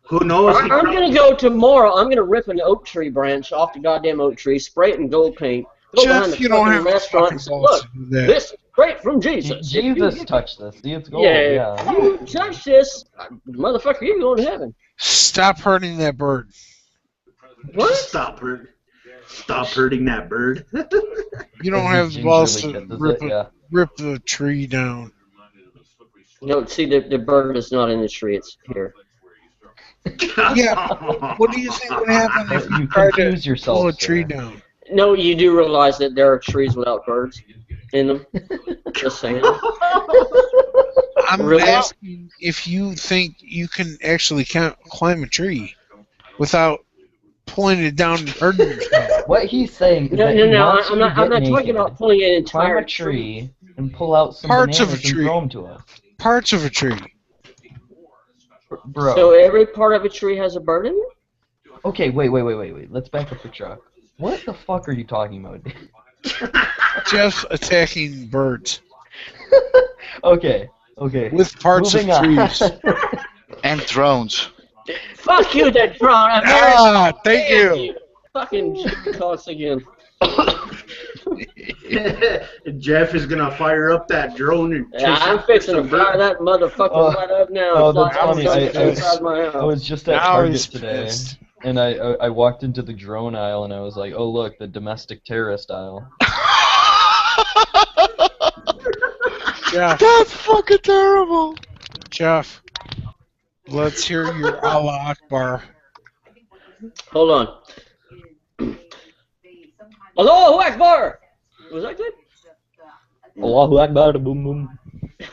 Who knows? I'm gonna go tomorrow. I'm gonna rip an oak tree branch off the goddamn oak tree, spray it in gold paint, go behind Jeff, the you don't fucking have the restaurant fucking and say, balls look, to do that. this is straight from Jesus. If Jesus you, touched this. See, it's gold. yeah, Yeah. you touch this, motherfucker, you're going to heaven. Stop hurting that bird. What? Stop hurting that bird. You don't have the Gingerly balls to kid does rip, it, yeah. rip the tree down. No, see, the bird is not in the tree. It's here. Yeah. What do you think would happen if You you tried to confuse yourself, pull a tree sir. down? No, you do realize that there are trees without birds in them. Just saying. I'm Really? asking if you think you can actually climb a tree without pulling it down and hurting yourself. What he's saying is No, that no, he no. wants I'm you to not. I'm get not talking naked, about pulling an climb entire a tree, and pull out some Parts of a bananas and tree. throw them to us. Parts of a tree. Bro. So every part of a tree has a bird in it? Okay, wait. Let's back up the truck. What the fuck are you talking about? Jeff's attacking birds Okay. with parts Moving of on. trees. And drones. Fuck you, that drone. Thank you. Fucking talks again. Jeff is gonna fire up that drone and Yeah, I'm fixing to fire that motherfucker right up now. Oh, Fly that's funny. outside my I house. was just at Now Target he's today, pissed. and I walked into the drone aisle, and I was like, oh look, the domestic terrorist aisle. Jeff, That's fucking terrible. Jeff, let's hear your Allah Akbar. Hold on. Allahu Akbar! Was that good? Allahu Akbar, boom boom.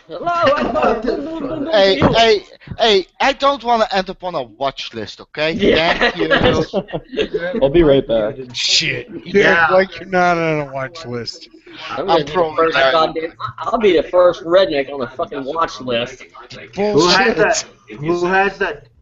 Allahu Akbar! Boom, boom, boom, boom, Hey, to you. hey, I don't want to end up on a watch list, okay? Yeah. Thank you. I'll be right back. Shit. You Yeah. act like you're not on a watch list. I'm gonna be the first goddamn. I'll be the first redneck on the fucking watch list. Who has Bullshit. that?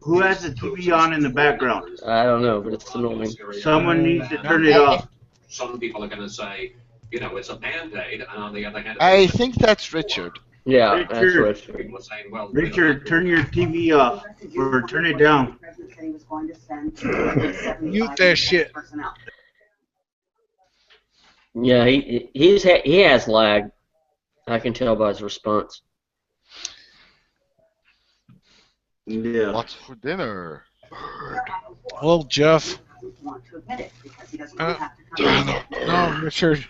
Who has the TV on in the background? I don't know, but it's annoying. Someone needs to turn it off. Some people are going to say, you know, it's a band-aid, and on the other hand, I think that's Richard. Yeah, that's Richard. what. people are saying, well, Richard, turn your TV off or turn it down. Mute that shit. Yeah, he has lag. I can tell by his response. Yeah. What's for dinner? Well, Jeff. No, Richard.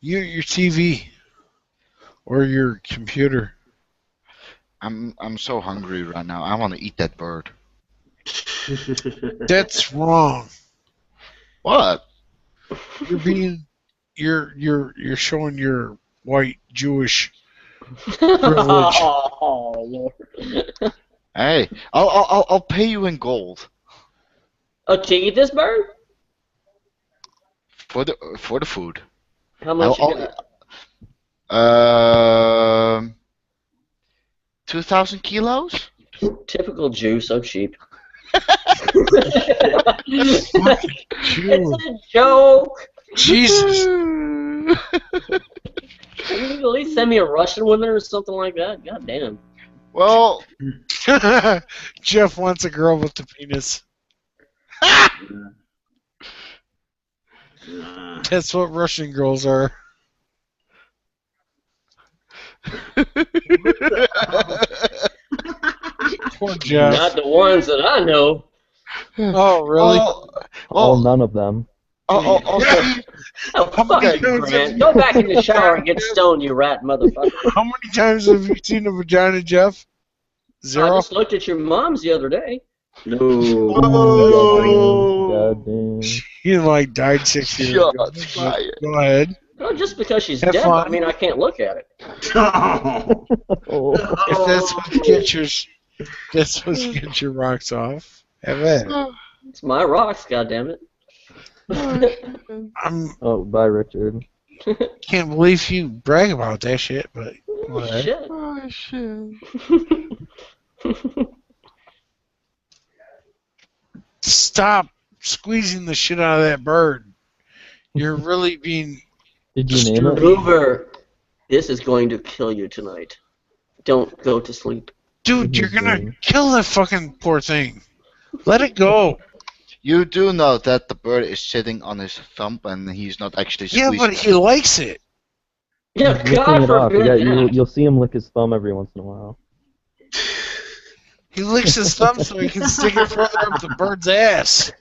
Your TV or your computer. I'm so hungry right now. I want to eat that bird. That's wrong. What? You're showing your white Jewish privilege. Oh Lord. Hey, I'll pay you in gold Oh, to eat this bird? for the food. How much you got? 2,000 kilos? Typical Jew, so cheap. Jew. It's a joke. Jesus. Can you at least send me a Russian woman or something like that? God damn. Well, Jeff wants a girl with the penis. That's what Russian girls are. Poor Jeff. Not the ones that I know. Oh, really? Oh, none of them. Oh, fuck many you, times Grant. have Go back in the shower and get stoned, you rat motherfucker. How many times have you seen a vagina, Jeff? I Zero? just looked at your mom's the other day. No. Goddamn. He like died 6 years ago. Shots fired. Go ahead. Well, just because she's Have dead, fun. I mean, I can't look at it. Oh. If that's what gets your rocks off, have at it. It's my rocks, goddammit. I'm Oh, bye, Richard. can't believe you brag about that shit, but go ahead. Shit. Oh, shit. stop squeezing the shit out of that bird. You're really being Did you name it? Hoover, this is going to kill you tonight. Don't go to sleep. Dude, you're gonna kill that fucking poor thing. Let it go. You do know that the bird is sitting on his thumb and he's not actually squeezing. Yeah, but he likes it. Yeah, He's licking God it off. forbid that. You'll see him lick his thumb every once in a while. He licks his thumb so he can stick it further up the bird's ass.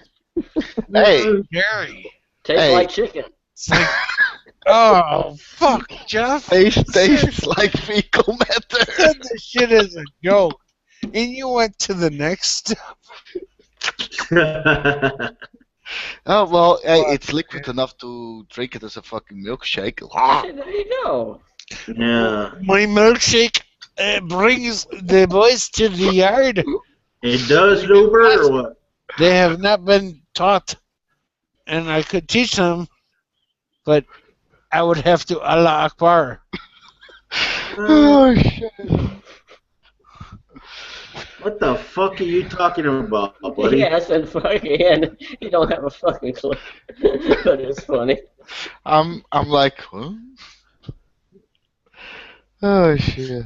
Hey, Gary. Tastes like chicken. It's like, oh, fuck, Jeff. Tastes like fecal matter. Said this shit is a joke. And you went to the next step. Oh, well, hey, it's liquid enough to drink it as a fucking milkshake. There you go. Yeah. My milkshake brings the boys to the yard. It does, Uber, or what? They have not been taught, and I could teach them, but I would have to Allah Akbar. Oh, shit. What the fuck are you talking about, buddy? Yes, and fucking, you don't have a fucking clue, but it's funny. I'm like, huh? Oh, shit.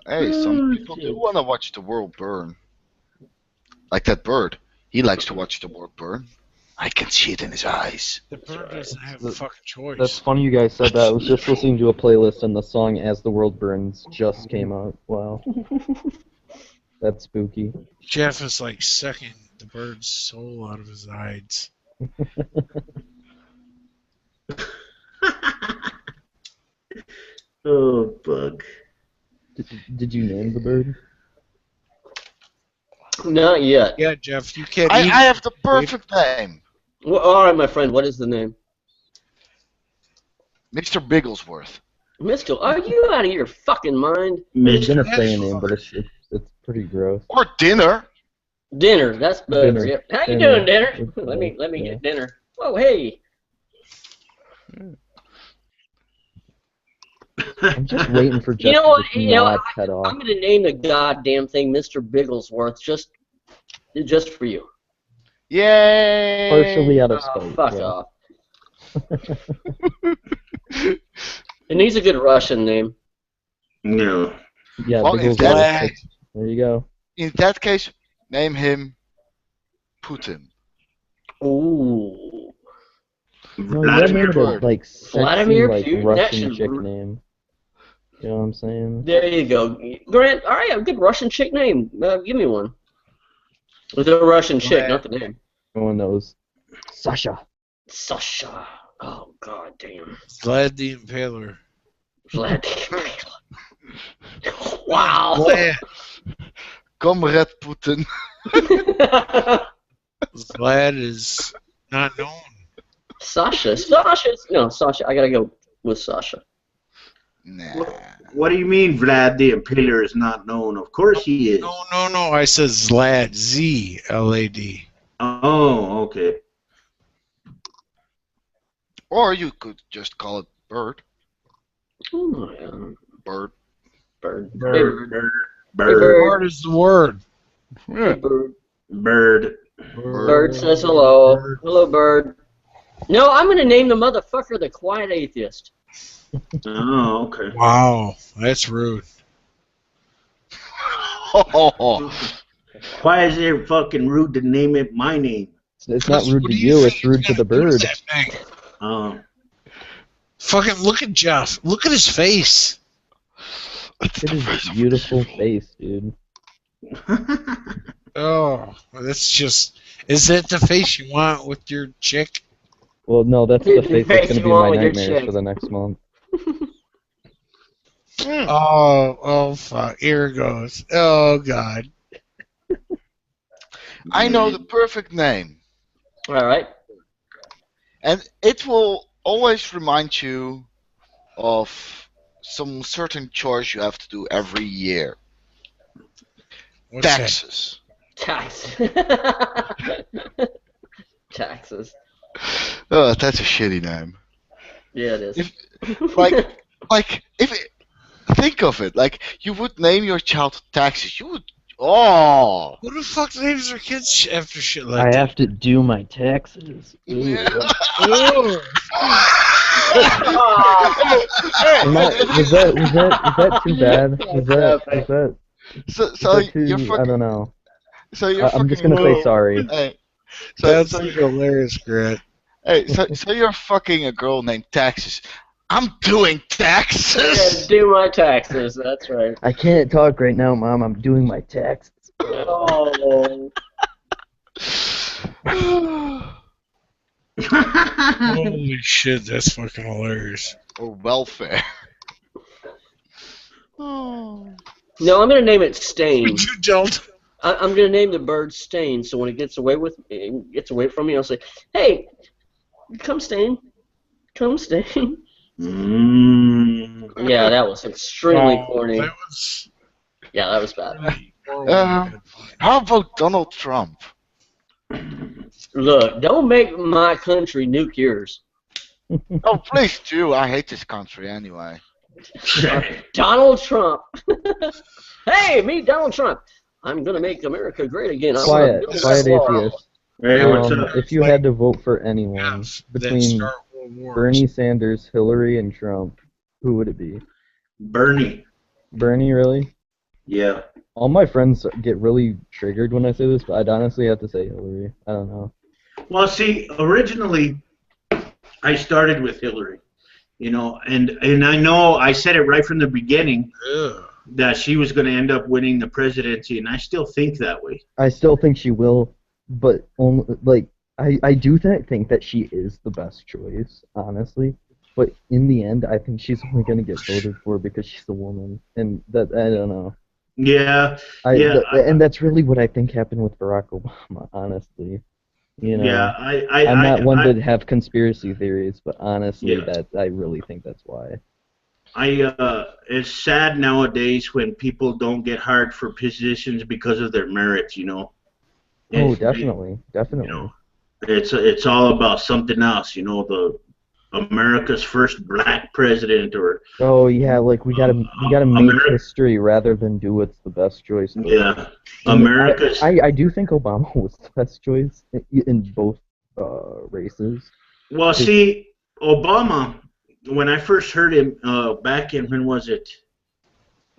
Hey, some people do want to watch the world burn. Like that bird. He likes to watch the world burn. I can see it in his eyes. The bird doesn't have a fucking choice. That's funny you guys said that. I was just listening to a playlist and the song As the World Burns just came out. Wow. That's spooky. Jeff is like sucking the bird's soul out of his eyes. Oh, bug. Did you name the bird? Not yet. Yeah, Jeff, you can't I eat have the perfect name. Well, all right, my friend, what is the name? Mr. Bigglesworth. Mr. Are you out of your fucking mind? I was gonna say a name, but it's pretty gross. Or dinner. Dinner, that's better. Dinner. Yep. How you Dinner. doing, Dinner? It's Let me yeah. get dinner. Oh, hey. I'm just waiting for Jeff You know what? to just You know, nod head off. I'm gonna name the goddamn thing Mr. Bigglesworth just for you. Yay! Partially out of Oh, spite. fuck yeah. off. And he's a good Russian name. No. Yeah, Well, Bigglesworth. that- There you go. In that case, name him Putin. Ooh. No, you gotta name it a, like, sexy, Vladimir like, Putin, Russian that chick should- name. You know what I'm saying? There you go. Grant, all right, a good Russian chick name. Give me one. With a Russian chick, not the name. No one knows. Sasha. Sasha. Oh, god damn. Vlad the Impaler. Vlad. Wow. Vlad, Comrade Putin. Vlad is not known. Sasha. No, Sasha. I gotta go with Sasha. Nah. What do you mean Vlad the Impaler is not known? Of course he is. No. I said Zlad. Z-L-A-D. Oh, okay. Or you could just call it Bird. Oh, yeah. Bird. Bird. Bird. Bird is the word. Yeah. Bird. Bird. Bird says hello. Hello, Bird. No, I'm gonna name the motherfucker the Quiet Atheist. Oh, okay. Wow, that's rude. Why is it fucking rude to name it my name? It's not rude What to do you you, think it's rude to the gonna do bird. that thing? Fucking look at Jeff. Look at his face. Look at his beautiful face, dude. Oh, that's just. Is that the face you want with your chick? Well, no, that's the face that's going to be my with your nightmares chick. for the next month. Oh, fuck. Here it goes. Oh, God. I know the perfect name. All right. And it will always remind you of some certain chores you have to do every year. What's that? Taxes. Taxes. Oh, that's a shitty name. Yeah, it is. Think of it. Like, you would name your child Taxes. You would Oh. Who the fuck names their kids after shit like I that? have to do my taxes. Ooh. Ooh. Was that too bad? Was that So too? you're fucking. I don't know. So you're I'm just fucking. gonna say sorry. Hey, That's so hilarious, Grant. hey, so you're fucking a girl named Taxes. I'm doing taxes. Yeah, do my taxes. That's right. I can't talk right now, Mom. I'm doing my taxes. Oh. Holy shit, that's fucking hilarious. Or welfare. No, I'm gonna name it Stain. You don't. I'm gonna name the bird Stain. So when it gets away from me, I'll say, "Hey, come Stain, come Stain." Yeah, that was extremely corny. That was Yeah, that was bad. How about Donald Trump? Look, don't make my country nuke yours. Oh, please do. I hate this country anyway. Donald Trump. Hey, meet Donald Trump. I'm gonna make America great again. Quiet, atheist. Hey, what's up? If you had to vote for anyone between Bernie Sanders, Hillary, and Trump, who would it be? Bernie. Bernie, really? Yeah. All my friends get really triggered when I say this, but I'd honestly have to say Hillary. I don't know. Well, see, originally I started with Hillary, you know, and I know I said it right from the beginning that she was going to end up winning the presidency, and I still think that way. I still think she will, but only, like, I do think that she is the best choice, honestly. But in the end, I think she's only going to get voted for because she's a woman, and that I don't know. Yeah. And that's really what I think happened with Barack Obama, honestly. You know, yeah, I'm not one to have conspiracy theories, but honestly, Yeah. I really think that's why. It's sad nowadays when people don't get hired for positions because of their merits, you know. Oh, definitely. You know, it's all about something else, you know, the America's first black president or Oh yeah, like we gotta make history rather than do what's the best choice. Yeah, And America's. I do think Obama was the best choice in both races. Well, see, Obama, when I first heard him back in, when was it?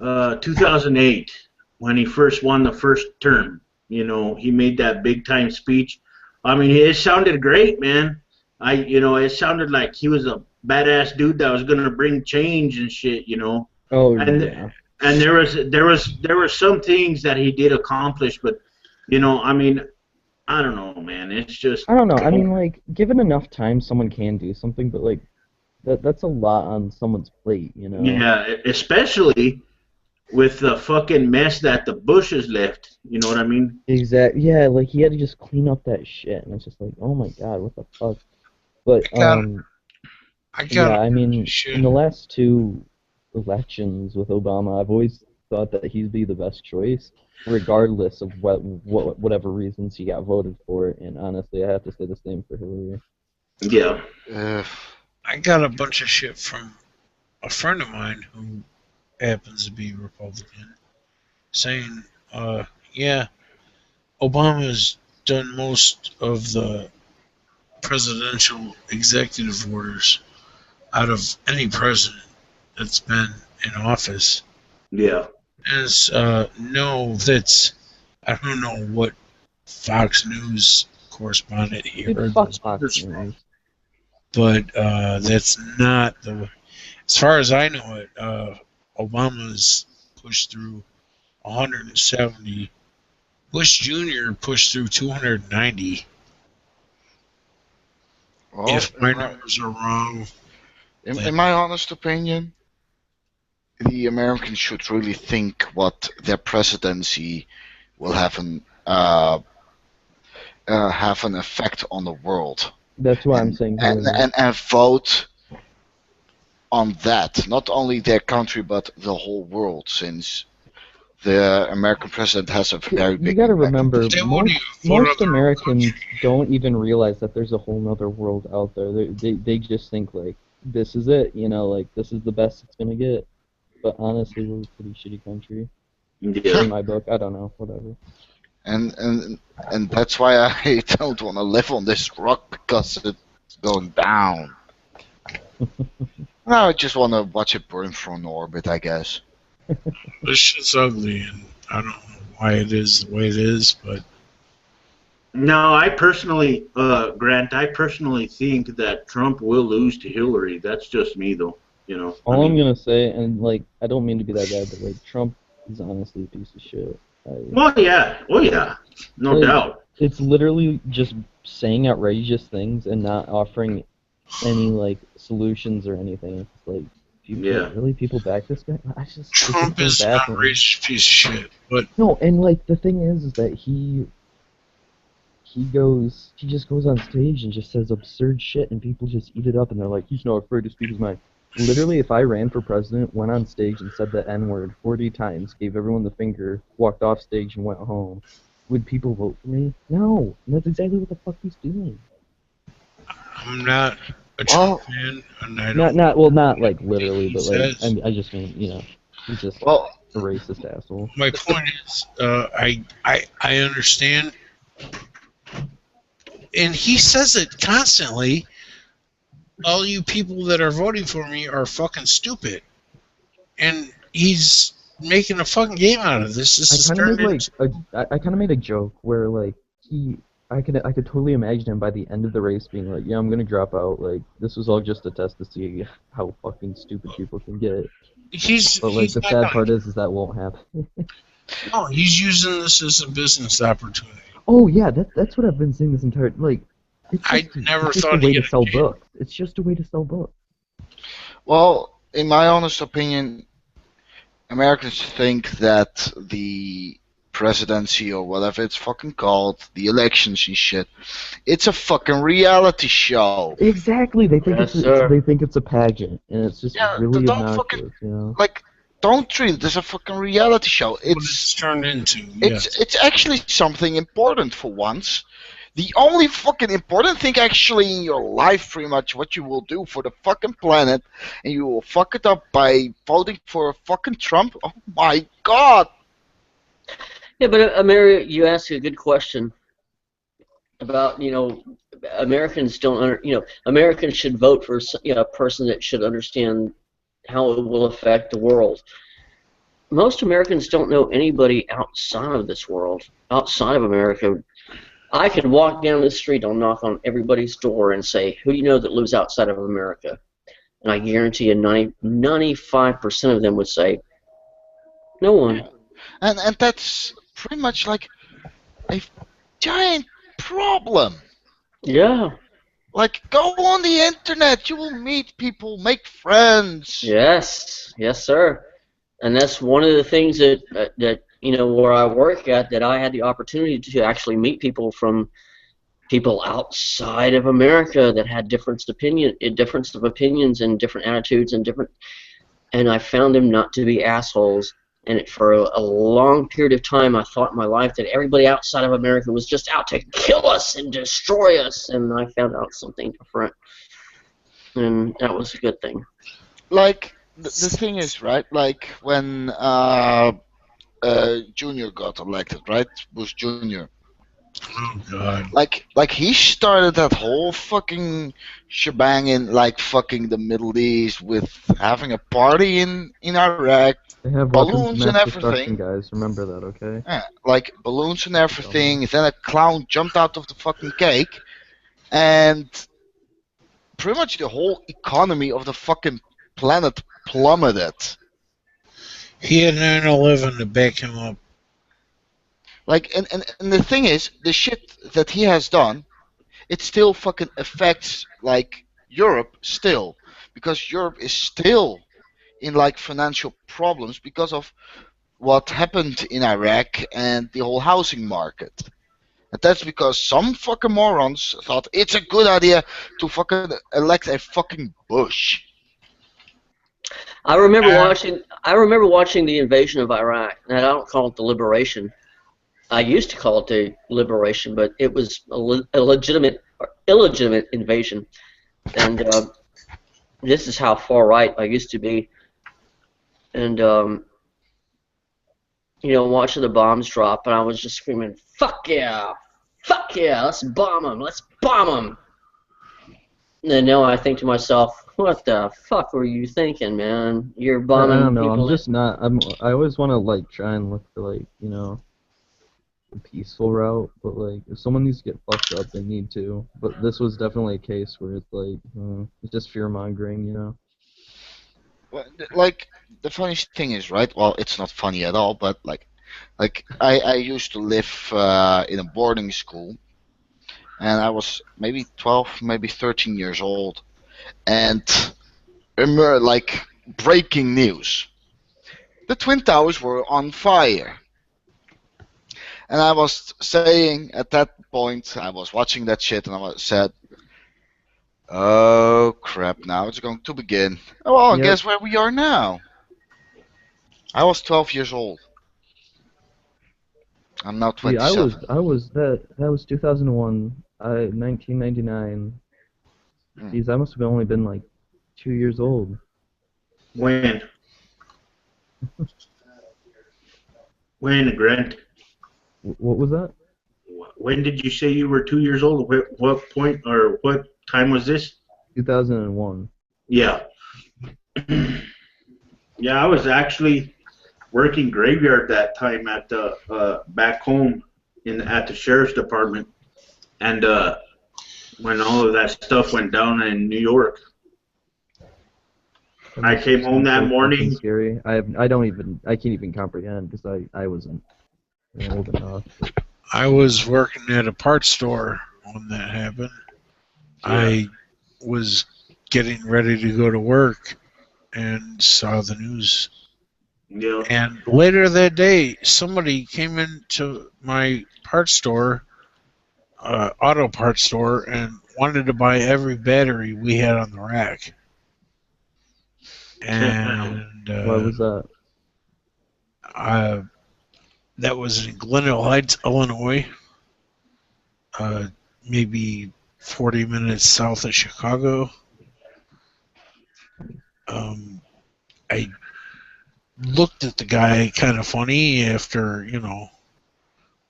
2008, when he first won the first term. You know, he made that big time speech. I mean, it sounded great, man. It sounded like he was a badass dude that was gonna bring change and shit, you know. Oh yeah. And there were some things that he did accomplish, but you know, I mean, I don't know, man. It's just I don't know. I mean, like, given enough time, someone can do something, but like, that's a lot on someone's plate, you know. Yeah, especially with the fucking mess that the Bushes left. You know what I mean? Exactly. Yeah, like he had to just clean up that shit, and it's just like, oh my god, what the fuck. But I mean, in the last two elections with Obama, I've always thought that he'd be the best choice, regardless of whatever reasons he got voted for. And honestly, I have to say the same for Hillary. Yeah. I got a bunch of shit from a friend of mine who happens to be Republican, saying, yeah, Obama's done most of the presidential executive orders out of any president that's been in office. Yeah. As no, that's I don't know what Fox News correspondent he heard those Fox News. But that's not the. As far as I know it, Obama's pushed through 170. Bush Jr. pushed through 290. Well, if my numbers are wrong. In my honest opinion, the Americans should really think what their presidency will have an effect on the world. That's why I'm saying. And vote on that, not only their country but the whole world, since the American president has a very big. You got to remember, most Americans don't even realize that there's a whole other world out there. They just think like this is it, you know, like this is the best it's gonna get. But honestly, we're a pretty shitty country. Yeah. In my book, I don't know, whatever. And that's why I don't want to live on this rock, because it's going down. No, I just want to watch it burn from orbit, I guess. This shit's ugly, and I don't know why it is the way it is, but No, I personally, Grant, I personally think that Trump will lose to Hillary. That's just me, though. You know. All I'm gonna say, and like, I don't mean to be that guy, but like, Trump is honestly a piece of shit. Well, yeah. Oh, yeah. No like, doubt. It's literally just saying outrageous things and not offering any like solutions or anything. It's like, really people back this guy? Trump is an outrageous piece of shit. But no, and like the thing is that he just goes on stage and just says absurd shit, and people just eat it up, and they're like, he's not afraid to speak his mind. Literally, if I ran for president, went on stage and said the N-word 40 times, gave everyone the finger, walked off stage and went home, would people vote for me? No. And that's exactly what the fuck he's doing. I'm not a Trump fan, and I don't... Not like literally, but like, I just mean, you know, he's just a racist asshole. My point is, I understand, and he says it constantly, all you people that are voting for me are fucking stupid. And he's making a fucking game out of this. I kind of made a joke where like I could totally imagine him by the end of the race being like, yeah, I'm gonna drop out. Like, this was all just a test to see how fucking stupid people can get. But like the sad part is that won't happen. No, he's using this as a business opportunity. Oh yeah, that's what I've been saying this entire like. I never thought it's just a way to sell books. It's just a way to sell books. Well, in my honest opinion, Americans think that the presidency or whatever it's fucking called, the elections and shit, it's a fucking reality show. Exactly. They think it's a pageant, and it's just really obnoxious. You know? Like, don't treat it as a fucking reality show. It's turned into. It's actually something important for once. The only fucking important thing actually in your life, pretty much, what you will do for the fucking planet, and you will fuck it up by voting for fucking Trump. Oh my god! Yeah, but Amir, you asked a good question about, you know, Americans don't, Americans should vote for a person that should understand how it will affect the world. Most Americans don't know anybody outside of this world, outside of America. I could walk down the street and knock on everybody's door and say, who do you know that lives outside of America? And I guarantee you 95% of them would say, no one. And that's pretty much like a giant problem. Yeah. Like, go on the internet, you will meet people, make friends. Yes, yes, sir. And that's one of the things that you know, where I work at, that I had the opportunity to actually meet people from people outside of America that had difference of opinions and different attitudes and I found them not to be assholes. And for a long period of time, I thought in my life that everybody outside of America was just out to kill us and destroy us, and I found out something different, and that was a good thing. Like, the thing is, right, like, when Junior got elected, right, Bush Jr., oh god. Like he started that whole fucking shebang in like fucking the Middle East with having a party in Iraq, they have balloons and everything. Guys, remember that, okay? Yeah, like balloons and everything. Then a clown jumped out of the fucking cake, and pretty much the whole economy of the fucking planet plummeted. He had 9/11 to back him up. Like, and the thing is, the shit that he has done, it still fucking affects, like, Europe still. Because Europe is still in, like, financial problems because of what happened in Iraq and the whole housing market. And that's because some fucking morons thought it's a good idea to fucking elect a fucking Bush. I remember watching the invasion of Iraq, and I don't call it the liberation. I used to call it the liberation, but it was a illegitimate invasion. And this is how far right I used to be. And watching the bombs drop, and I was just screaming, fuck yeah, let's bomb them, And then now I think to myself, what the fuck were you thinking, man? You're bombing I don't know. people. I'm just not. I always want to like try and look for like a peaceful route, but like if someone needs to get fucked up, they need to. But this was definitely a case where it's like it's just fear mongering. Well, like the funniest thing is, right? Well, it's not funny at all, but like I used to live in a boarding school, and I was maybe 12, maybe 13 years old, and remember like breaking news: the Twin Towers were on fire. And I was saying at that point, I was watching that shit, and said, "Oh crap! Now it's going to begin." Oh, well, and Yep. guess where we are now? I was 12 years old. I'm now See, 27. that was 2001. 1999. Geez, I must have only been like 2 years old. When? When, Grant? What was that? When did you say you were 2 years old? What point or what time was this? 2001. Yeah. Yeah, I was actually working graveyard that time at the back home at the sheriff's department, and when all of that stuff went down in New York, I came home that morning. Scary. I can't even comprehend because I wasn't old enough. But. I was working at a parts store when that happened. Yeah. I was getting ready to go to work and saw the news. Yeah. And later that day, somebody came into my parts store, auto parts store, and wanted to buy every battery we had on the rack. And why was that? That was in Glendale Heights, Illinois, maybe 40 minutes south of Chicago. I looked at the guy kind of funny after,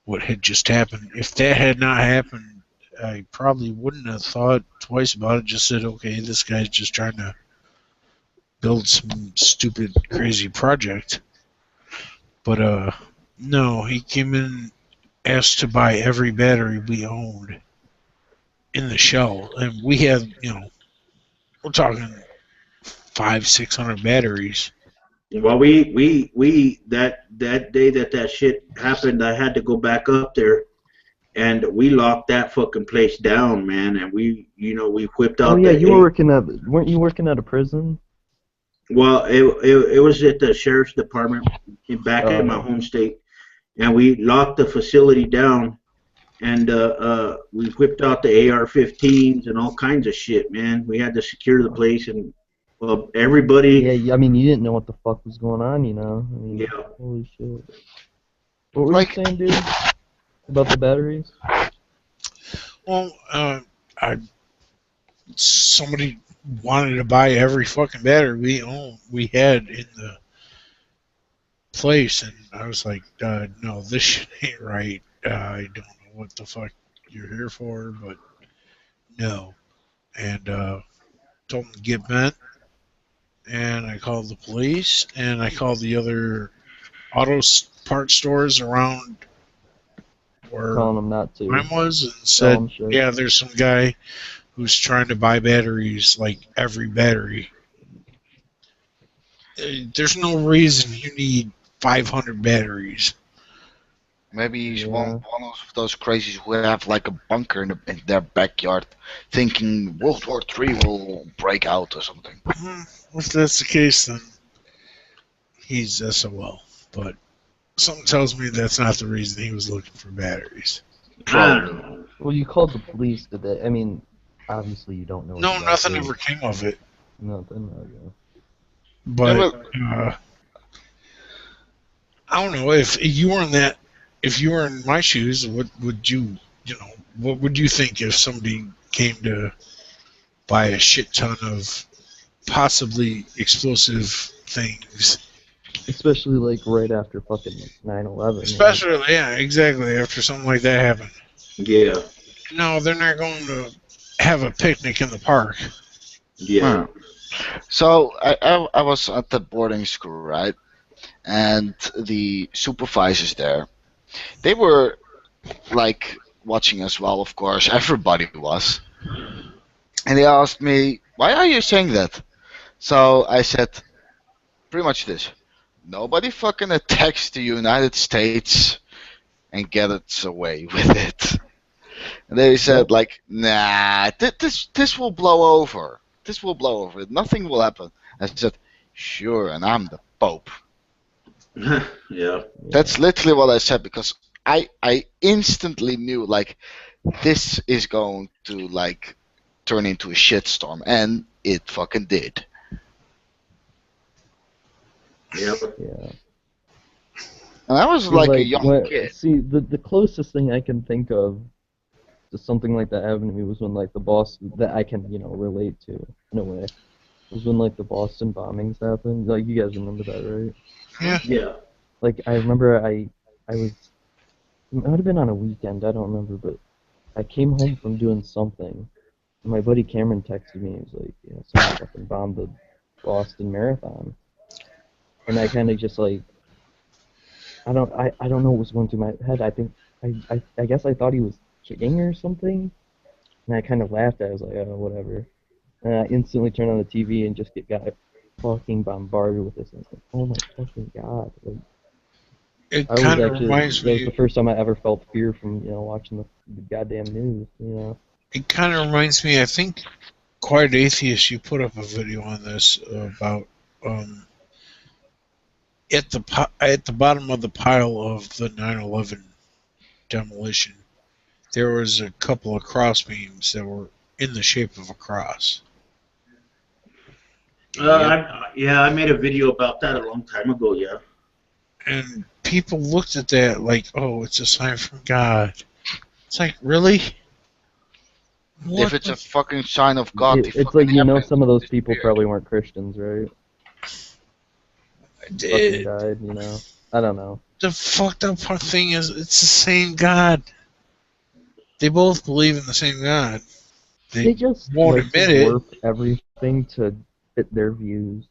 what had just happened. If that had not happened, I probably wouldn't have thought twice about it. Just said, okay, this guy's just trying to build some stupid, crazy project. But, no, he came in, asked to buy every battery we owned in the shell. And we had, we're talking 500-600 batteries. Well, we that day that shit happened, I had to go back up there, and we locked that fucking place down, man. And we whipped out. Oh yeah, weren't you working at a prison? Well, it was at the sheriff's department back in my home state, and we locked the facility down, and we whipped out the AR-15s and all kinds of shit, man. We had to secure the place, and everybody. Yeah, I mean, you didn't know what the fuck was going on, I mean, yeah. Holy shit. What were you saying, dude? About the batteries? Well, somebody wanted to buy every fucking battery we had in the place, and I was like, no, this shit ain't right. I don't know what the fuck you're here for, but no. And told them to get bent, and I called the police, and I called the other auto parts stores around where telling them not to. mine was, and said, yeah, there's some guy who's trying to buy batteries, like every battery. There's no reason you need 500 batteries. Maybe he's one of those crazies who have like a bunker in their backyard, thinking World War III will break out or something. If that's the case, then he's SOL. But something tells me that's not the reason he was looking for batteries. Well, you called the police today. I mean, obviously you don't know. No, nothing ever came of it. Nothing. Okay. But I don't know if you were in that. If you were in my shoes, what would you think if somebody came to buy a shit ton of possibly explosive things? Especially like right after fucking 9/11. Especially, yeah, exactly, after something like that happened. Yeah. No, they're not going to have a picnic in the park. Yeah. So I was at the boarding school, right? And the supervisors there, they were like watching as well, of course. Everybody was. And they asked me, why are you saying that? So I said, pretty much this. Nobody fucking attacks the United States and gets away with it. And they said, like, nah, this will blow over. This will blow over. Nothing will happen. I said, sure, and I'm the Pope. Yeah. That's literally what I said, because I instantly knew, like, this is going to, like, turn into a shitstorm, and it fucking did. Yep. Yeah. And I was See, like a young kid. See, the closest thing I can think of to something like that happened to me was when, like, the boss that I can, relate to in a way, was when, like, the Boston bombings happened. Like, you guys remember that, right? Yeah. Yeah. Like, I remember I was, it might have been on a weekend, I don't remember, but I came home from doing something, and my buddy Cameron texted me, he was like, someone fucking bombed the Boston Marathon. And I kind of just, like, I don't know what was going through my head. I guess I thought he was kidding or something, and I kind of laughed at it. I was like, oh, whatever. And I instantly turned on the TV and just got fucking bombarded with this. And I was like, oh my fucking god. Like, It kind of reminds me. That was the first time I ever felt fear from, watching the goddamn news, It kind of reminds me, I think, Quiet Atheist, you put up a video on this about at the bottom of the pile of the 9/11 demolition, there was a couple of cross beams that were in the shape of a cross. I made a video about that a long time ago, yeah. And people looked at that like, oh, it's a sign from God. It's like, really? What If it's a fucking sign of God, it's like, some of those people probably weren't Christians, right? Fucking died, I don't know. The fucked up thing is, it's the same God. They both believe in the same God. They just won't admit it. Warp everything to fit their views.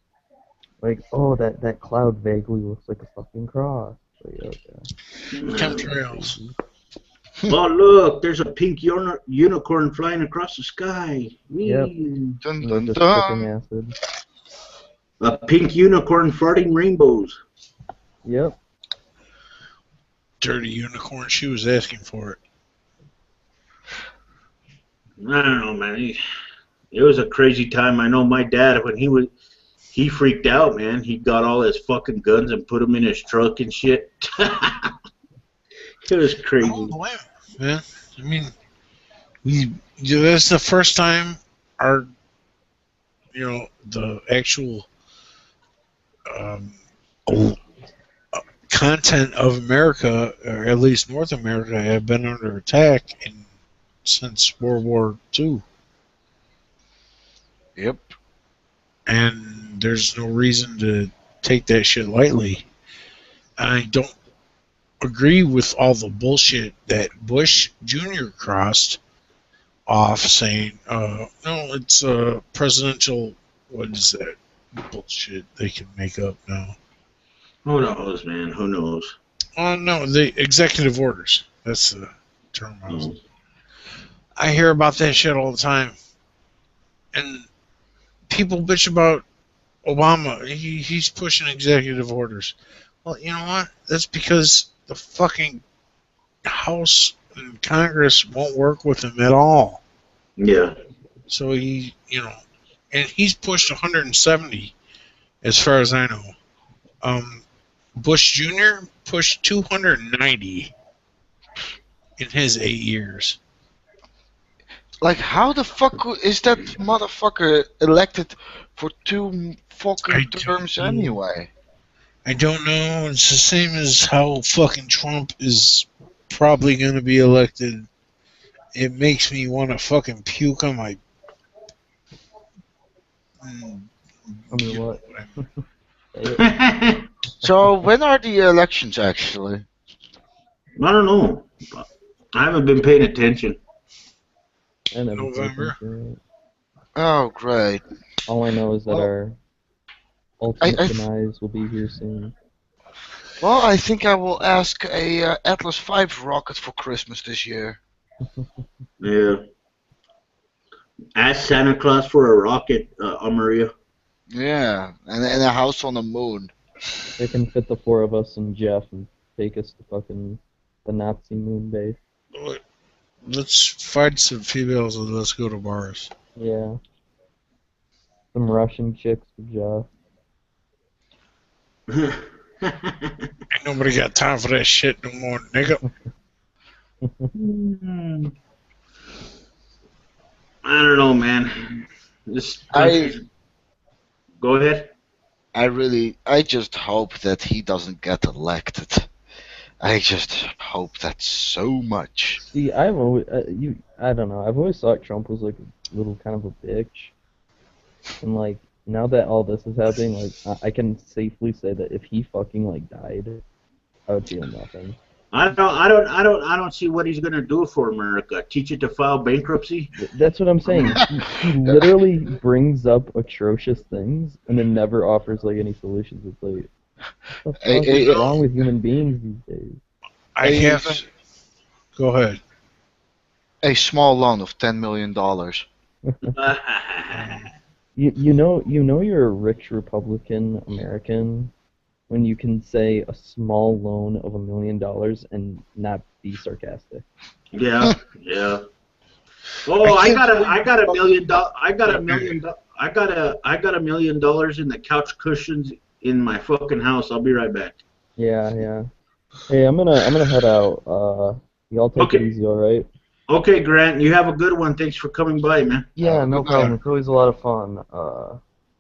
Like, oh, that cloud vaguely looks like a fucking cross. Like, okay. Chemtrails. Oh, look, there's a pink unicorn flying across the sky. Yep. Dun, dun, Just dun. tripping acid. A pink unicorn farting rainbows. Yep. Dirty unicorn, she was asking for it. I don't know, man. It was a crazy time. I know my dad, when he freaked out, man. He got all his fucking guns and put them in his truck and shit. It was crazy. I don't blame him, man. I mean, that's the first time our, the actual content of America, or at least North America, have been under attack since World War II. Yep. And there's no reason to take that shit lightly. I don't agree with all the bullshit that Bush Jr. crossed off, saying, no, it's a presidential, what is that bullshit they can make up now? Who knows, man? Who knows? No, the executive orders. That's the term I was. I hear about that shit all the time. And people bitch about Obama. He's pushing executive orders. Well, you know what? That's because the fucking House and Congress won't work with him at all. Yeah. So and he's pushed 170, as far as I know. Bush Jr. pushed 290 in his 8 years. Like, how the fuck is that motherfucker elected for 2 fucking terms anyway? I don't know. It's the same as how fucking Trump is probably going to be elected. It makes me want to fucking puke on my... I mean, what? So when are the elections actually? I don't know. I haven't been paying attention. I never paid November. attention to it. Oh, great. All I know is that Well, our ultimate I demise will be here soon. Well, I think I will ask a Atlas V rocket for Christmas this year. Yeah. Ask Santa Claus for a rocket, Maria. Yeah, and a house on the moon. They can fit the four of us and Jeff and take us to fucking the Nazi moon base. Let's find some females and let's go to Mars. Yeah. Some Russian chicks for Jeff. Ain't nobody got time for that shit no more, nigga. I don't know, man. Go ahead. I just hope that he doesn't get elected. I just hope that so much. See, I've always, I don't know. I've always thought Trump was like a little kind of a bitch, and like now that all this is happening, like I can safely say that if he fucking like died, I would feel nothing. I don't see what he's gonna do for America. Teach it to file bankruptcy. That's what I'm saying. He literally brings up atrocious things and then never offers like any solutions. It's like, what the fuck is wrong with human beings these days? I haven't. Go ahead. A small loan of $10 million. You know you're a rich Republican American when you can say a small loan of $1 million and not be sarcastic. Yeah, yeah. Oh, I got $1 million. I got $1 million in the couch cushions in my fucking house. I'll be right back. Yeah, yeah. Hey, I'm gonna head out. Y'all take it easy, all right? Okay, Grant. You have a good one. Thanks for coming by, man. Yeah, no problem. It's always a lot of fun.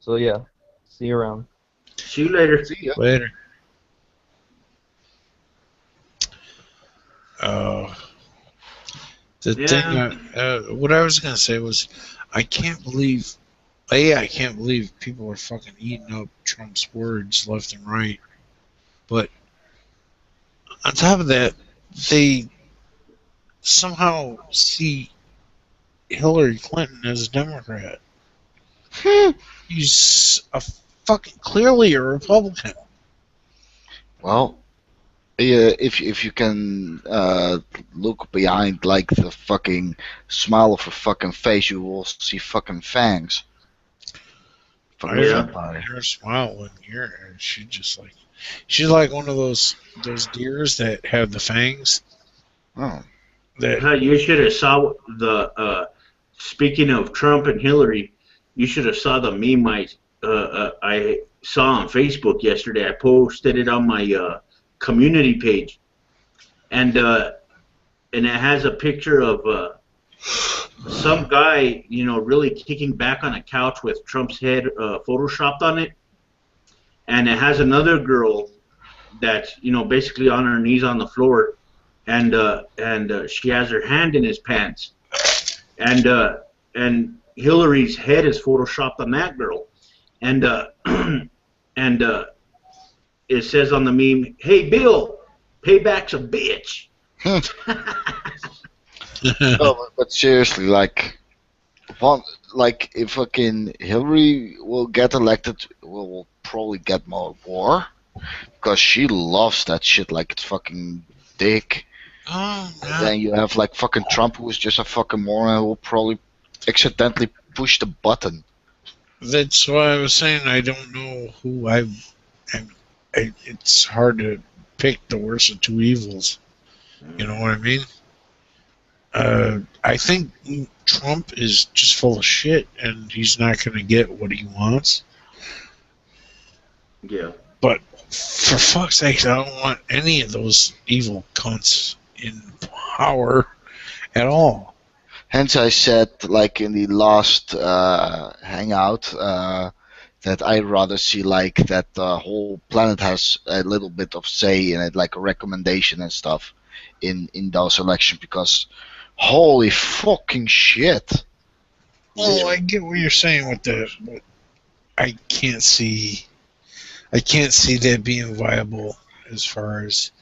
So yeah, see you around. See you later. See ya. Later. The thing, what I was gonna say was, I can't believe people are fucking eating up Trump's words left and right. But on top of that, they somehow see Hillary Clinton as a Democrat. He's clearly a Republican. Well, if you can look behind like the fucking smile of her fucking face, you will see fucking fangs. Her smile when you're she's like one of those deers that have the fangs. Oh. You should have saw the. Speaking of Trump and Hillary, you should have saw the meme I saw on Facebook yesterday. I posted it on my community page, and it has a picture of some guy, really kicking back on a couch with Trump's head photoshopped on it, and it has another girl that's basically on her knees on the floor, and she has her hand in his pants, and Hillary's head is photoshopped on that girl, and it says on the meme, "Hey Bill, payback's a bitch." No, but seriously, if fucking Hillary will get elected, we'll probably get more war, because she loves that shit like it's fucking dick. Oh, and then you have like fucking Trump, who is just a fucking moron, who will probably accidentally push the button. That's why I was saying I don't know who it's hard to pick the worst of two evils. You know what I mean? I think Trump is just full of shit, and he's not going to get what he wants. Yeah. But for fuck's sake, I don't want any of those evil cunts in power at all. Hence, I said, like in the last hangout, that I'd rather see like that the whole planet has a little bit of say in it, like a recommendation and stuff in those elections, because holy fucking shit. Oh, I get what you're saying with that, but I can't see. I can't see that being viable as far as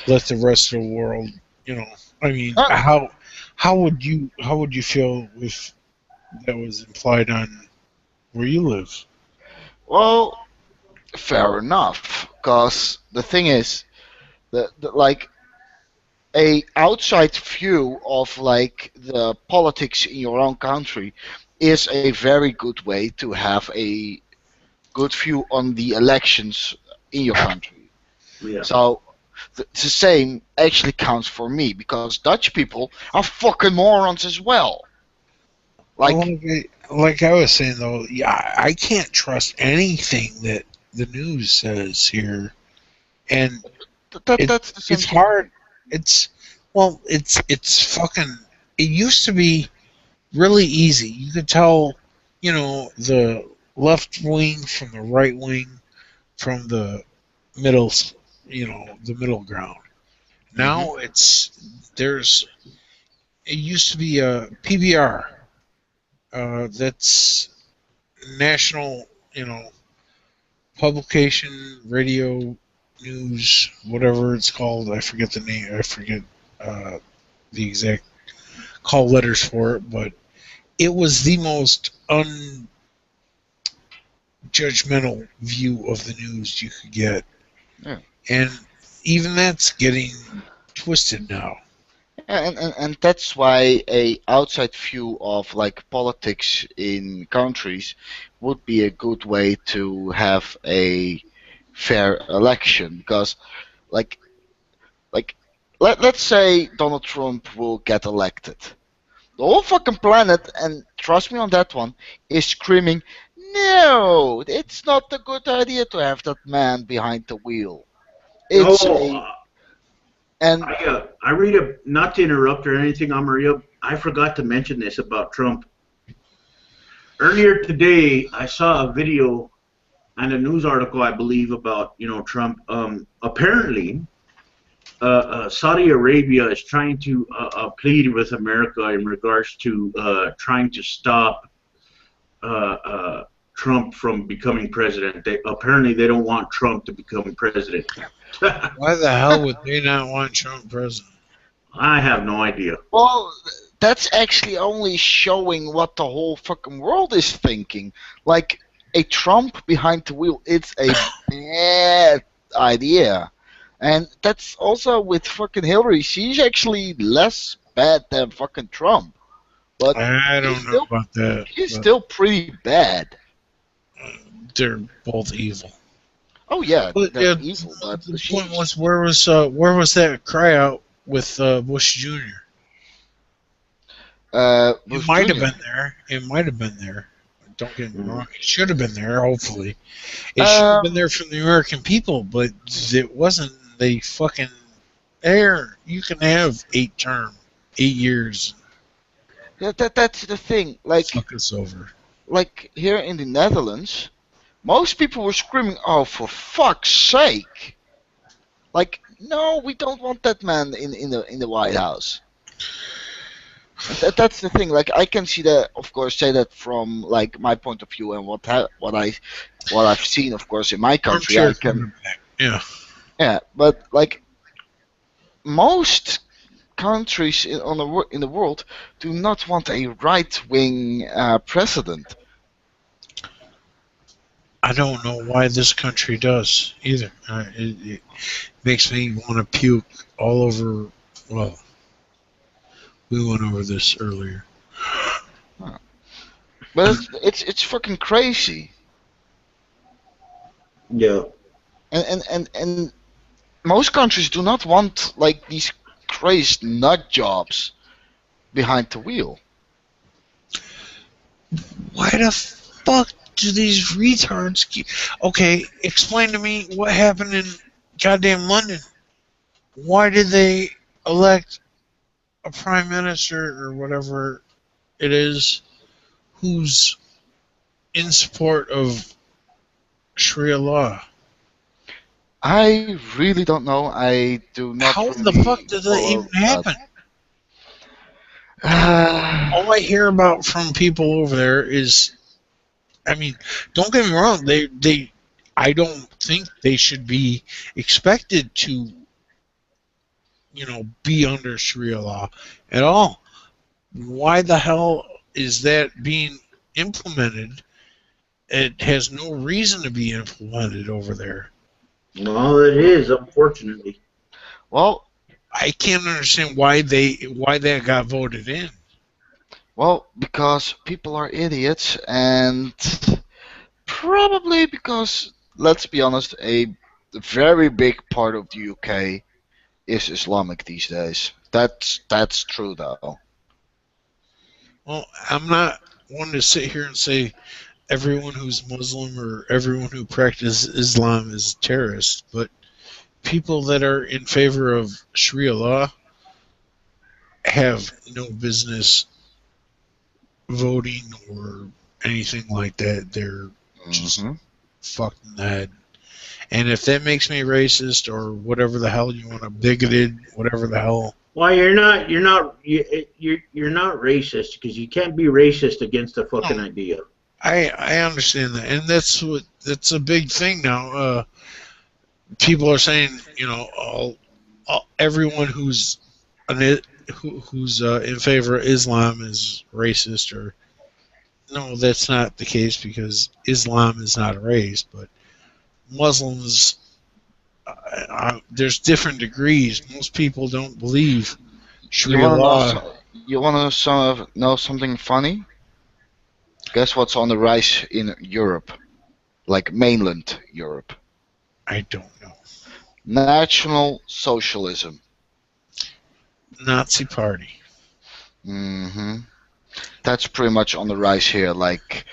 let the rest of the world, I mean, how would you feel if that was implied on where you live? Well, fair enough. Because the thing is, like a outside view of like the politics in your own country is a very good way to have a good view on the elections in your country. Yeah. So the same actually counts for me because Dutch people are fucking morons as well. Like I was saying though, yeah, I can't trust anything that the news says here, and that's the same it's thing. hard. It's fucking. It used to be really easy. You could tell, the left wing from the right wing from the middle, the middle ground. Now there's. It used to be a PBR. That's national, publication, radio, news, whatever it's called. I forget the name. I forget the exact call letters for it, but it was the most unjudgmental view of the news you could get. Yeah. And even that's getting twisted now. And that's why a outside view of like politics in countries would be a good way to have a fair election because like let's say Donald Trump will get elected. The whole fucking planet, and trust me on that one, is screaming, no, it's not a good idea to have that man behind the wheel. It's I read a, not to interrupt or anything, Amaria, I forgot to mention this about Trump. Earlier today, I saw a video and a news article, I believe, about Trump. Apparently, Saudi Arabia is trying to plead with America in regards to trying to stop Trump from becoming president. Apparently, they don't want Trump to become president. Why the hell would they not want Trump president? I have no idea. Well, that's actually only showing what the whole fucking world is thinking. Like, a Trump behind the wheel, it's a bad idea. And that's also with fucking Hillary. She's actually less bad than fucking Trump. But I don't know about that. She's still pretty bad. They're both evil. Oh yeah, But, they're evil. But the point was, where was that cry out with Bush Jr.? It might have been there. It might have been there. Don't get me wrong. It should have been there. Hopefully, it should have been there from the American people, but it wasn't. They fucking there. You can have 8 years. That's the thing. Like, fuck us over. Like here in the Netherlands, most people were screaming, "Oh, for fuck's sake!" Like, no, we don't want that man in the White House. That's the thing. Like, I can see that, of course, say that from like my point of view and what I've seen, of course, in my country. I can, yeah, but like most countries in the world do not want a right-wing president. I don't know why this country does either. It makes me want to puke all over. Well, we went over this earlier. But it's fucking crazy. Yeah. And most countries do not want like these crazy nut jobs behind the wheel. Why the fuck do these retards keep... Okay, explain to me what happened in goddamn London. Why did they elect a prime minister or whatever it is who's in support of Sharia law? I really don't know. I do not. How the fuck did that even happen? All I hear about from people over there is, I mean, don't get me wrong, they I don't think they should be expected to, be under Sharia law at all. Why the hell is that being implemented? It has no reason to be implemented over there. Well, it is, unfortunately. Well, I can't understand why that got voted in. well, because people are idiots, and probably because, let's be honest, a very big part of the UK is Islamic these days. That's true though. Well, I'm not one to sit here and say everyone who's Muslim or everyone who practices Islam is terrorist, but people that are in favor of Sharia law have no business voting or anything like that. They're just fucked in the head. And if that makes me racist or whatever the hell you want to, bigoted, whatever the hell. Well, you're not racist, because you can't be racist against a fucking idea. I understand that, and that's a big thing now. People are saying, everyone who's in favor of Islam is racist, or no, that's not the case, because Islam is not a race, but Muslims, there's different degrees. Most people don't believe Sharia law. You want to know something funny? Guess what's on the rise in Europe, like mainland Europe? I don't know. National Socialism. Nazi Party. That's pretty much on the rise here, like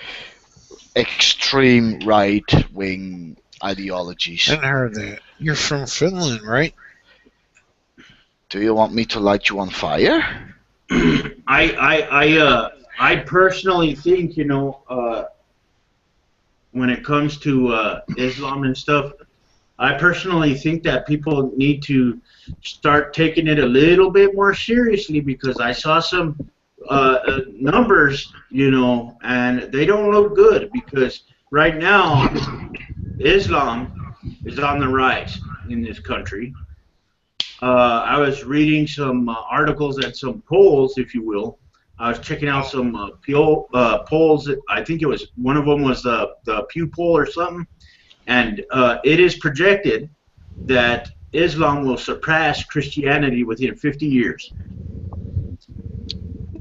extreme right-wing ideologies. I hadn't heard that. You're from Finland, right? Do you want me to light you on fire? I personally think, when it comes to Islam and stuff, I personally think that people need to start taking it a little bit more seriously, because I saw some numbers, and they don't look good, because right now Islam is on the rise in this country. I was reading some articles and some polls, if you will. I was checking out some polls. I think it was one of them was the Pew poll or something, and it is projected that Islam will surpass Christianity within 50 years.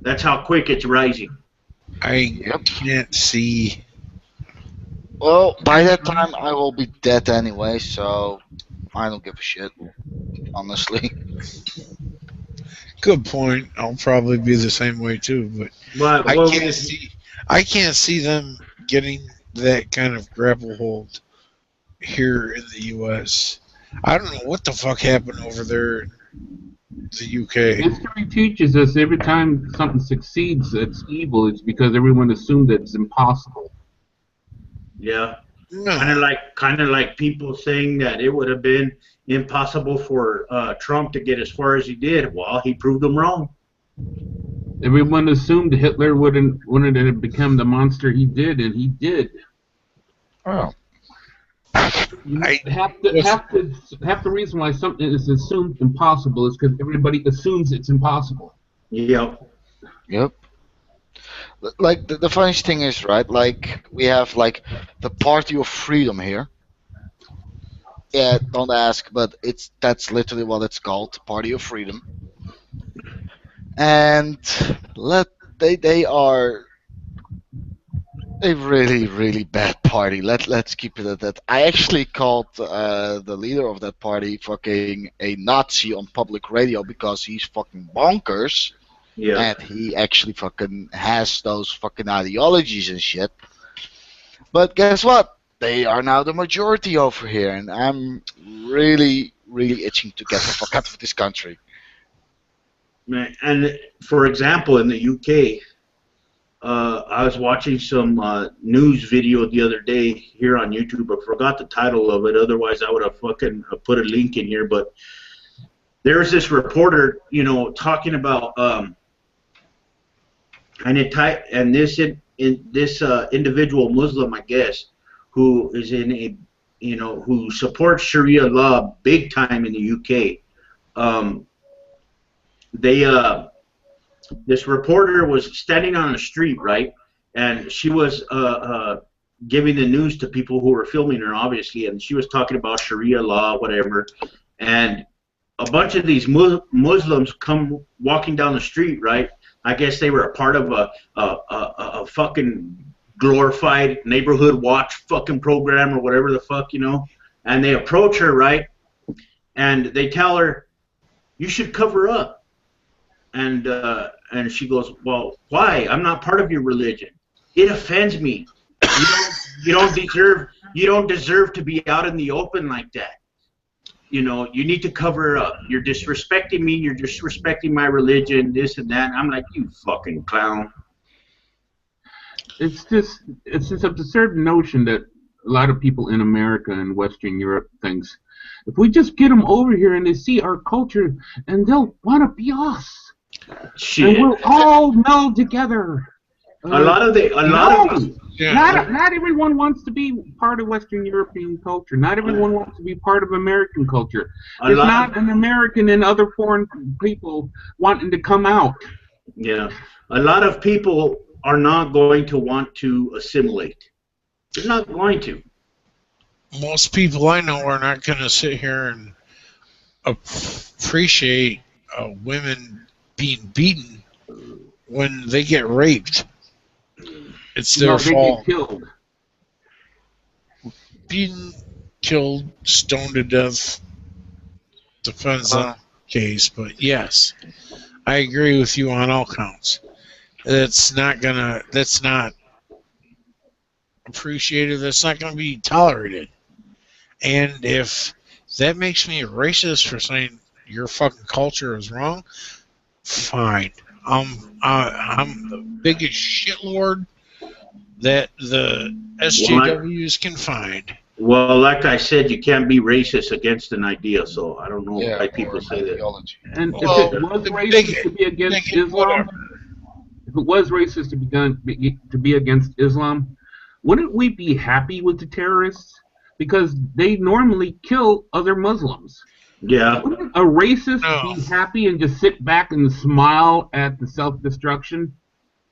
That's how quick it's rising. I can't see. Well, by that time I will be dead anyway, so I don't give a shit, honestly. Good point. I'll probably be the same way too, but I can't see them getting that kind of grapple hold here in the U.S. I don't know what the fuck happened over there in the UK. History teaches us every time something succeeds that's evil, it's because everyone assumed that it's impossible. Yeah. Kind of like people saying that it would have been impossible for Trump to get as far as he did. Well, he proved them wrong. Everyone assumed Hitler wouldn't have become the monster he did, and he did. Oh. Half the reason why something is assumed impossible is because everybody assumes it's impossible. Yep. Like the funniest thing is, right? Like we have like the Party of Freedom here. Yeah, don't ask, but that's literally what it's called, Party of Freedom. And they are a really, really bad party. Let's keep it at that. I actually called the leader of that party fucking a Nazi on public radio because he's fucking bonkers. Yeah. And he actually fucking has those fucking ideologies and shit. But guess what? They are now the majority over here, and I'm really, really itching to get the fuck out of this country. And for example, in the UK, I was watching some news video the other day here on YouTube. I forgot the title of it. Otherwise, I would have fucking put a link in here. But there's this reporter, talking about this individual Muslim, I guess, who is in you know, who supports Sharia law big time in the UK. This reporter was standing on the street, right, and she was giving the news to people who were filming her, obviously, and she was talking about Sharia law, whatever, and a bunch of these Muslims come walking down the street, right? I guess they were a part of a fucking glorified neighborhood watch fucking program or whatever the fuck, you know, and they approach her, right, and they tell her, you should cover up. And she goes, well, why? I'm not part of your religion. It offends me. You don't deserve to be out in the open like that. You know, you need to cover up. You're disrespecting me. You're disrespecting my religion. This and that. I'm like, you fucking clown. It's this absurd notion that a lot of people in America and Western Europe thinks, if we just get them over here and they see our culture, and they'll want to be us. Shit. And we'll all meld together. Not everyone wants to be part of Western European culture. Not everyone wants to be part of American culture. There's not an American and other foreign people wanting to come out. Yeah. A lot of people are not going to want to assimilate. They're not going to. Most people I know are not going to sit here and appreciate women being beaten when they get raped. It's their fault. They get killed. Beaten, killed, stoned to death. Depends on the case, but yes, I agree with you on all counts. That's not appreciated. That's not gonna be tolerated. And if that makes me a racist for saying your fucking culture is wrong, fine. I'm the biggest shitlord that the SJWs can find. Well, like I said, you can't be racist against an idea, so I don't know why people say that. And if it was racist to be against Islam, if it was racist to be against Islam, wouldn't we be happy with the terrorists? Because they normally kill other Muslims. Yeah. Wouldn't a racist be happy and just sit back and smile at the self-destruction?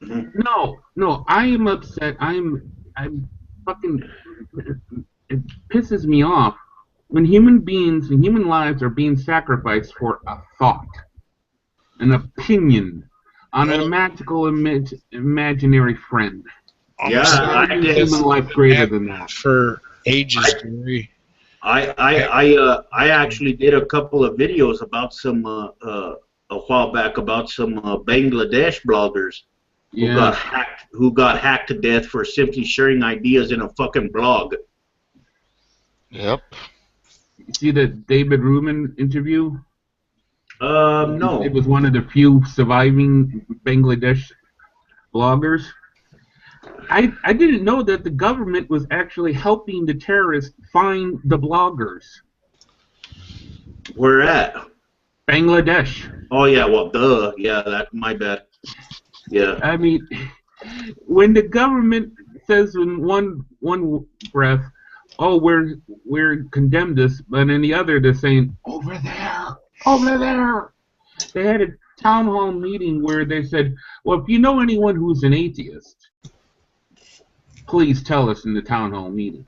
Mm-hmm. No, I am upset. I'm fucking. It pisses me off when human beings and human lives are being sacrificed for a thought, an opinion, on a magical imaginary friend. Yeah, human life greater than that for ages. I actually did a couple of videos about some a while back about some Bangladesh bloggers who got hacked to death for simply sharing ideas in a fucking blog. Yep. You see the David Rubin interview? No. It was one of the few surviving Bangladesh bloggers. I didn't know that the government was actually helping the terrorists find the bloggers. Where at? Bangladesh. Oh yeah, well duh. Yeah, that my bad. Yeah. I mean, when the government says in one breath, "Oh, we're condemned this," but in the other they're saying, "Over there, over there." They had a town hall meeting where they said, "Well, if you know anyone who's an atheist, please tell us in the town hall meeting."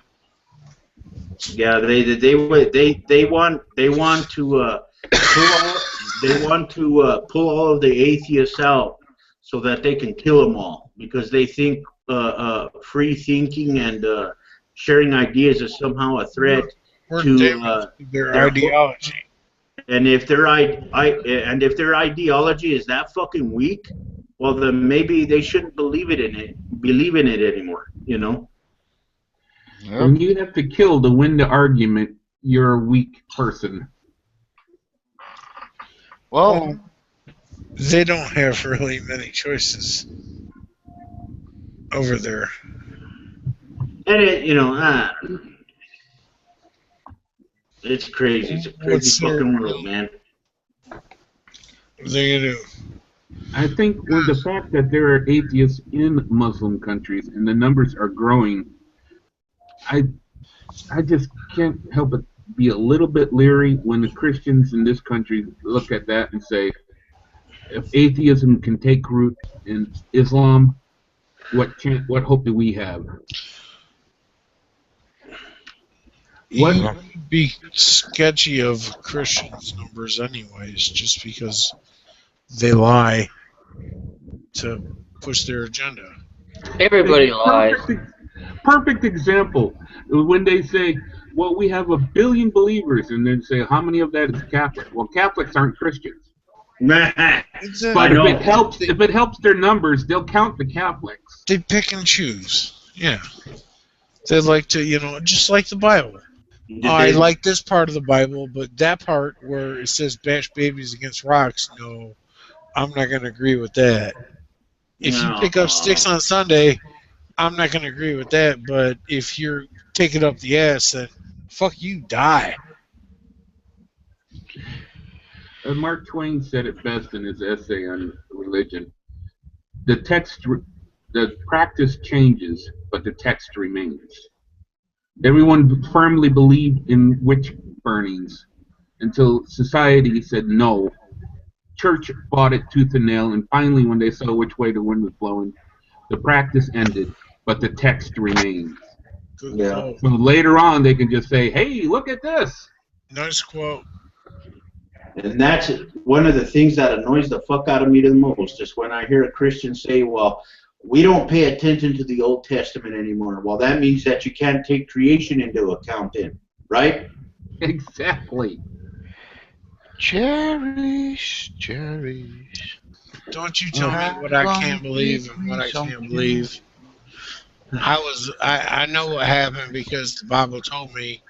Yeah, they want to pull all of the atheists out so that they can kill them all, because they think free thinking and sharing ideas is somehow a threat to their ideology. And if their ideology is that fucking weak, well then maybe they shouldn't believe in it anymore. You know. Yep. When you have to kill to win the argument, you're a weak person. Well, they don't have really many choices over there. And it's crazy. It's a crazy fucking world, man. What are they gonna do? I think with the fact that there are atheists in Muslim countries and the numbers are growing, I just can't help but be a little bit leery when the Christians in this country look at that and say, if atheism can take root in Islam, what hope do we have? What would be sketchy of Christians' numbers anyways, just because they lie to push their agenda. Everybody lies. Perfect example. When they say, well, we have 1 billion believers, and then say, how many of that is Catholic? Well, Catholics aren't Christians. But if it helps their numbers, they'll count the Catholics. They pick and choose. Yeah. They like to, just like the Bible. I like this part of the Bible, but that part where it says bash babies against rocks, no, I'm not going to agree with that. If you pick up sticks on Sunday, I'm not going to agree with that, but if you're taking up the ass, then fuck you, die. Mark Twain said it best in his essay on religion. The practice changes, but the text remains. Everyone firmly believed in witch burnings until society said no. Church fought it tooth and nail, and finally, when they saw which way the wind was blowing, the practice ended, but the text remains. Yeah. So later on, they can just say, "Hey, look at this." Nice quote. And that's one of the things that annoys the fuck out of me the most, is when I hear a Christian say, well, we don't pay attention to the Old Testament anymore. Well, that means that you can't take creation into account then, right? Exactly. Cherish. Don't you tell me what I can't believe and what I can't believe. I know what happened because the Bible told me.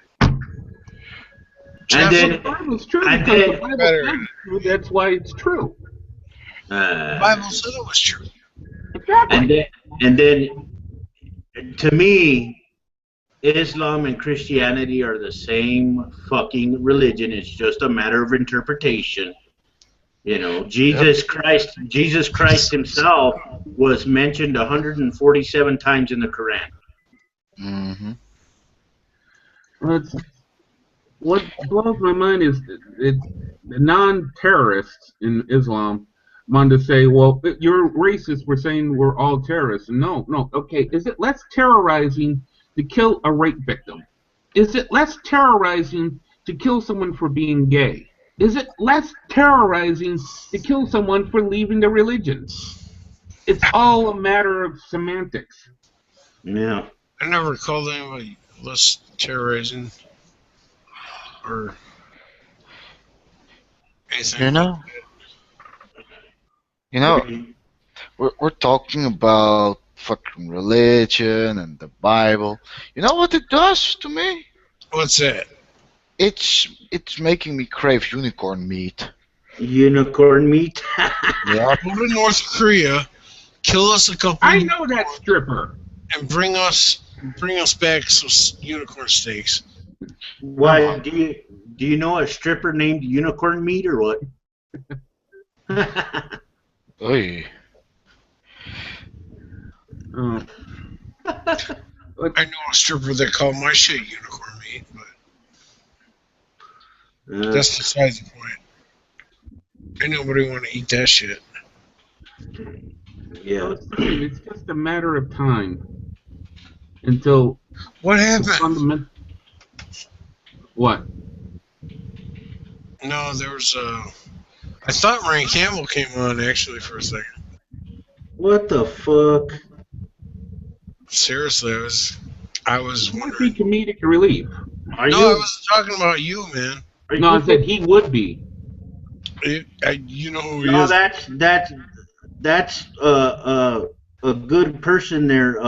The Bible's true because the Bible says it's true. That's why it's true. The Bible said it was true. Exactly. And then, to me, Islam and Christianity are the same fucking religion. It's just a matter of interpretation. Jesus Christ himself was mentioned 147 times in the Quran. Mm-hmm. What blows my mind is the non-terrorists in Islam want to say, well, you're racist, we're saying we're all terrorists. No, okay, is it less terrorizing to kill a rape victim? Is it less terrorizing to kill someone for being gay? Is it less terrorizing to kill someone for leaving the religion? It's all a matter of semantics. Yeah. I never called anybody less terrorizing or anything. We're talking about fucking religion and the Bible. You know what it does to me? What's that? It's making me crave unicorn meat. Unicorn meat? Yeah. Go to North Korea, kill us a couple. I know that stripper. And bring us back some unicorn steaks. Why do you know a stripper named Unicorn Meat or what? Oy. I know a stripper that called my shit unicorn meat, but that's besides the point. Ain't nobody want to eat that shit. Yeah. It's just a matter of time until. What happened? What? No, there was I thought Ryan Campbell came on actually for a second. What the fuck? Seriously, I was wondering. Comedic relief. I was talking about you, man. No, I said he would be. You know who he is. That's a good person there,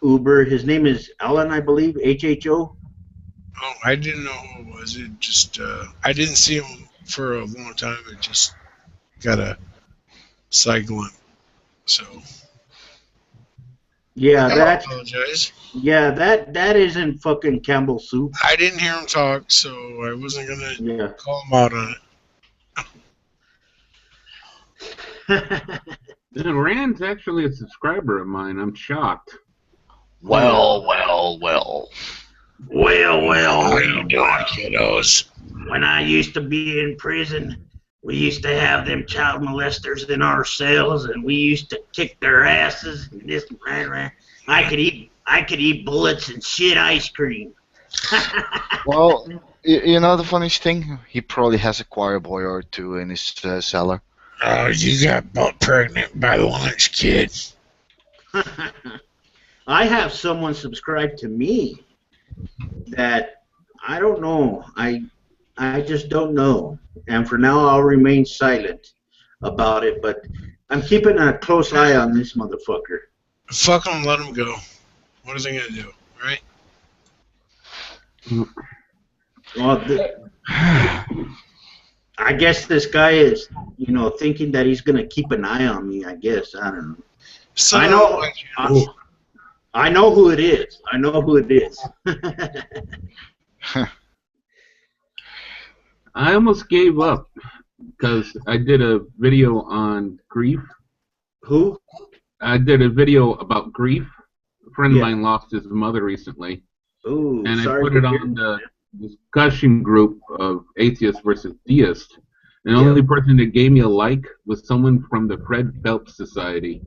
Uber. His name is Alan, I believe. HHO. Oh, I didn't know who it was. It just I didn't see him for a long time. It just got a side glimpse. So. Yeah, I apologize. Yeah, that isn't fucking Campbell soup. I didn't hear him talk, so I wasn't gonna call him out on it. Rand's actually a subscriber of mine. I'm shocked. Well. Well, How you doing, kiddos? when I used to be in prison, we used to have them child molesters in our cells, and we used to kick their asses. And this, I could eat bullets and shit ice cream. Well, you know the funniest thing? He probably has a choir boy or two in his cellar. Oh, you got butt pregnant by lunch, kid. I have someone subscribe to me that I don't know. I just don't know. And for now, I'll remain silent about it. But I'm keeping a close eye on this motherfucker. Fuck them, let them go. What are they gonna do, right? Well, I guess this guy is, thinking that he's gonna keep an eye on me. I guess I don't know. So, I know who it is. I know who it is. I almost gave up because I did a video on grief. Who? I did a video about grief. A friend of mine lost his mother recently. Ooh, and I put it on the discussion group of atheists versus theists. And the only person that gave me a like was someone from the Fred Phelps Society.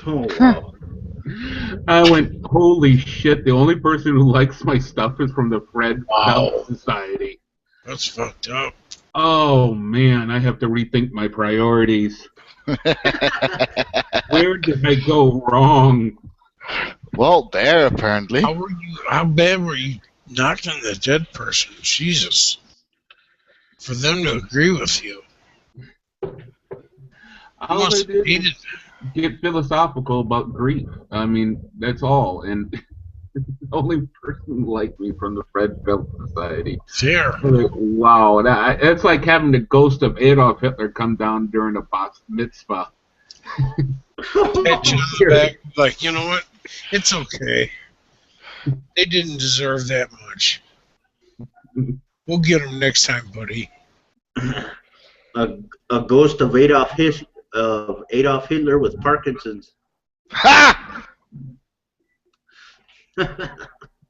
Oh, wow. I went, holy shit, the only person who likes my stuff is from the Fred Phelps Society. That's fucked up. Oh, man, I have to rethink my priorities. Where did I go wrong? Well, there, apparently. How bad were you knocking the dead person? Jesus. For them to agree with you. All I did was get philosophical about grief. I mean, that's all. And the only person who liked me from the Fred Phelps Society. Fair. Like, wow, that's like having the ghost of Adolf Hitler come down during a bat mitzvah. Pat you on the back, like, you know what? It's okay. They didn't deserve that much. We'll get them next time, buddy. A ghost of Adolf Hitler with Parkinson's. Ha! I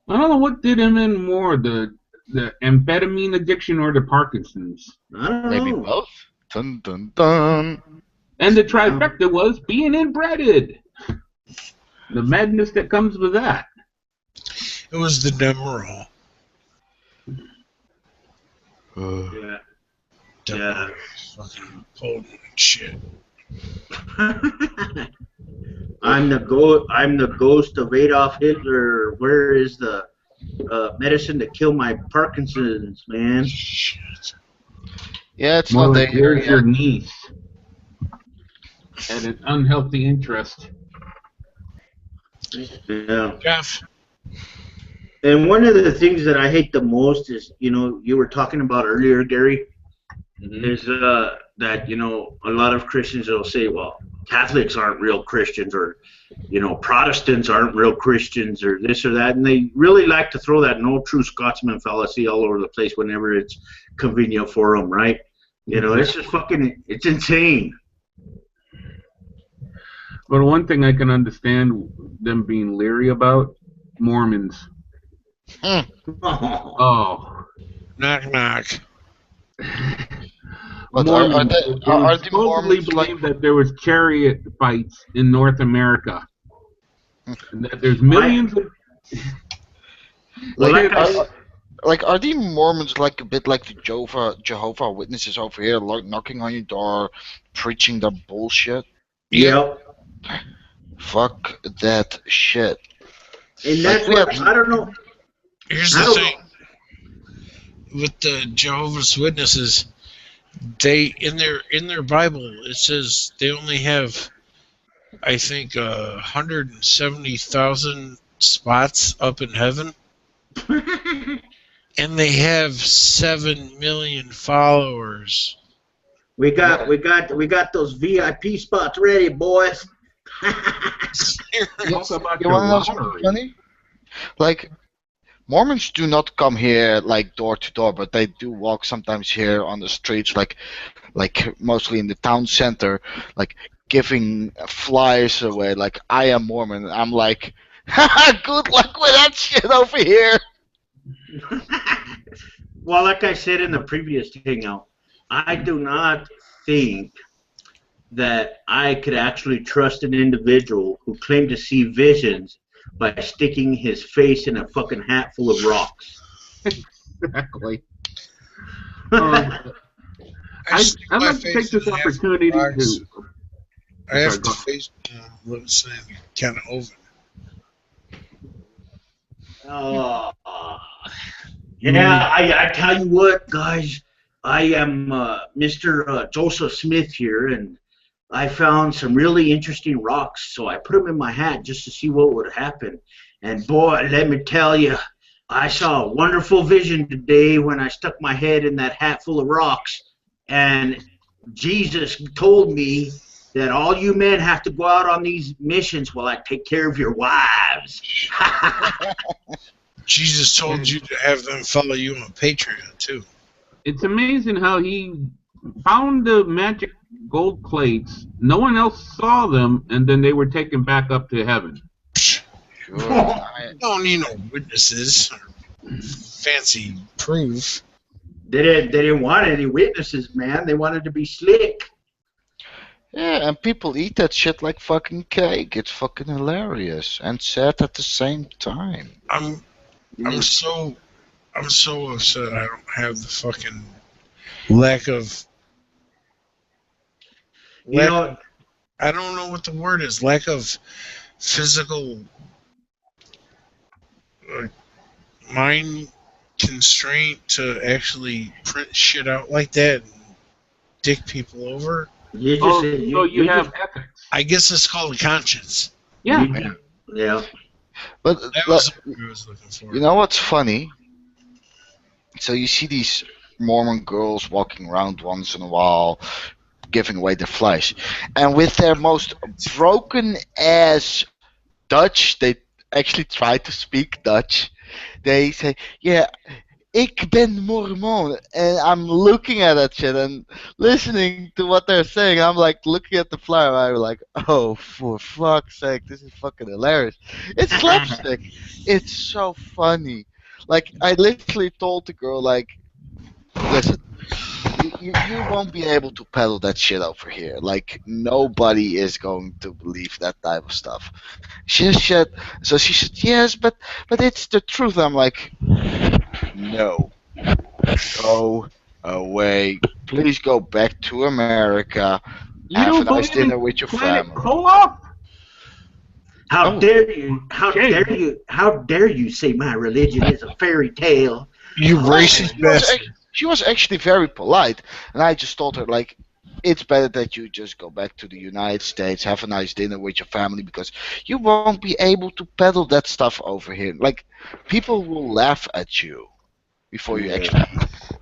don't know what did him in more, the amphetamine addiction or the Parkinson's. I don't know. Maybe both. Dun dun dun. And the trifecta was being inbreaded. The madness that comes with that. It was the Demerol. Yeah. Yeah. Fucking potent shit. I'm the ghost of Adolf Hitler. Where is the medicine to kill my Parkinson's, man? Shit. Yeah, it's More not like there. here's your niece. And an unhealthy interest. Yeah. Jeff. And one of the things that I hate the most is, you were talking about earlier, Gary, is that, a lot of Christians will say, well, Catholics aren't real Christians, or, Protestants aren't real Christians, or this or that. And they really like to throw that no true Scotsman fallacy all over the place whenever it's convenient for them, right? It's just fucking, it's insane. But one thing I can understand them being leery about, Mormons. Oh. Knock, knock. But Mormons, are the supposedly Mormons believe that there was chariot fights in North America. And that there's millions of... Are the Mormons like a bit like the Jehovah Witnesses over here, like knocking on your door, preaching their bullshit? Yep. Fuck that shit. And that's I don't know. Here's the thing. With the Jehovah's Witnesses, they in their Bible it says they only have, I think, 170,000 spots up in heaven, and they have 7 million followers. We got those VIP spots ready, boys. You want to know something funny? Like, Mormons do not come here like door to door, but they do walk sometimes here on the streets, like mostly in the town center, like giving flyers away, like I am Mormon. I'm like, Good luck with that shit over here. Well, like I said in the previous hangout, I do not think that I could actually trust an individual who claimed to see visions by sticking his face in a fucking hat full of rocks. Exactly. I'd like to take this opportunity to. I have to face what's kind of oven. Yeah, I tell you what, guys, I am Mr. Joseph Smith here, and I found some really interesting rocks, so I put them in my hat just to see what would happen. And boy, let me tell you, I saw a wonderful vision today when I stuck my head in that hat full of rocks, and Jesus told me that all you men have to go out on these missions while I take care of your wives. Jesus told you to have them follow you on Patreon, too. It's amazing how he found the magic gold plates. No one else saw them, and then they were taken back up to heaven. Sure. Don't need no witnesses or fancy proof. They didn't want any witnesses, man. They wanted to be slick. Yeah, and people eat that shit like fucking cake. It's fucking hilarious and sad at the same time. I'm so upset I don't have the fucking lack of. I don't know what the word is. Lack of physical mind constraint to actually print shit out like that and dick people over. You have ethics. I guess it's called a conscience. Yeah. Yeah. But that was what I was looking for. You know what's funny? So you see these Mormon girls walking around once in a while, giving away their flesh, and with their most broken ass Dutch, they actually try to speak Dutch. They say, "Yeah, ik ben Mormon," and I'm looking at that shit and listening to what they're saying. I'm like looking at the flyer, and I'm like, "Oh, for fuck's sake, this is fucking hilarious!" It's slapstick. It's so funny. Like I literally told the girl, like, "Listen, you won't be able to peddle that shit over here. Like nobody is going to believe that type of stuff." She said, so she said, "Yes, but it's the truth." I'm like, "No, go away. Please go back to America. Have a nice dinner with your family." How dare you? How dare you? How dare you say my religion is a fairy tale? You racist bastard. She was actually very polite, and I just told her, like, it's better that you just go back to the United States, have a nice dinner with your family, because you won't be able to peddle that stuff over here. Like, people will laugh at you before you actually...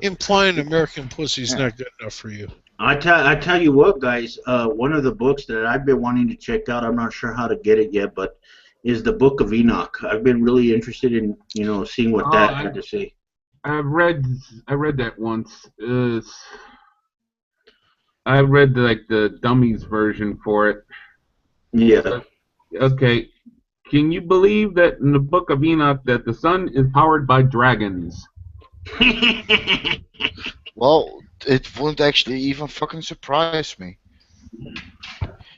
Implying American pussy's not good enough for you. I tell you what, guys, one of the books that I've been wanting to check out, I'm not sure how to get it yet, but is the Book of Enoch. I've been really interested in, seeing what that had to say. I read that once. I read the dummies version for it. Yeah. Okay. Can you believe that in the Book of Enoch that the sun is powered by dragons? Well, it wouldn't actually even fucking surprise me.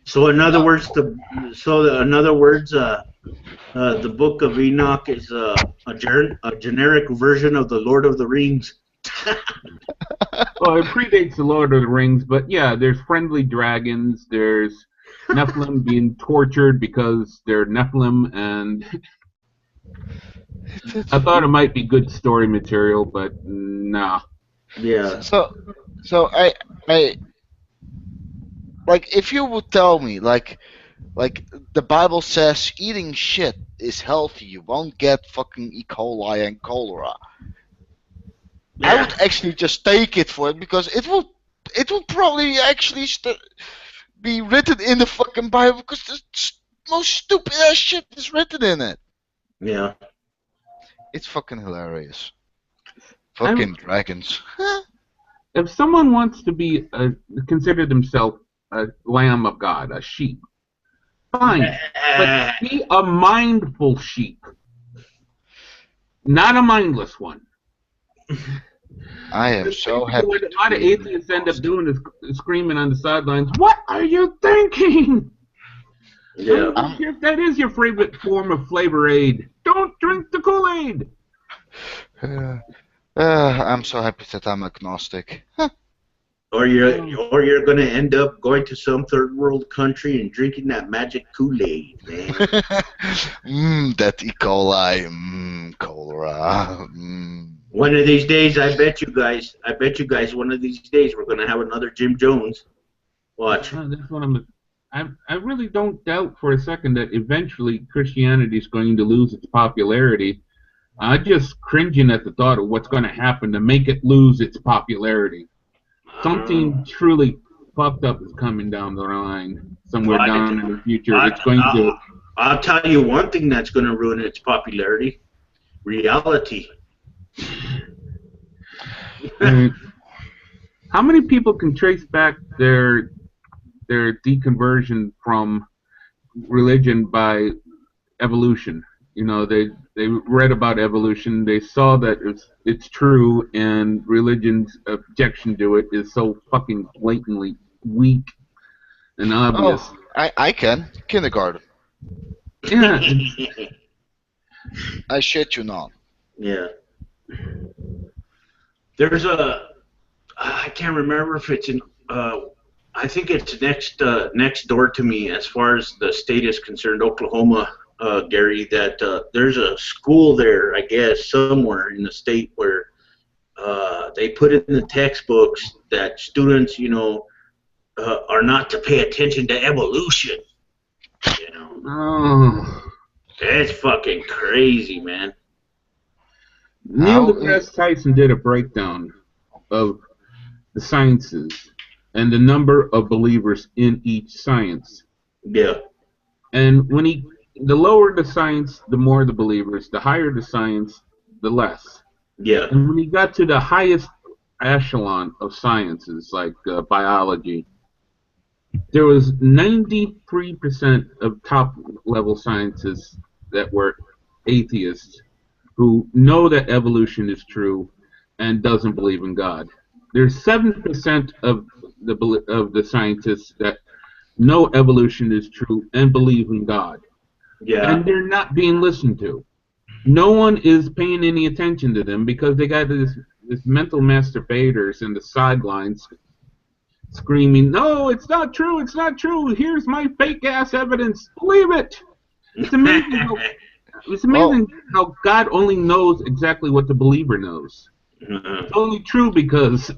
So in other words, the Book of Enoch is a generic version of the Lord of the Rings. Well, it predates the Lord of the Rings, but yeah, there's friendly dragons. There's Nephilim being tortured because they're Nephilim, and I thought it might be good story material, but nah. Yeah. So I like, if you would tell me, like the Bible says eating shit is healthy, you won't get fucking E. coli and cholera. Yeah. I would actually just take it for it, because it will probably actually be written in the fucking Bible, because the most stupid ass shit is written in it. Yeah. It's fucking hilarious. Fucking dragons. If someone wants to be consider themselves a lamb of God, a sheep, fine. But be a mindful sheep, not a mindless one. I am so happy. What a lot of atheists end up doing is screaming on the sidelines, "What are you thinking?" Yeah. I don't care if that is your favorite form of flavor aid. Don't drink the Kool-Aid. I'm so happy that I'm agnostic. Or you're gonna end up going to some third world country and drinking that magic Kool-Aid, man. That E. coli, cholera. One of these days, I bet you guys, one of these days, we're gonna have another Jim Jones. Watch. That's what I really don't doubt for a second that eventually Christianity is going to lose its popularity. I'm just cringing at the thought of what's going to happen to make it lose its popularity. Something truly fucked up is coming down the line somewhere down in the future. It's going to. I'll tell you one thing that's going to ruin its popularity: reality. How many people can trace back their deconversion from religion by evolution? You know, they read about evolution, they saw that it's true, and religion's objection to it is so fucking blatantly weak and obvious. Oh, I can. Kindergarten. Yeah. I shit you not. Yeah. There's I can't remember if it's in, I think it's next door to me as far as the state is concerned, Oklahoma, Gary, that there's a school there, I guess, somewhere in the state where they put it in the textbooks that students, are not to pay attention to evolution. Oh. It's fucking crazy, man. Neil deGrasse Tyson did a breakdown of the sciences and the number of believers in each science. Yeah. And when the lower the science, the more the believers. The higher the science, the less. Yeah. And when he got to the highest echelon of sciences, like biology, there was 93% of top-level scientists that were atheists who know that evolution is true and doesn't believe in God. There's 7% of the scientists that know evolution is true and believe in God. Yeah. And they're not being listened to. No one is paying any attention to them because they got this mental masturbators in the sidelines screaming, "No, it's not true, it's not true. Here's my fake-ass evidence. Believe it." It's amazing how God only knows exactly what the believer knows. It's only true because,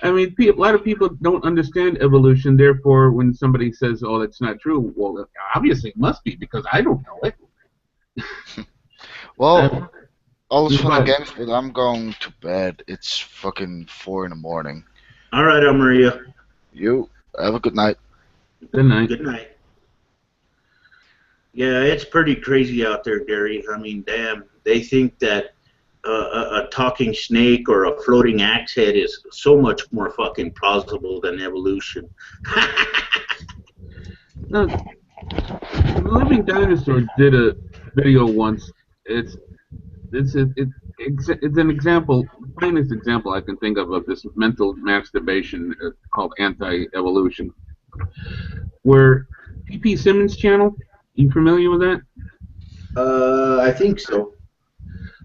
I mean, a lot of people don't understand evolution. Therefore, when somebody says, "Oh, that's not true," well, obviously it must be because I don't know it. Well, all is fun and games, but I'm going to bed. It's fucking 4 in the morning. All right, Maria. You have a good night. Good night. Good night. Yeah, it's pretty crazy out there, Gary. I mean, damn, they think that a talking snake or a floating axe head is so much more fucking plausible than evolution. No, Living Dinosaur did a video once. It's an example, finest example I can think of this mental masturbation called anti-evolution. Where P.P. Simmons' channel, you familiar with that? I think so.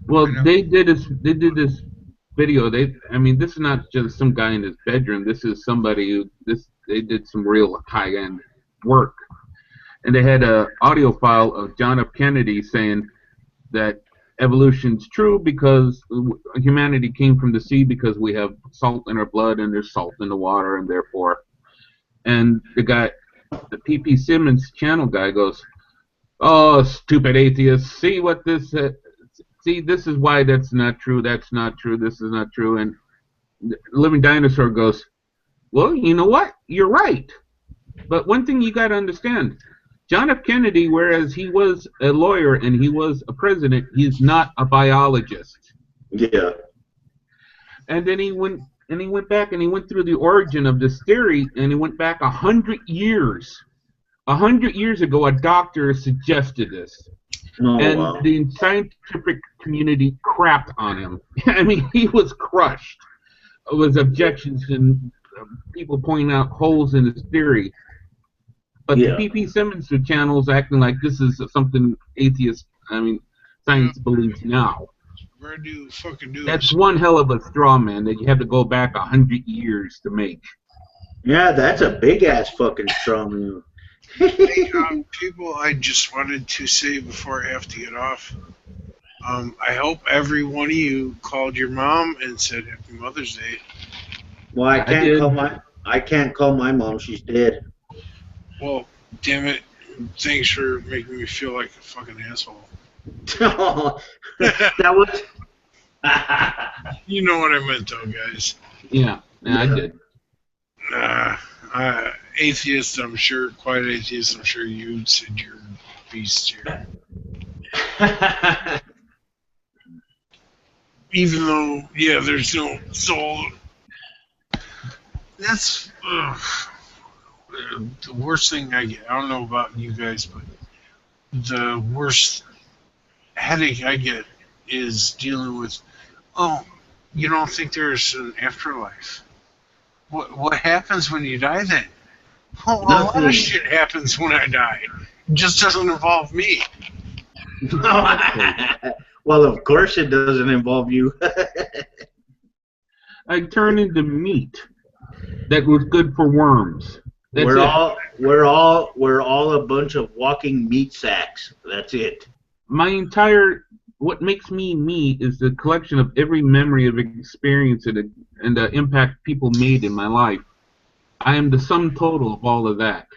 Well, they did this video. I mean, this is not just some guy in his bedroom. This is somebody they did some real high-end work, and they had an audio file of John F. Kennedy saying that evolution's true because humanity came from the sea because we have salt in our blood and there's salt in the water, and therefore. And the P.P. Simmons channel guy goes, "Oh, stupid atheists! See what this? See, this is why that's not true. That's not true. This is not true." And Living Dinosaur goes, "Well, you know what? You're right. But one thing you got to understand." John F. Kennedy, whereas he was a lawyer and he was a president, he's not a biologist. Yeah. And then he went back and he went through the origin of this theory, and he went back 100 years 100 years ago, a doctor suggested this. Oh, And wow. the scientific community crapped on him. I mean, he was crushed with objections and people pointing out holes in his theory. But Yeah. the P.P. Simmons channel's acting like this is something science believes now. Where do fucking do That's one hell of a straw man that you have to go back 100 years to make. Yeah, that's a big ass fucking straw man. Hey, people, I just wanted to say before I have to get off, I hope every one of you called your mom and said Happy Mother's Day. Well, I can't call my mom. She's dead. Well, damn it! Thanks for making me feel like a fucking asshole. That was. You know what I meant, though, guys. Yeah, I did. Atheist, I'm sure. Quiet atheist, I'm sure you said you're a beast here. Even though, yeah, there's no soul. That's the worst thing I get. I don't know about you guys, but the worst headache I get is dealing with, oh, you don't think there's an afterlife? What happens when you die then? Well, a lot of shit happens when I die. It just doesn't involve me. Well, of course it doesn't involve you. I turn into meat that was good for worms. We're all a bunch of walking meat sacks. That's it. What makes me me is the collection of every memory of experience and the impact people made in my life. I am the sum total of all of that.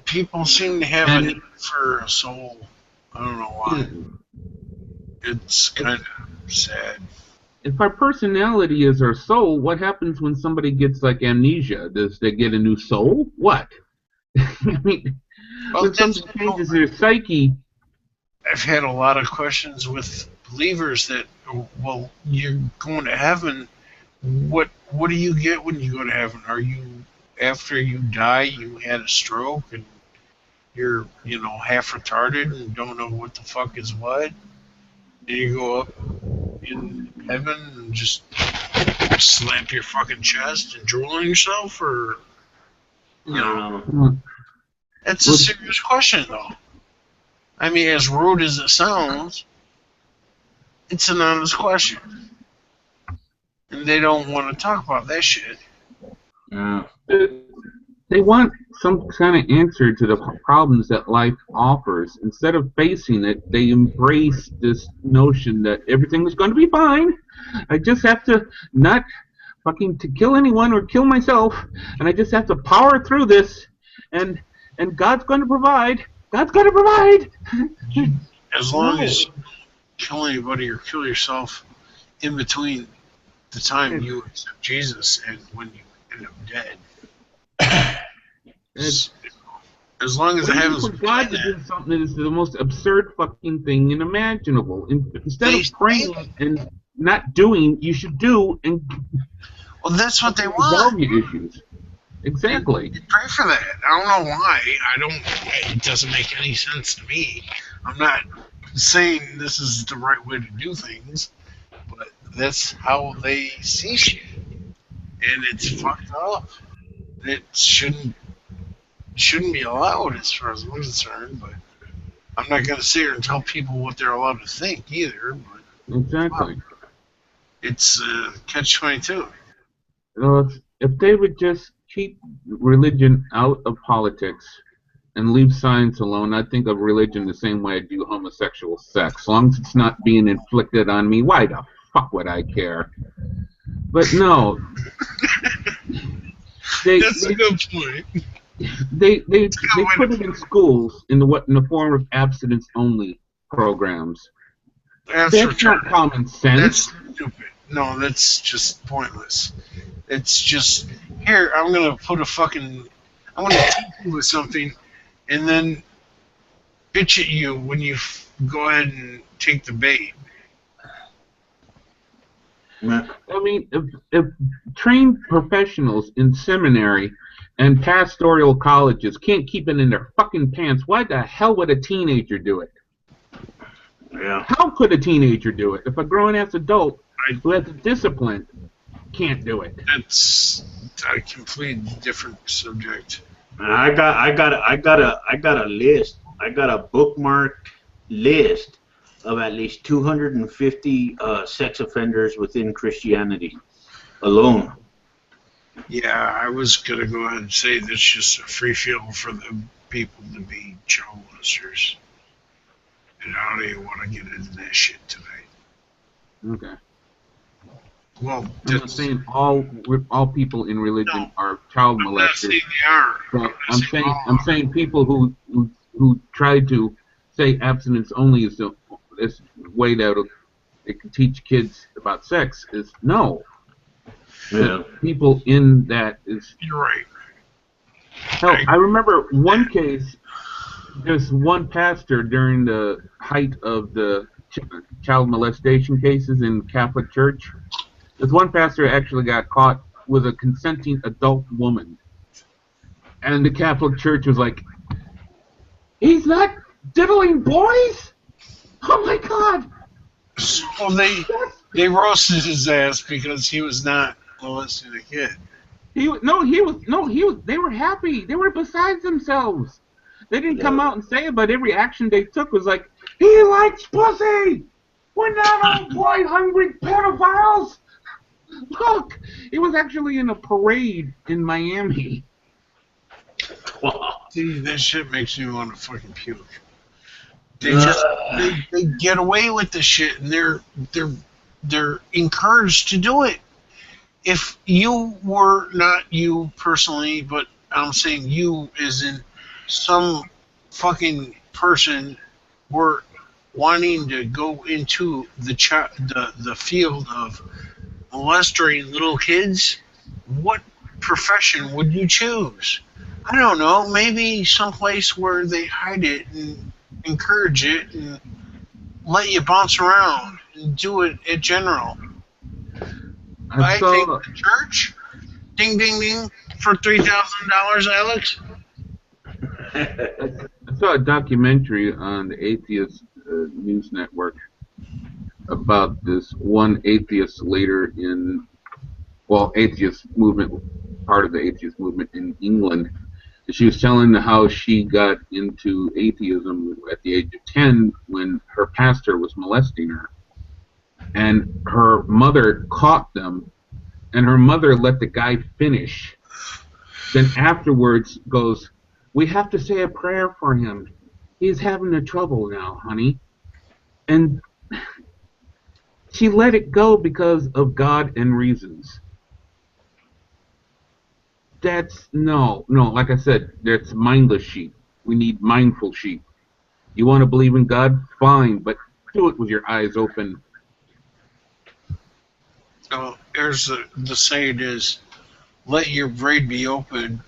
People seem to have a need for a soul. I don't know why. It's kind of sad. If our personality is our soul, what happens when somebody gets like amnesia? Does they get a new soul? What? I mean, when something changes their psyche. I've had a lot of questions with believers that, well, you're going to heaven. What do you get when you go to heaven? Are you, after you die, you had a stroke and you're, half retarded and don't know what the fuck is what? And you go up in heaven and just slap your fucking chest and drool on yourself, or That's a serious question, though. I mean, as rude as it sounds, it's an honest question, and they don't want to talk about that shit. Yeah. They want some kind of answer to the problems that life offers. Instead of facing it, they embrace this notion that everything is going to be fine. I just have to not fucking to kill anyone or kill myself, and I just have to power through this, and God's going to provide. God's going to provide. As long as you kill anybody or kill yourself in between the time you accept Jesus and when you end up dead. As long as it happens. For God to do something that is the most absurd fucking thing inimaginable. Instead of praying and not doing, you should do and. Well, that's what they want. Resolve your issues. Exactly. You pray for that. I don't know why. It doesn't make any sense to me. I'm not saying this is the right way to do things, but that's how they see shit, and it's fucked up. It shouldn't be allowed as far as I'm concerned, but I'm not going to sit here and tell people what they're allowed to think either. But exactly. It's catch-22. If they would just keep religion out of politics and leave science alone, I think of religion the same way I do homosexual sex. As long as it's not being inflicted on me, why the fuck would I care? But no. That's a good point. They put it in schools in the form of abstinence-only programs. That's not common sense. That's stupid. No, that's just pointless. It's just, here, I'm going to teach you with something, and then bitch at you when you go ahead and take the bait. I mean, if trained professionals in seminary and pastoral colleges can't keep it in their fucking pants. Why the hell would a teenager do it? Yeah. How could a teenager do it if a grown-ass adult who has a discipline can't do it? That's a completely different subject. I got a list. I got a bookmarked list of at least 250 sex offenders within Christianity alone. Yeah, I was gonna go ahead and say that's just a free field for the people to be child molesters. And I don't even want to get into that shit tonight. Okay. Well, I'm not saying all people in religion are child molesters. But I'm saying people who try to say abstinence only is the way that it can teach kids about sex is no. Yeah. People in that is. You're right. Hell, I remember one case. There's one pastor during the height of the child molestation cases in Catholic Church. This one pastor actually got caught with a consenting adult woman. And the Catholic Church was like, he's not diddling boys? Oh my God! So they roasted his ass because he was not molesting a kid. They were happy. They were beside themselves. They didn't come out and say it, but every action they took was like, he likes pussy! We're not all boy-hungry pedophiles! Look! It was actually in a parade in Miami. See, that shit makes me want to fucking puke. They they get away with this shit, and they're encouraged to do it. If you were not you personally, but I'm saying you as in some fucking person were wanting to go into the field of molesting little kids, what profession would you choose? I don't know, maybe someplace where they hide it and encourage it and let you bounce around and do it in general. I think the church, ding ding ding, for $3,000, Alex. I saw a documentary on the Atheist News Network about this one atheist leader in, atheist movement, part of the atheist movement in England. She was telling how she got into atheism at the age of 10 when her pastor was molesting her. And her mother caught them, and her mother let the guy finish. Then afterwards goes, we have to say a prayer for him. He's having a trouble now, honey. And she let it go because of God and reasons. That's, no, like I said, that's mindless sheep. We need mindful sheep. You want to believe in God? Fine, but do it with your eyes open. So there's the saying is, let your brain be open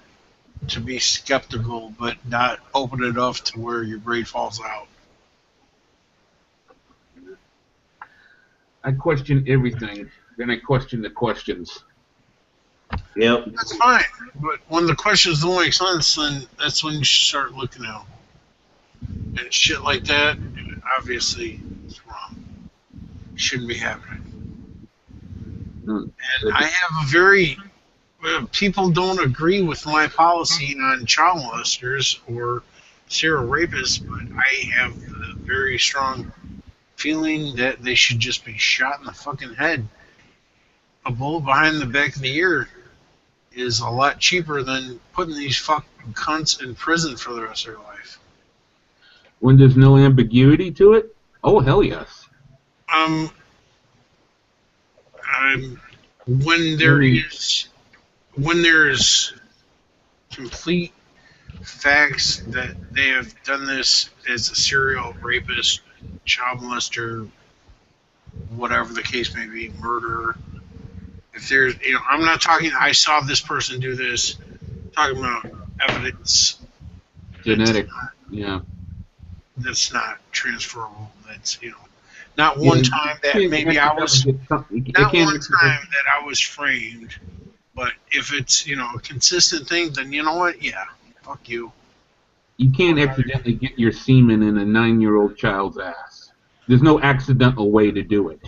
to be skeptical, but not open enough to where your brain falls out. I question everything, then I question the questions. Yep. That's fine, but when the questions don't make sense, then that's when you should start looking out. And shit like that, obviously, is wrong. Shouldn't be happening. And I have a very... people don't agree with my policy on child molesters or serial rapists, but I have a very strong feeling that they should just be shot in the fucking head. A bullet behind the back of the ear is a lot cheaper than putting these fucking cunts in prison for the rest of their life. When there's no ambiguity to it? Oh, hell yes. When there's complete facts that they have done this as a serial rapist, child molester, whatever the case may be, murderer. If there's, I'm not talking, I saw this person do this, I'm talking about evidence. Genetic, yeah. That's not transferable. That's, not one time that maybe I was, not one time that I was framed But if it's, you know, a consistent thing, then you know what? Yeah, fuck you. You can't accidentally get your semen in a 9-year-old child's ass. There's no accidental way to do it.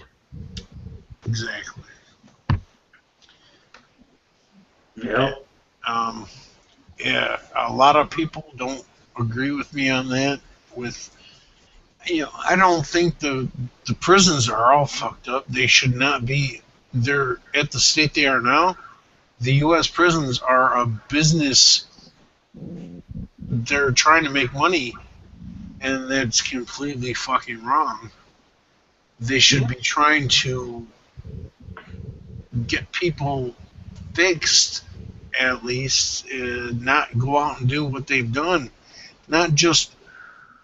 Exactly. Yep. Yeah, a lot of people don't agree with me on that. With, you know, I don't think the prisons are all fucked up. They should not be. They're at the state they are now. The U.S. prisons are a business. They're trying to make money, and that's completely fucking wrong. They should be trying to get people fixed, at least, not go out and do what they've done, not just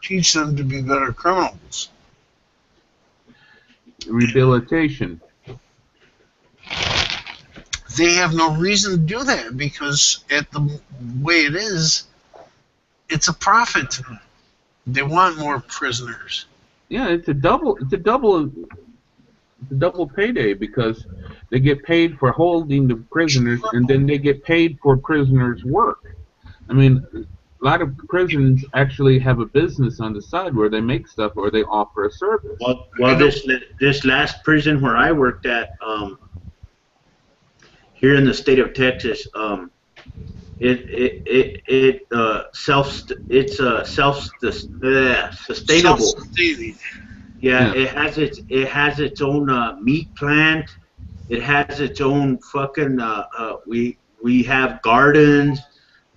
teach them to be better criminals. Rehabilitation. They have no reason to do that because at the way it is, it's a profit to them. They want more prisoners. Yeah, it's a double payday because they get paid for holding the prisoners and then they get paid for prisoners' work. I mean, a lot of prisons actually have a business on the side where they make stuff or they offer a service. Well, this last prison where I worked at, here in the state of Texas, sustainable. Self-sustaining. Yeah, it has its own meat plant. It has its own fucking we have gardens.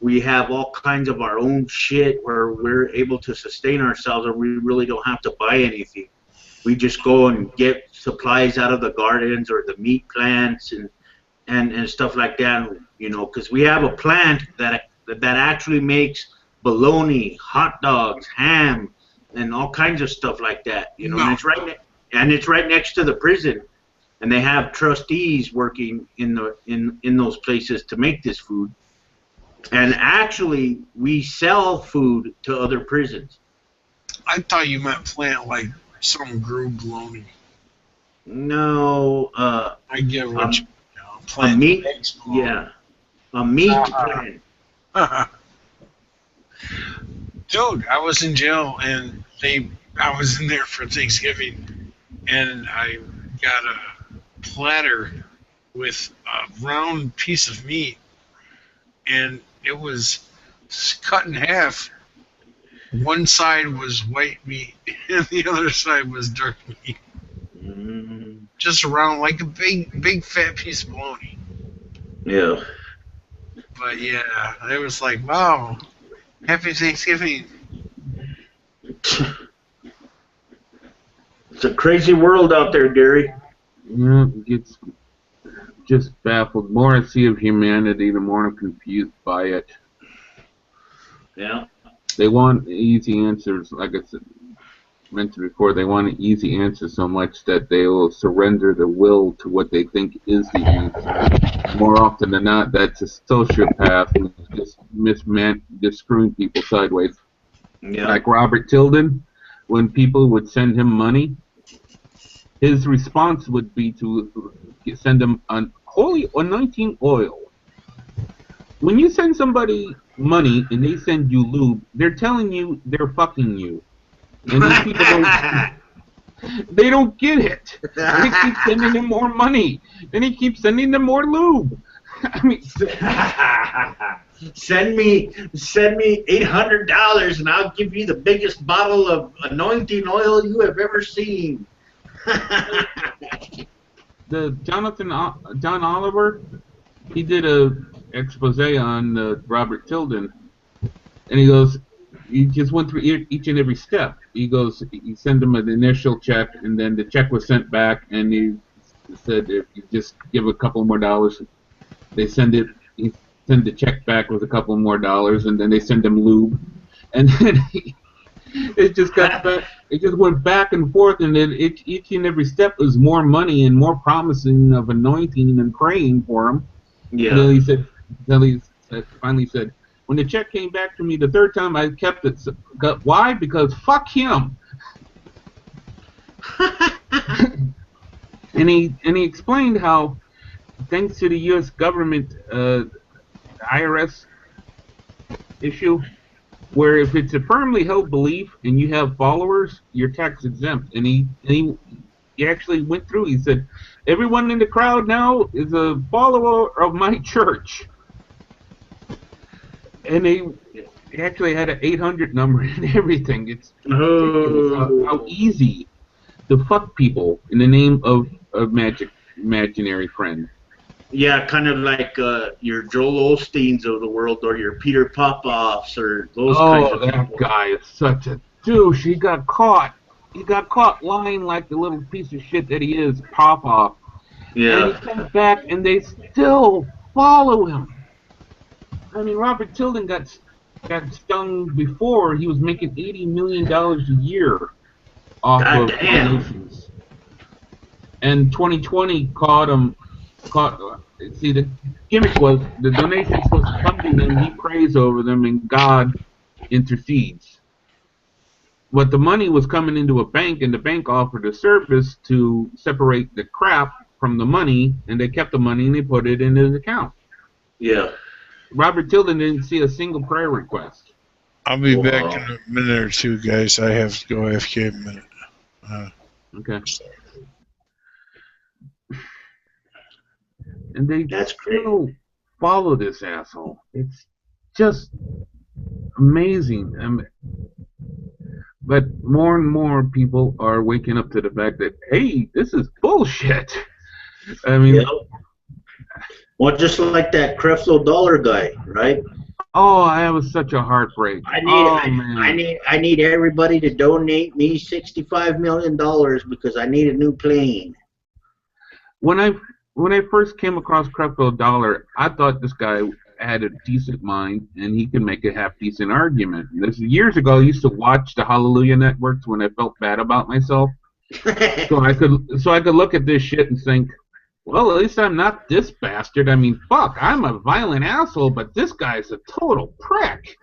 We have all kinds of our own shit where we're able to sustain ourselves, and we really don't have to buy anything. We just go and get supplies out of the gardens or the meat plants and stuff like that. You know, because we have a plant that actually makes bologna, hot dogs, ham, and all kinds of stuff like that. You know, and it's right next to the prison, and they have trustees working in those places to make this food. And actually, we sell food to other prisons. I thought you meant plant like some grew bologna. No, I get what you know, plant. A meat, yeah, a meat plant. Dude, I was in jail and I was in there for Thanksgiving, and I got a platter with a round piece of meat, and it was cut in half. One side was white meat, and the other side was dark meat. Just around like a big fat piece of bologna. Yeah. But yeah, it was like, wow, happy Thanksgiving. It's a crazy world out there, Gary. Yeah, it's just baffled. The more I see of humanity, the more I'm confused by it. Yeah. They want easy answers, like I said, mentioned before. They want an easy answer so much that they will surrender the will to what they think is the answer. More often than not, that's a sociopath who's just screwing people sideways. Yeah. Like Robert Tilden, when people would send him money, his response would be to send them an holy anointing oil. When you send somebody money and they send you lube, they're telling you they're fucking you. And these people they don't get it. They keep sending him more money. Then he keeps sending them more lube. I mean, send me $800 and I'll give you the biggest bottle of anointing oil you have ever seen. The John Oliver, he did a expose on Robert Tilden, and he goes, he just went through each and every step. He goes, he sent him an initial check, and then the check was sent back, and he said if you just give a couple more dollars, they send it. He send the check back with a couple more dollars, and then they send him lube, and then it just got back. It just went back and forth, and then each and every step was more money and more promising of anointing and praying for him. Yeah. And then he said, finally said, when the check came back to me the third time, I kept it. Why? Because fuck him. And he explained how thanks to the U.S. government IRS issue, where if it's a firmly held belief and you have followers, you're tax exempt. And he actually went through. He said, everyone in the crowd now is a follower of my church. And they actually had an 800 number and everything. It's ridiculous how easy to fuck people in the name of a imaginary friend. Yeah, kind of like your Joel Osteens of the world, or your Peter Popoffs, or those kinds of people. Oh, that guy is such a douche. He got caught. He got caught lying like the little piece of shit that he is, Popoff. Yeah. And he comes back, and they still follow him. I mean, Robert Tilden got stung before. He was making $80 million a year off of donations. And 2020 caught him. See, the gimmick was the donations was funding them. He prays over them, and God intercedes. But the money was coming into a bank, and the bank offered a service to separate the crap from the money, and they kept the money and they put it in his account. Yeah. Robert Tilden didn't see a single prayer request. I'll be back in a minute or two, guys. I have to go AFK a minute. Okay. And they still follow this asshole. It's just amazing. But more and more people are waking up to the fact that, hey, this is bullshit. I mean, well, just like that Creflo Dollar guy, right? Oh, that was such a heartbreak. I need everybody to donate me $65 million because I need a new plane. When I first came across Creflo Dollar, I thought this guy had a decent mind and he could make a half-decent argument. This years ago, I used to watch the Hallelujah Networks when I felt bad about myself. so I could look at this shit and think, well, at least I'm not this bastard. I mean, fuck, I'm a violent asshole, but this guy's a total prick.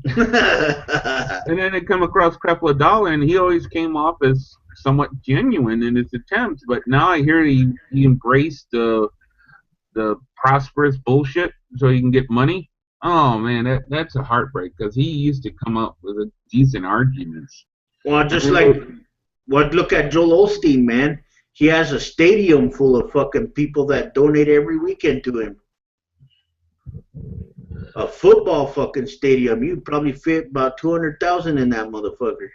And then I come across Creflo Dollar, and he always came off as somewhat genuine in his attempts. But now I hear he embraced the prosperous bullshit so he can get money. Oh man, that's a heartbreak because he used to come up with a decent arguments. Well, look at Joel Osteen, man. He has a stadium full of fucking people that donate every weekend to him. A football fucking stadium. You'd probably fit about 200,000 in that motherfucker.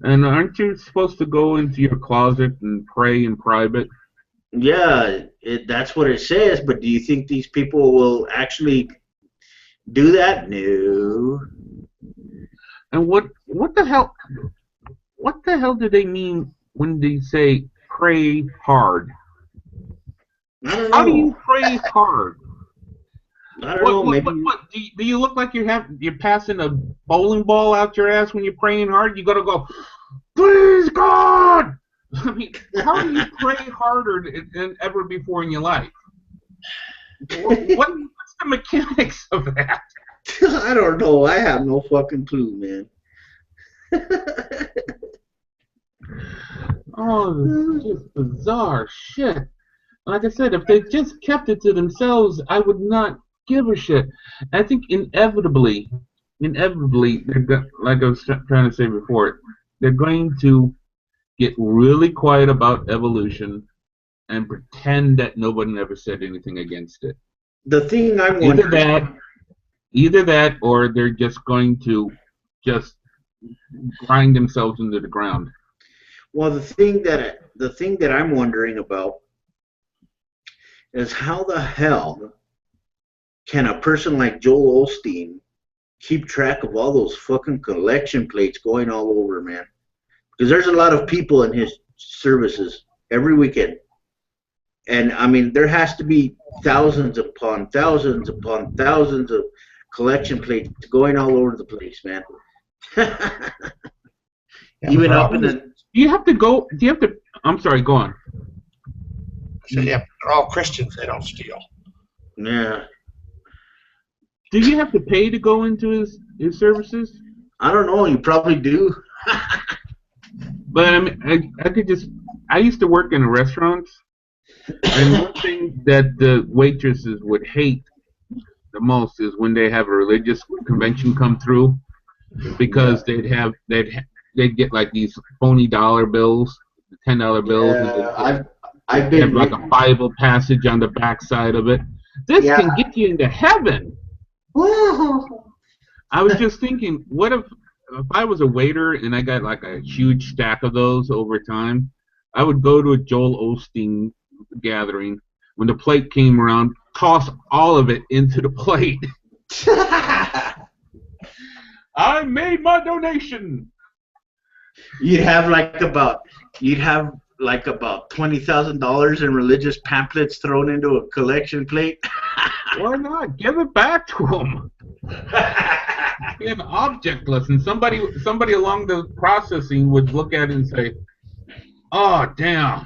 And aren't you supposed to go into your closet and pray in private? Yeah, that's what it says. But do you think these people will actually do that? No. And what the hell? What the hell do they mean when they say pray hard? I don't know. How do you pray hard? I don't know. Maybe. What, do you look like you're passing a bowling ball out your ass when you're praying hard? You gotta go, please God. I mean, how do you pray harder than ever before in your life? What's the mechanics of that? I don't know. I have no fucking clue, man. Oh, it's just bizarre shit. Like I said, if they just kept it to themselves, I would not give a shit. I think inevitably, like I was trying to say before, they're going to get really quiet about evolution and pretend that nobody ever said anything against it. The thing I'm wondering... Either that, or they're just going to just grind themselves into the ground. Well, the thing that I'm wondering about is how the hell can a person like Joel Osteen keep track of all those fucking collection plates going all over, man? Because there's a lot of people in his services every weekend. And, I mean, there has to be thousands upon thousands upon thousands of collection plates going all over the place, man. Even up in the... Do you have to... I'm sorry, go on. So, yeah, they're all Christians. They don't steal. Yeah. Do you have to pay to go into his services? I don't know. You probably do. But I mean, I used to work in restaurants, And one thing that the waitresses would hate the most is when they have a religious convention come through, because they'd get like these phony dollar bills, $10 bills, and I've they have been like a Bible passage on the backside of it. This can get you into heaven. I was just thinking, what if I was a waiter and I got like a huge stack of those over time? I would go to a Joel Osteen gathering. When the plate came around, toss all of it into the plate. I made my donation. You'd have like about $20,000 in religious pamphlets thrown into a collection plate. Why not? Give it back to them. Be an object lesson. Somebody along the processing would look at it and say, "Oh, damn.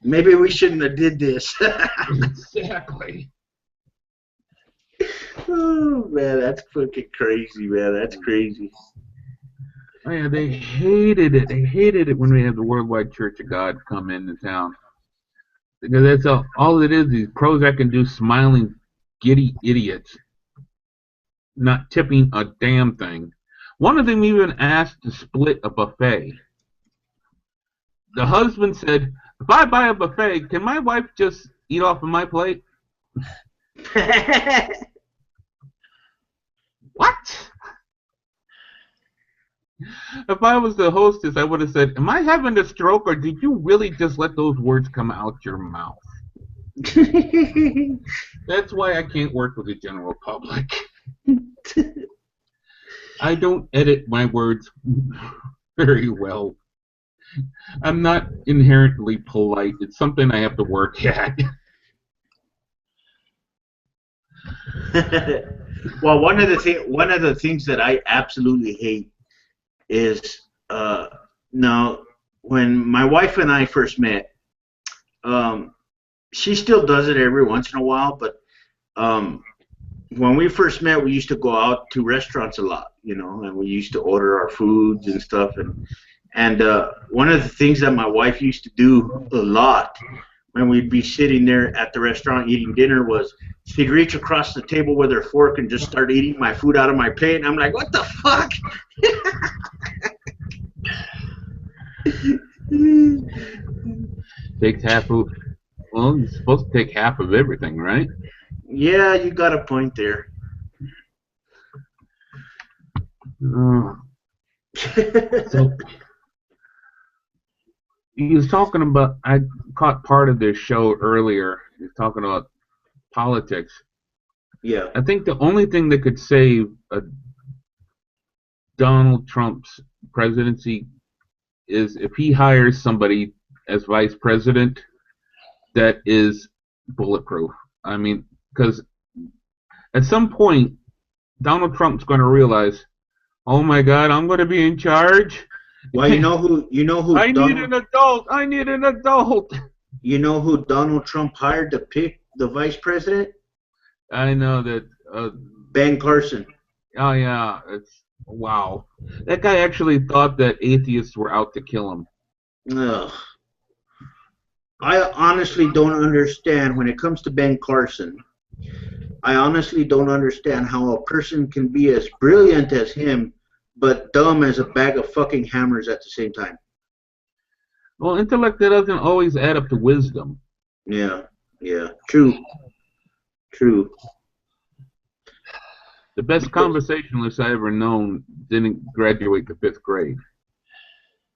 Maybe we shouldn't have did this." Exactly. Oh man, that's fucking crazy, man. That's crazy. Oh, yeah, they hated it. They hated it when we had the Worldwide Church of God come into town. Because that's all it is, these Prozac-induced smiling giddy idiots not tipping a damn thing. One of them even asked to split a buffet. The husband said, "If I buy a buffet, can my wife just eat off of my plate?" What? If I was the hostess, I would have said, "Am I having a stroke, or did you really just let those words come out your mouth?" That's why I can't work with the general public. I don't edit my words very well. I'm not inherently polite. It's something I have to work at. Well, one of the things that I absolutely hate is now when my wife and I first met, she still does it every once in a while, but when we first met, we used to go out to restaurants a lot, you know, and we used to order our foods and stuff, and one of the things that my wife used to do a lot when we'd be sitting there at the restaurant eating dinner was she'd reach across the table with her fork and just start eating my food out of my plate, and I'm like, what the fuck? Takes half of, well, you're supposed to take half of everything, right? Yeah, you got a point there. So he was talking about, I caught part of this show earlier. He was talking about politics. Yeah. I think the only thing that could save Donald Trump's presidency is if he hires somebody as vice president that is bulletproof. I mean, because at some point, Donald Trump's going to realize, oh my God, I'm going to be in charge. Well, you know who I need an adult. I need an adult. You know who Donald Trump hired to pick the vice president? I know that. Ben Carson. Oh yeah, it's wow. That guy actually thought that atheists were out to kill him. Ugh. I honestly don't understand when it comes to Ben Carson. I honestly don't understand how a person can be as brilliant as him, but dumb as a bag of fucking hammers at the same time. Well, intellect that doesn't always add up to wisdom. Yeah, true. The best conversationalist I ever known didn't graduate the 5th grade.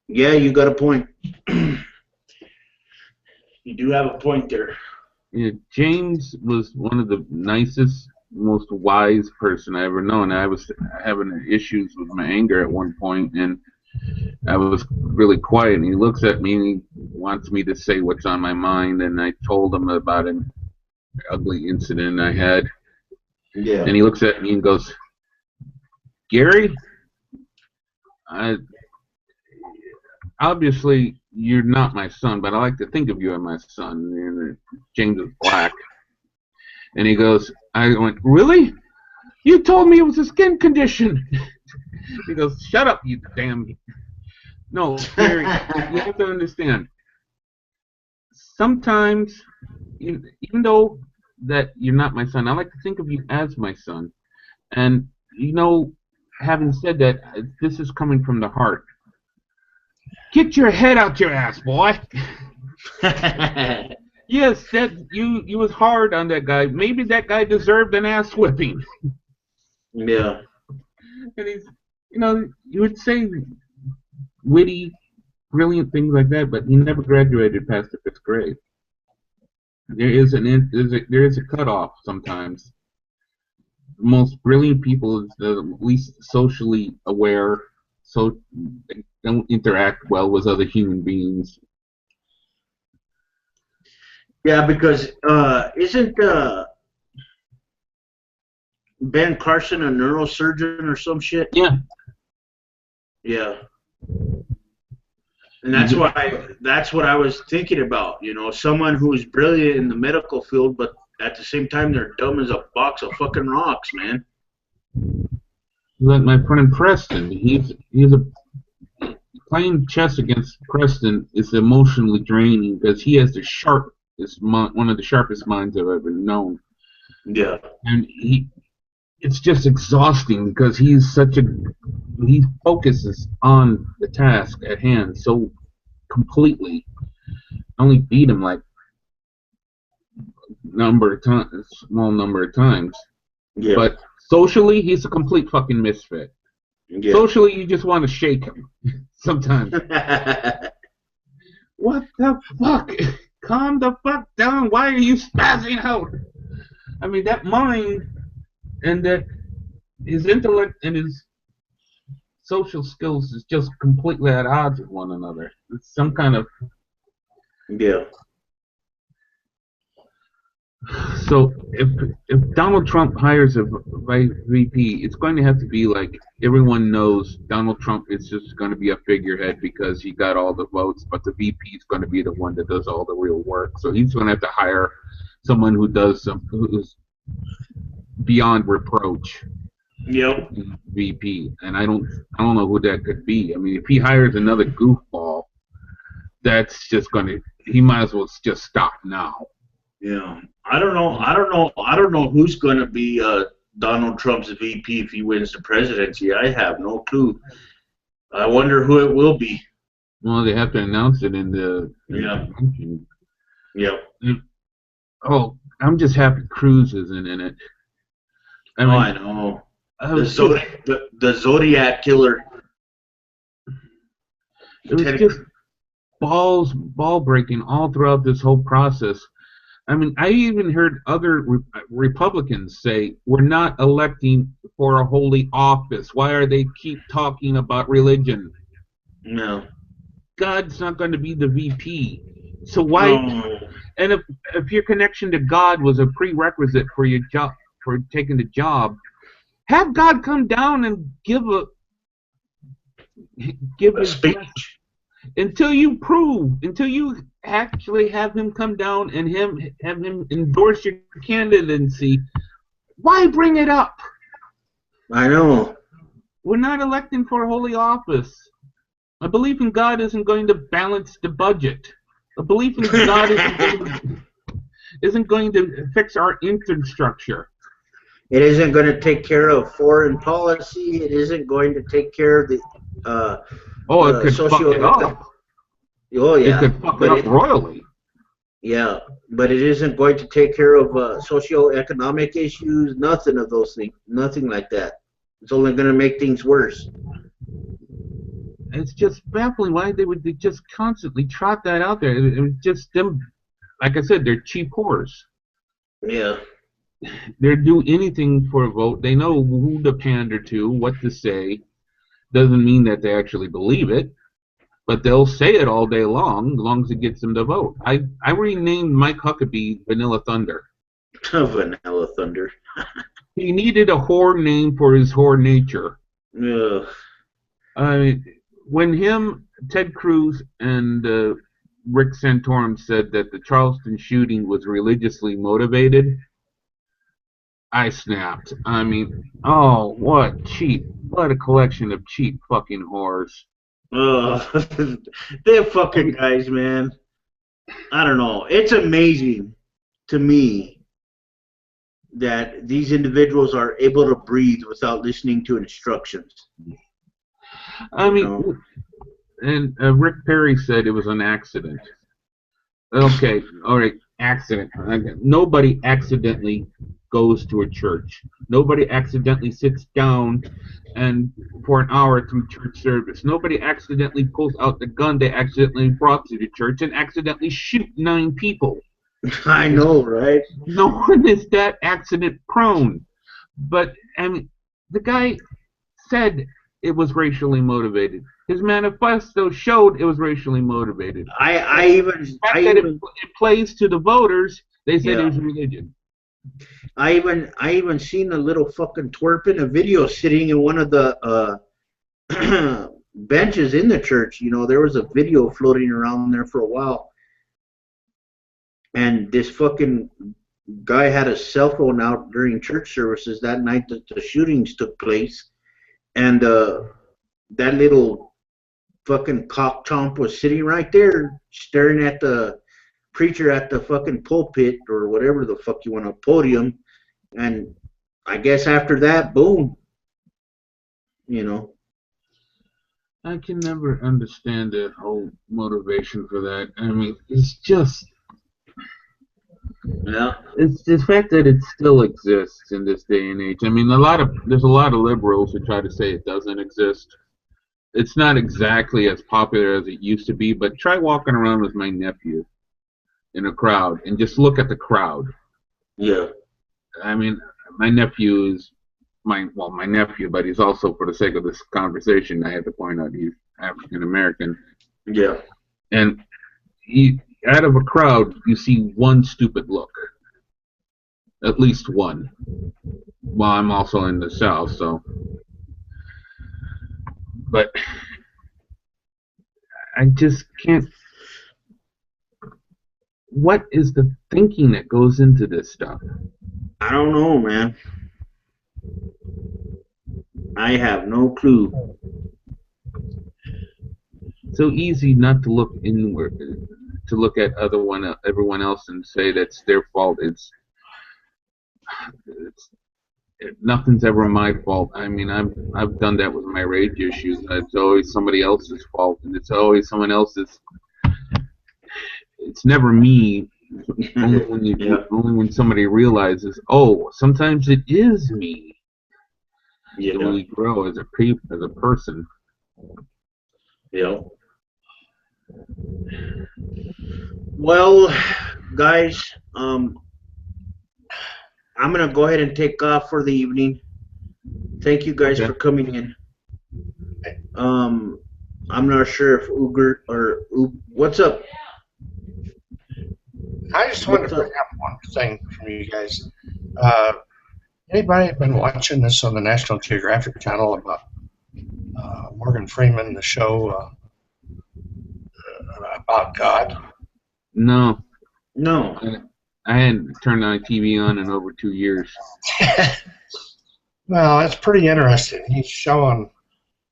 Yeah, you got a point. You do have a point there. Yeah, James was one of the nicest, most wise person I ever known. I was having issues with my anger at one point, and I was really quiet. And he looks at me and he wants me to say what's on my mind. And I told him about an ugly incident I had. Yeah. And he looks at me and goes, "Gary, obviously you're not my son, but I like to think of you as my son." And James is black. And he goes, I went, "Really? You told me it was a skin condition." He goes, "Shut up, you damn." No, Gary, you have to understand. sometimes, even though that you're not my son, I like to think of you as my son. And, having said that, this is coming from the heart. Get your head out your ass, boy. Yes, that you was hard on that guy. Maybe that guy deserved an ass whipping. Yeah. And he's, you would say witty, brilliant things like that, but he never graduated past the 5th grade. There is a cutoff sometimes. The most brilliant people is the least socially aware, so they don't interact well with other human beings. Yeah, because isn't Ben Carson a neurosurgeon or some shit? Yeah. Yeah. And that's what I was thinking about, someone who's brilliant in the medical field, but at the same time they're dumb as a box of fucking rocks, man. Like my friend Preston, he's playing chess against Preston is emotionally draining because he has one of the sharpest minds I've ever known. Yeah. And it's just exhausting because he focuses on the task at hand so completely. I only beat him like small number of times. Yeah. But socially, he's a complete fucking misfit. Yeah. Socially, you just want to shake him sometimes. What the fuck? Calm the fuck down. Why are you spazzing out? I mean, that mind and that his intellect and his social skills is just completely at odds with one another. It's some kind of... Yeah. So if Donald Trump hires a VP, it's going to have to be like everyone knows Donald Trump is just going to be a figurehead because he got all the votes, but the VP is going to be the one that does all the real work. So he's going to have to hire someone who's beyond reproach. Yep. VP, and I don't know who that could be. I mean, if he hires another goofball, that's just he might as well just stop now. Yeah. I don't know who's going to be Donald Trump's VP if he wins the presidency. I have no clue. I wonder who it will be. Well, they have to announce it in the convention. Yep. Oh, I'm just happy Cruz isn't in it. I know. The Zodiac killer. It was just ball breaking all throughout this whole process. I mean, I even heard other Republicans say, we're not electing for a holy office. Why are they keep talking about religion? No. God's not going to be the VP. So why? No. And if your connection to God was a prerequisite for your job, for taking the job, have God come down and give a speech. Until you actually have him come down and have him endorse your candidacy, why bring it up? I know. We're not electing for a holy office. A belief in God isn't going to balance the budget. A belief in God isn't going to fix our infrastructure. It isn't going to take care of foreign policy. It isn't going to take care of the it could fuck it up. Oh, yeah. It could fuck it up royally. Yeah, but it isn't going to take care of socio-economic issues, nothing of those things, nothing like that. It's only going to make things worse. It's just baffling why they would just constantly trot that out there. It was just them, like I said, they're cheap whores. Yeah. They'll do anything for a vote. They know who to pander to, what to say. Doesn't mean that they actually believe it, but they'll say it all day long, as long as it gets them to vote. I renamed Mike Huckabee Vanilla Thunder. Vanilla Thunder. He needed a whore name for his whore nature. Ugh. When Ted Cruz and Rick Santorum said that the Charleston shooting was religiously motivated, I snapped. I mean, oh, what a collection of cheap fucking whores. Oh, they're fucking guys, man. I don't know. It's amazing to me that these individuals are able to breathe without listening to instructions. I mean, and Rick Perry said it was an accident. Okay, all right, accident. Nobody accidentally goes to a church. Nobody accidentally sits down and for an hour through church service. Nobody accidentally pulls out the gun they accidentally brought to the church and accidentally shoot 9 people. I know, right? No one is that accident prone. But I mean, the guy said it was racially motivated. His manifesto showed it was racially motivated. It plays to the voters. They said it was religion. I even seen a little fucking twerp in a video sitting in one of the benches in the church. You know, there was a video floating around there for a while, and this fucking guy had a cell phone out during church services that night that the shootings took place, and that little fucking cock chomp was sitting right there staring at the preacher at the fucking pulpit or whatever the fuck you want to podium, and I guess after that, boom, you know. I can never understand that whole motivation for that. I mean, it's just, it's the fact that it still exists in this day and age. I mean, there's a lot of liberals who try to say it doesn't exist. It's not exactly as popular as it used to be, but try walking around with my nephew in a crowd and just look at the crowd. Yeah. I mean, my nephew is my nephew, but he's also, for the sake of this conversation, I have to point out he's African American. Yeah. And out of a crowd, you see one stupid look. At least one. Well, I'm also in the South, so. But I just can't. What is the thinking that goes into this stuff? I don't know, man. I have no clue. So easy not to look inward, to look at everyone else and say that's their fault. Nothing's ever my fault. I mean, I've done that with my rage issues. It's always somebody else's fault, and it's always someone else's. It's never me. Only when somebody realizes, oh, sometimes it is me. Yeah. When we grow as a person. Yeah. Well, guys, I'm gonna go ahead and take off for the evening. Thank you guys for coming in. I'm not sure if what's up? I just wanted to bring up one thing from you guys. Anybody been watching this on the National Geographic Channel about Morgan Freeman, the show about God? No. No. I hadn't turned my TV on in over 2 years. Well, it's pretty interesting. He's showing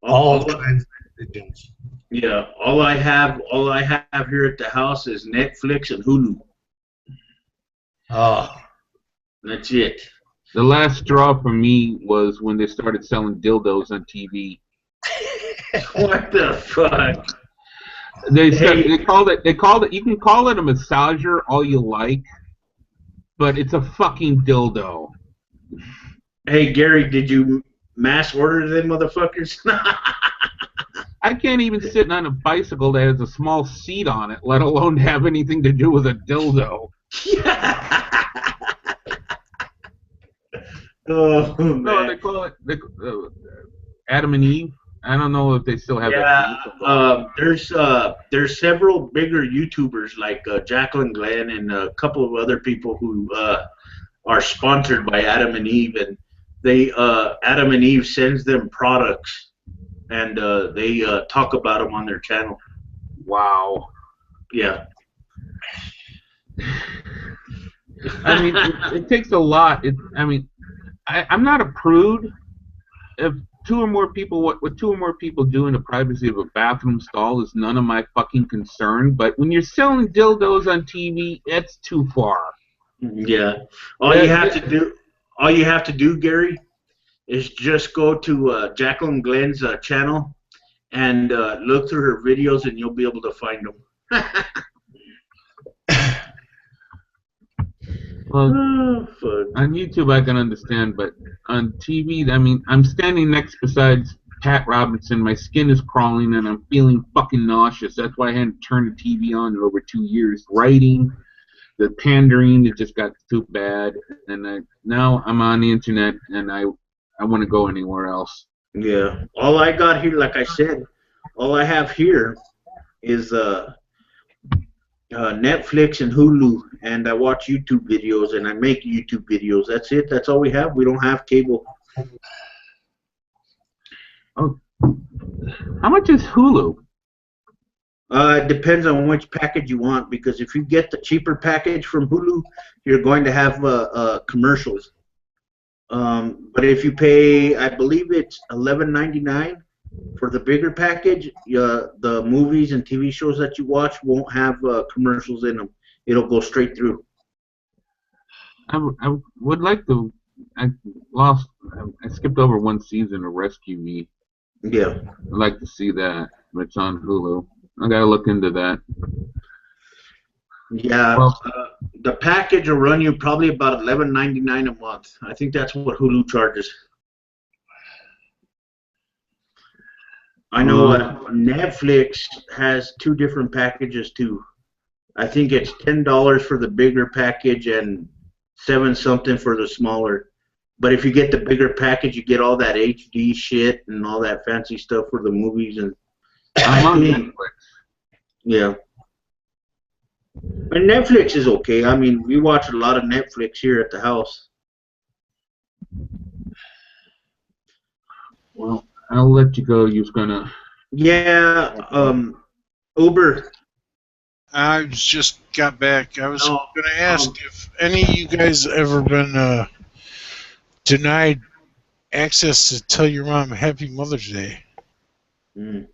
all kinds of religions. Yeah, all I have here at the house is Netflix and Hulu. Oh. That's it. The last straw for me was when they started selling dildos on TV. What the fuck? They called it. You can call it a massager all you like, but it's a fucking dildo. Hey Gary, did you mass order them motherfuckers? I can't even sit on a bicycle that has a small seat on it, let alone have anything to do with a dildo. Oh man. No, they call it Adam and Eve. I don't know if they still have that. There's several bigger YouTubers like Jacqueline Glenn and a couple of other people who are sponsored by Adam and Eve, and they Adam and Eve sends them products, and they talk about them on their channel. Wow. Yeah. I mean, it takes a lot. I'm not a prude. If two or more people, what two or more people do in the privacy of a bathroom stall is none of my fucking concern. But when you're selling dildos on TV, it's too far. Yeah. All you have to do, Gary, is just go to Jacqueline Glenn's channel and look through her videos, and you'll be able to find them. Well, on YouTube I can understand, but on TV, I mean, I'm standing next besides Pat Robinson. My skin is crawling, and I'm feeling fucking nauseous. That's why I hadn't turned the TV on in over 2 years. Writing, the pandering, it just got too bad, and now I'm on the internet, and I want to go anywhere else. Yeah. All I got here, like I said, all I have here is Netflix and Hulu, and I watch YouTube videos, and I make YouTube videos. That's it. That's all we have. We don't have cable. Oh, how much is Hulu? It depends on which package you want, because if you get the cheaper package from Hulu, you're going to have commercials. But if you pay, I believe it's $11.99 for the bigger package, the movies and TV shows that you watch won't have commercials in them. It'll go straight through. I would like to. I skipped over one season of Rescue Me. Yeah. I'd like to see that. It's on Hulu. I gotta look into that. Yeah. Well, the package will run you probably about $11.99 a month. I think that's what Hulu charges. I know Netflix has two different packages too. I think it's $10 for the bigger package and $7 something for the smaller. But if you get the bigger package, you get all that HD shit and all that fancy stuff for the movies and. I'm on Netflix. Yeah. And Netflix is okay. I mean, we watch a lot of Netflix here at the house. Well, I'll let you go. You're gonna. Yeah. Uber. I just got back. I was going to ask if any of you guys ever been denied access to tell your mom Happy Mother's Day. Mm.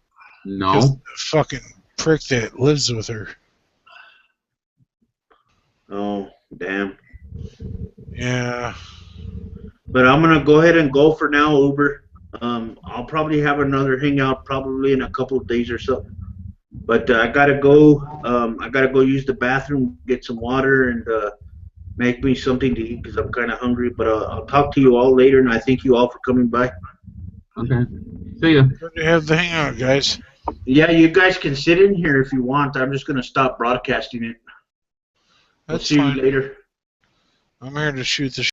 No. The fucking prick that lives with her. Oh, damn. Yeah. But I'm going to go ahead and go for now, Uber. I'll probably have another hangout probably in a couple of days or something. But I got to go. I got to go use the bathroom, get some water, and make me something to eat because I'm kind of hungry. But I'll talk to you all later, and I thank you all for coming by. Okay. See ya. Good to have the hangout, guys. Yeah, you guys can sit in here if you want. I'm just going to stop broadcasting it. That's See fine. you later. I'm here to shoot the